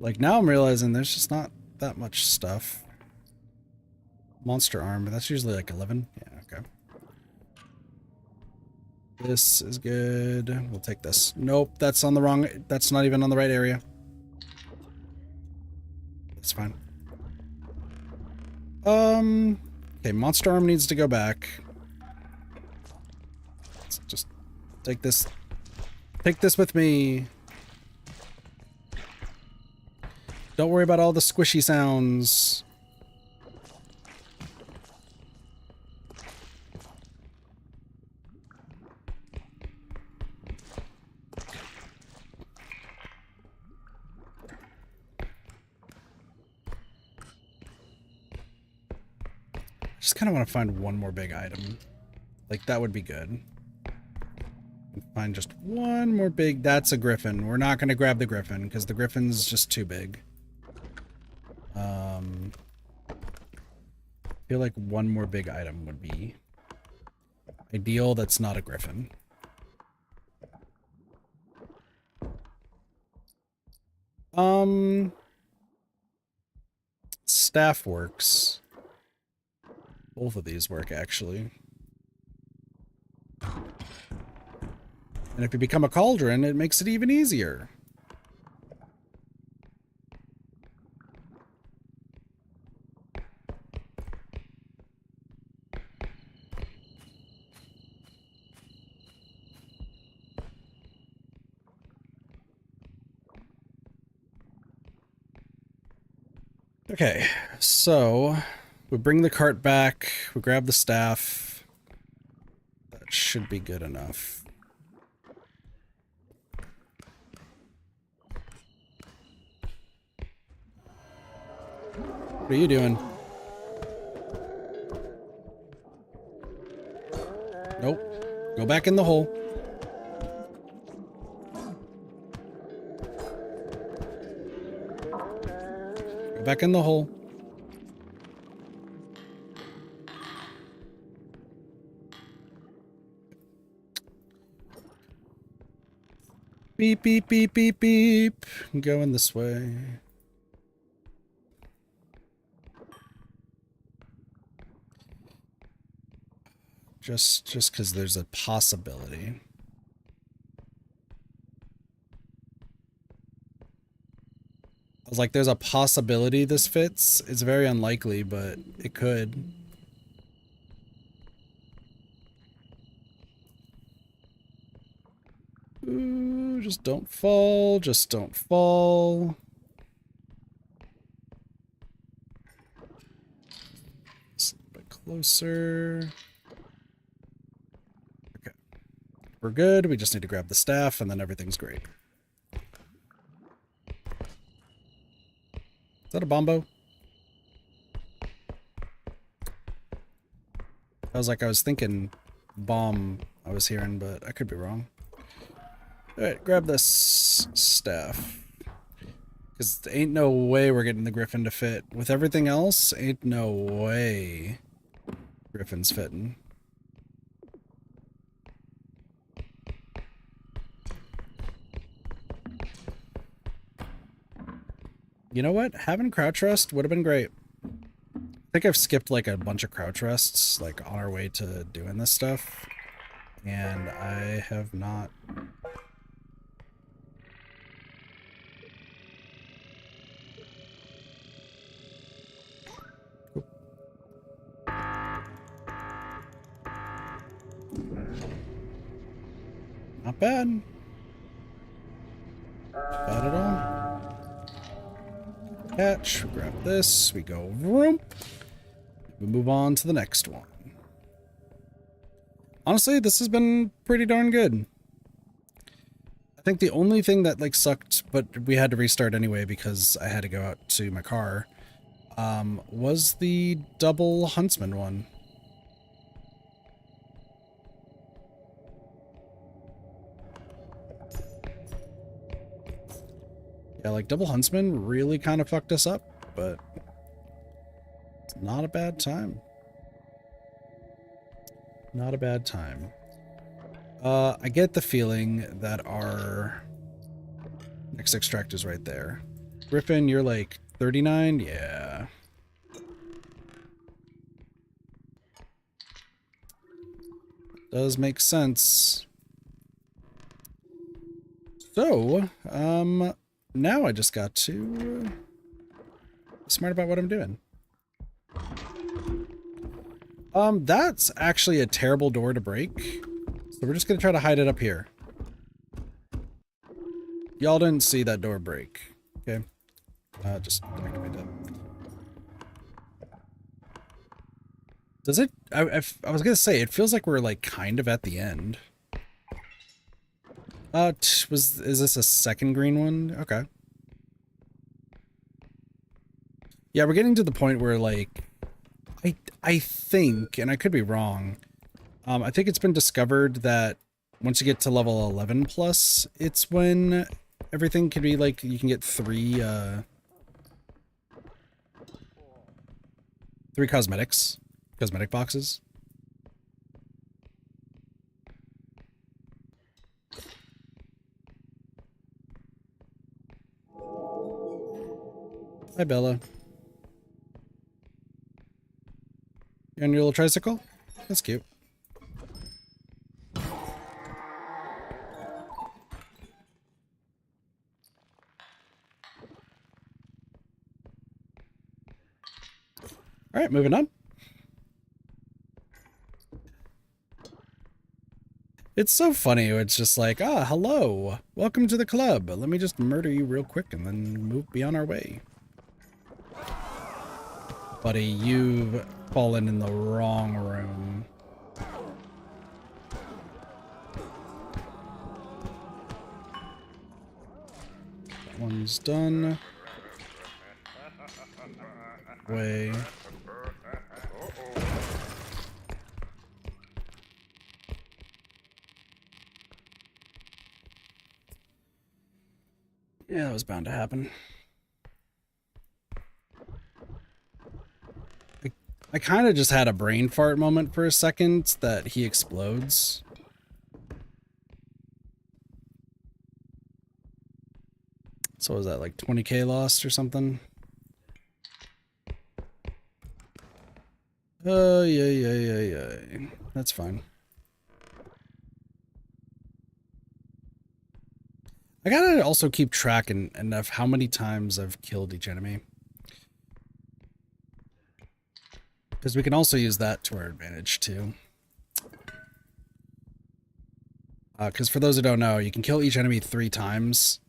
Like, now I'm realizing there's just not that much stuff. Monster arm, but that's usually like 11. Yeah, okay. This is good. We'll take this. Nope, that's on the wrong... That's not even on the right area. That's fine. Okay, monster arm needs to go back. Let's just take this. Take this with me. Don't worry about all the squishy sounds. I just kind of want to find one more big item. Like, that would be good. Find just one more big... That's a griffin. We're not going to grab the griffin, because the griffin's just too big. I feel like one more big item would be ideal. That's not a griffin. Staff works. Both of these work, actually. And if you become a cauldron, it makes it even easier. Okay, so we bring the cart back, we grab the staff. That should be good enough. What are you doing? Nope. Go back in the hole. Go back in the hole. Beep, beep, beep, beep, beep. I'm going this way. Just because there's a possibility. I was like, there's a possibility this fits. It's very unlikely, but it could. Ooh, just don't fall. Just don't fall. Just a bit closer. Okay. We're good. We just need to grab the staff and then everything's great. Is that a bombo? I was thinking bomb I was hearing, but I could be wrong. Alright, grab this staff. Because ain't no way we're getting the griffin to fit. With everything else, ain't no way griffin's fitting. You know what? Having crouch rest would have been great. I think I've skipped like a bunch of crouch rests, like on our way to doing this stuff. And I have not. Not bad. Not bad at all. Catch, we grab this, we go vroom. We move on to the next one. Honestly, this has been pretty darn good. I think the only thing that like sucked, but we had to restart anyway because I had to go out to my car, was the double huntsman one. Yeah, like double huntsman really kind of fucked us up, but it's not a bad time. Not a bad time. I get the feeling that our next extract is right there. Griffin, you're like 39? Yeah. Does make sense. So, now I just got to be smart about what I'm doing. That's actually a terrible door to break. So we're just gonna try to hide it up here. Y'all didn't see that door break. Okay. Just activate that. Does it? I was gonna say, it feels like we're like kind of at the end. Is this a second green one? Okay. Yeah, we're getting to the point where like, I think, and I could be wrong, I think it's been discovered that once you get to level 11 plus, it's when everything can be like, you can get three cosmetic boxes. Hi, Bella. You on your little tricycle? That's cute. All right, moving on. It's so funny. It's just like, ah, hello. Welcome to the club. Let me just murder you real quick and then be on our way. Buddy, you've fallen in the wrong room. That one's done. Way. Yeah, that was bound to happen. I kind of just had a brain fart moment for a second that he explodes. So was that like 20k lost or something? Yeah. That's fine. I gotta also keep track of how many times I've killed each enemy. Because we can also use that to our advantage, too. Because for those who don't know, you can kill each enemy 3 times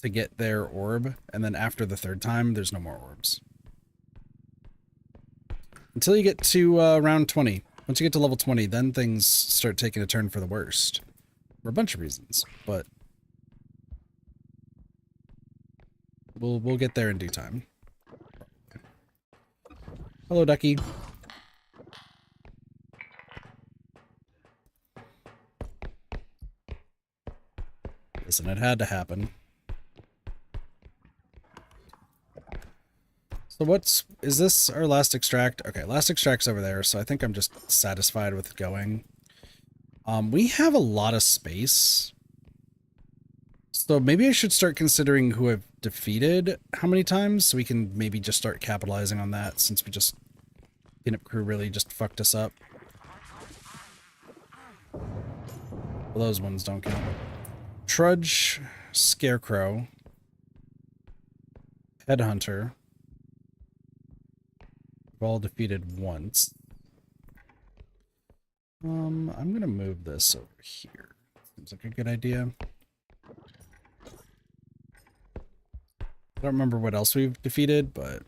to get their orb, and then after the 3rd time, there's no more orbs. Until you get to round 20. Once you get to level 20, then things start taking a turn for the worst. For a bunch of reasons, but we'll get there in due time. Hello, Ducky. Listen, it had to happen. So is this our last extract? Okay, last extract's over there, so I think I'm just satisfied with going. We have a lot of space. So maybe I should start considering who I've defeated how many times, so we can maybe just start capitalizing on that, since Cleanup Crew really just fucked us up. Well, those ones don't count. Trudge, Scarecrow, Headhunter. We've all defeated once. I'm gonna move this over here. Seems like a good idea. I don't remember what else we've defeated, but...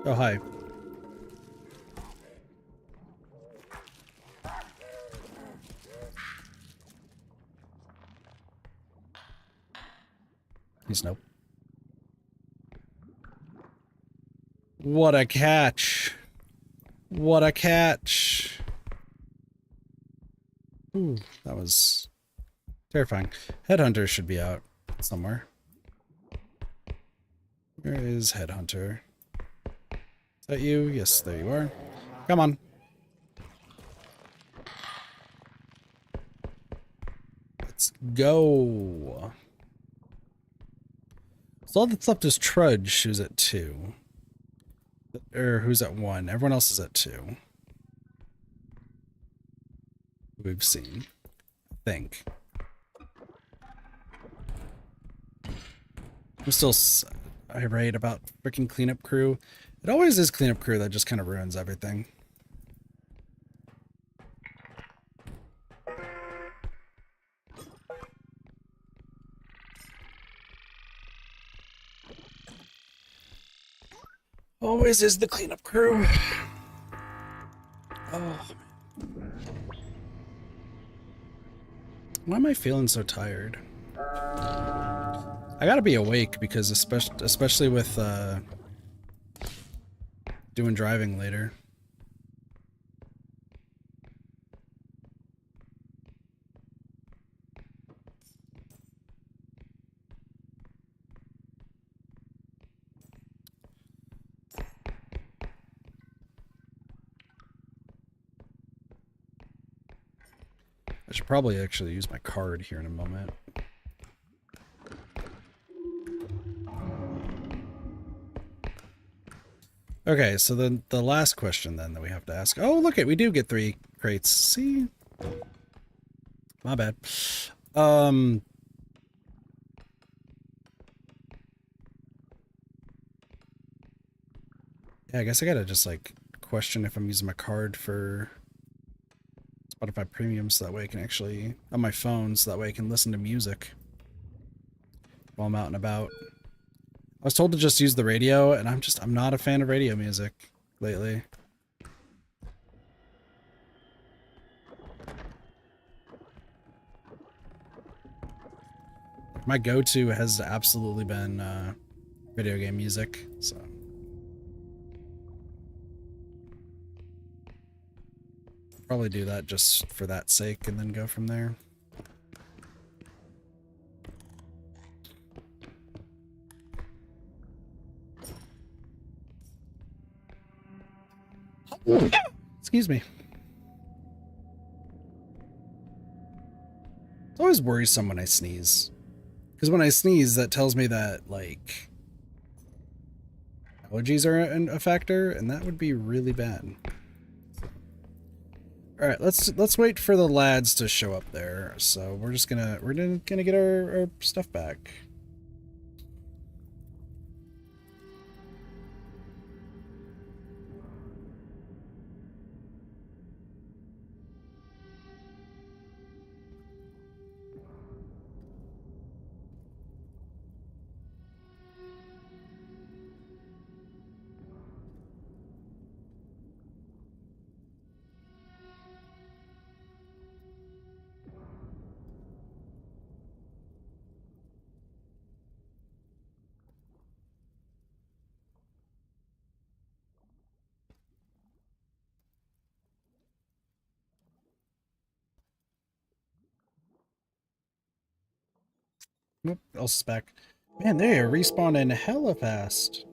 Oh, hi. Please, nope. What a catch! What a catch! Ooh, that was terrifying. Headhunter should be out somewhere. Where is Headhunter? Is that you? Yes, there you are. Come on. Let's go. So all that's left is Trudge, who's at 2. Or who's at 1. Everyone else is at 2. We've seen. I think. I'm still irate about freaking Cleanup Crew. It always is Cleanup Crew that just kind of ruins everything. Always is the Cleanup Crew. Oh. Why am I feeling so tired? I gotta be awake because especially with doing driving later. I should probably actually use my card here in a moment. Okay, so then the last question then that we have to ask. Oh, look it, we do get 3 crates. See? My bad. Yeah, I guess I gotta just like question if I'm using my card for Spotify Premium so that way I can actually, on my phone, so that way I can listen to music while I'm out and about. I was told to just use the radio, and I'm not a fan of radio music lately. My go-to has absolutely been video game music, so. Probably do that just for that sake and then go from there. Excuse me. It's always worrisome when I sneeze. Because when I sneeze, that tells me that, like, allergies are a factor, and that would be really bad. Alright, let's wait for the lads to show up there. So we're gonna get our stuff back. Nope, else is back. Man, they are respawning hella fast.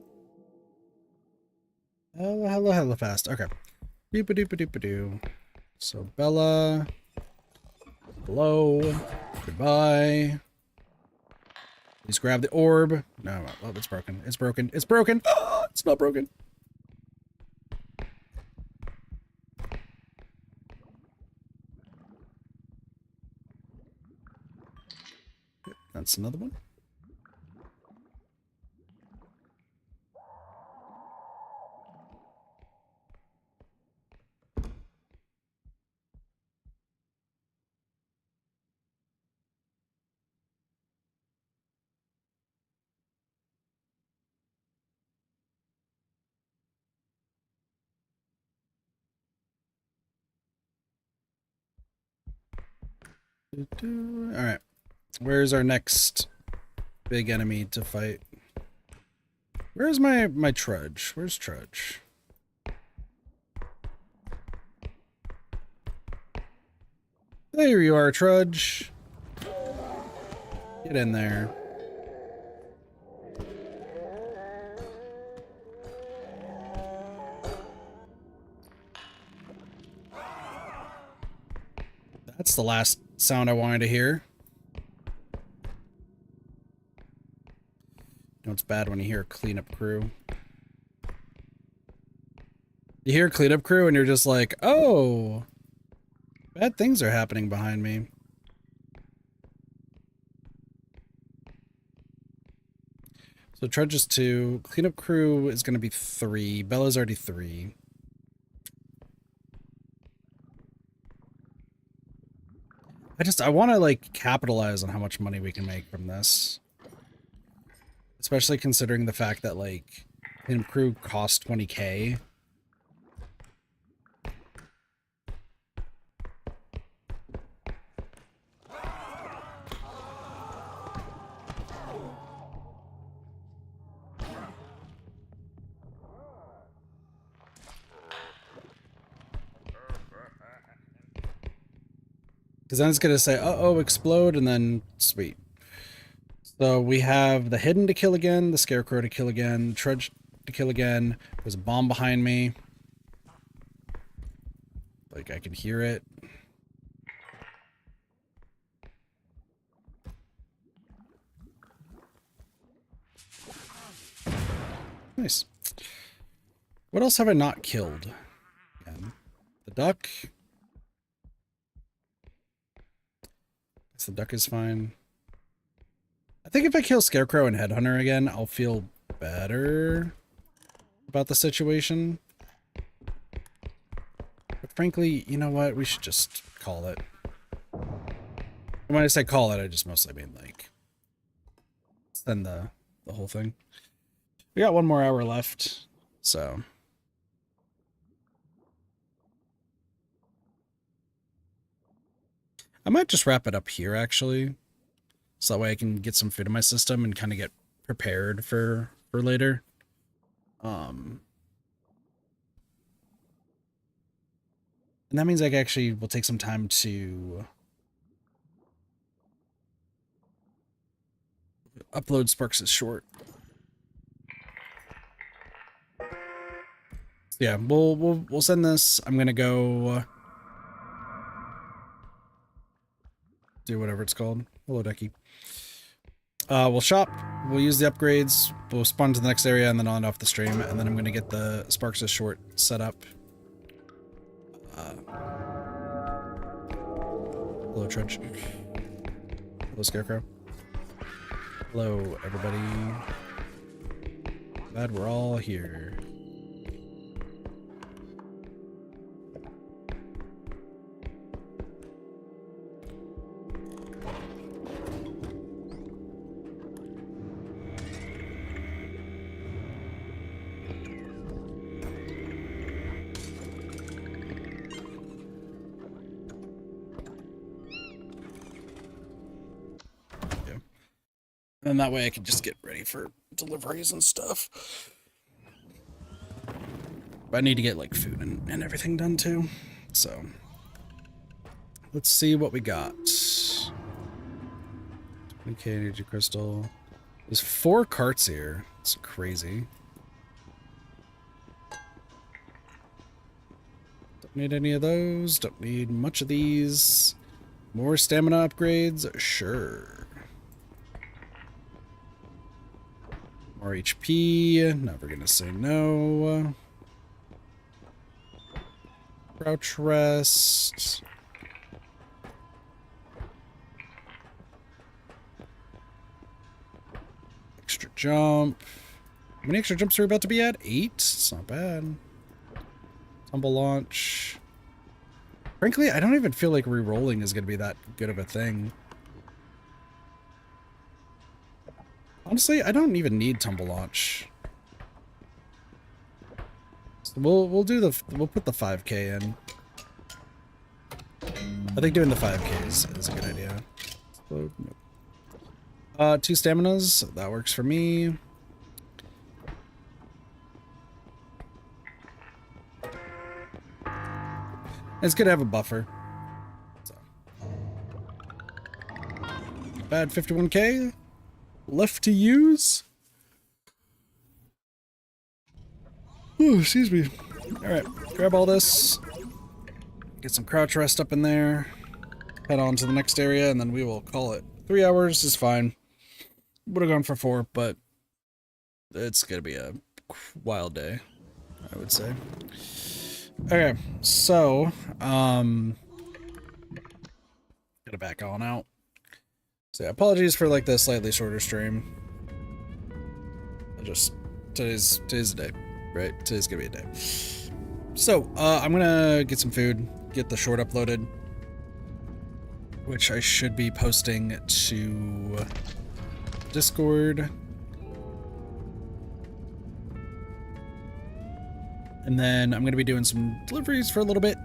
Hella fast. Okay. Doop-a-doop-a-doop-a-doo. So Bella. Hello. Goodbye. Please grab the orb. No, oh, it's broken. It's broken. It's broken. Oh, it's not broken. That's another one. Alright. Where's our next big enemy to fight? Where's my Trudge? Where's Trudge? There you are, Trudge. Get in there. That's the last sound I wanted to hear. You know, it's bad when you hear a cleanup crew. You hear cleanup crew and you're just like, oh, bad things are happening behind me. So Trudge is 2. Cleanup crew is going to be 3. Bella's already 3. I want to, like, capitalize on how much money we can make from this. Especially considering the fact that, like, cleanup crew cost 20k. Because then it's going to say, uh-oh, explode, and then, sweet. So we have the Hidden to kill again, the Scarecrow to kill again, Trudge to kill again. There's a bomb behind me. Like, I can hear it. Nice. What else have I not killed? Again. The duck. The duck is fine. I think if I kill Scarecrow and Headhunter again, I'll feel better about the situation. But frankly, you know what? We should just call it. And when I say call it, I just mostly mean like send the whole thing. We got 1 more hour left, so. I might just wrap it up here, actually. So that way I can get some food in my system and kind of get prepared for later. And that means I actually will take some time to upload Sparks' short. Yeah, we'll send this. I'm gonna go do whatever it's called. Hello, Decky. We'll shop. We'll use the upgrades. We'll spawn to the next area and then on off the stream. And then I'm gonna get the Sparks' short set up. Hello, Trudge. Hello, Scarecrow. Hello, everybody. Glad we're all here. And that way I can just get ready for deliveries and stuff. But I need to get like food and everything done too. So let's see what we got. 20k energy crystal. There's 4 carts here. It's crazy. Don't need any of those. Don't need much of these. More stamina upgrades? Sure. More HP, never gonna say no. Crouch rest. Extra jump. How many extra jumps are we about to be at? 8? It's not bad. Tumble launch. Frankly, I don't even feel like re-rolling is gonna be that good of a thing. Honestly, I don't even need tumble launch. So we'll put the 5k in. I think doing the 5k is a good idea. 2 staminas, that works for me. It's good to have a buffer. So. Bad 51k. Left to use. Ooh, excuse me. Alright, grab all this. Get some crouch rest up in there. Head on to the next area, and then we will call it. 3 hours is fine. Would have gone for 4, but it's gonna be a wild day, I would say. Okay, so, gotta back on out. So yeah, apologies for like the slightly shorter stream. Today's the day, right? Today's gonna be a day. So, I'm gonna get some food, get the short uploaded, which I should be posting to Discord. And then I'm gonna be doing some deliveries for a little bit.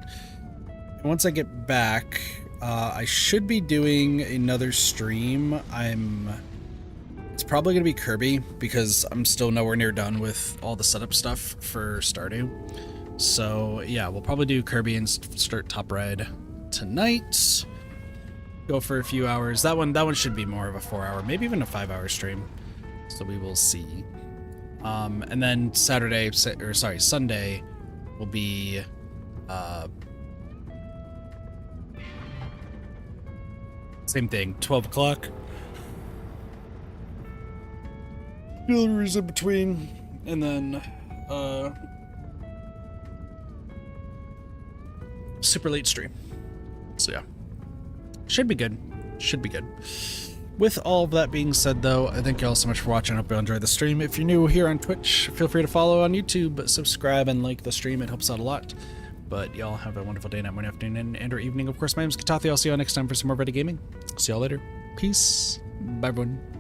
And once I get back, I should be doing another stream. It's probably gonna be Kirby because I'm still nowhere near done with all the setup stuff for Stardew. So yeah, we'll probably do Kirby and start Top Red tonight. Go for a few hours. That one should be more of a 4-hour, maybe even a 5-hour stream. So we will see. And then Sunday will be same thing, 12 o'clock. Deliveries in between, and then super late stream. So yeah, should be good. Should be good. With all of that being said, though, I thank you all so much for watching. I hope you enjoyed the stream. If you're new here on Twitch, feel free to follow on YouTube, subscribe, and like the stream. It helps out a lot. But y'all have a wonderful day, night, morning, afternoon, and or evening. Of course, my name is Katathi. I'll see you all next time for some more Reddit gaming. See y'all later. Peace. Bye, everyone.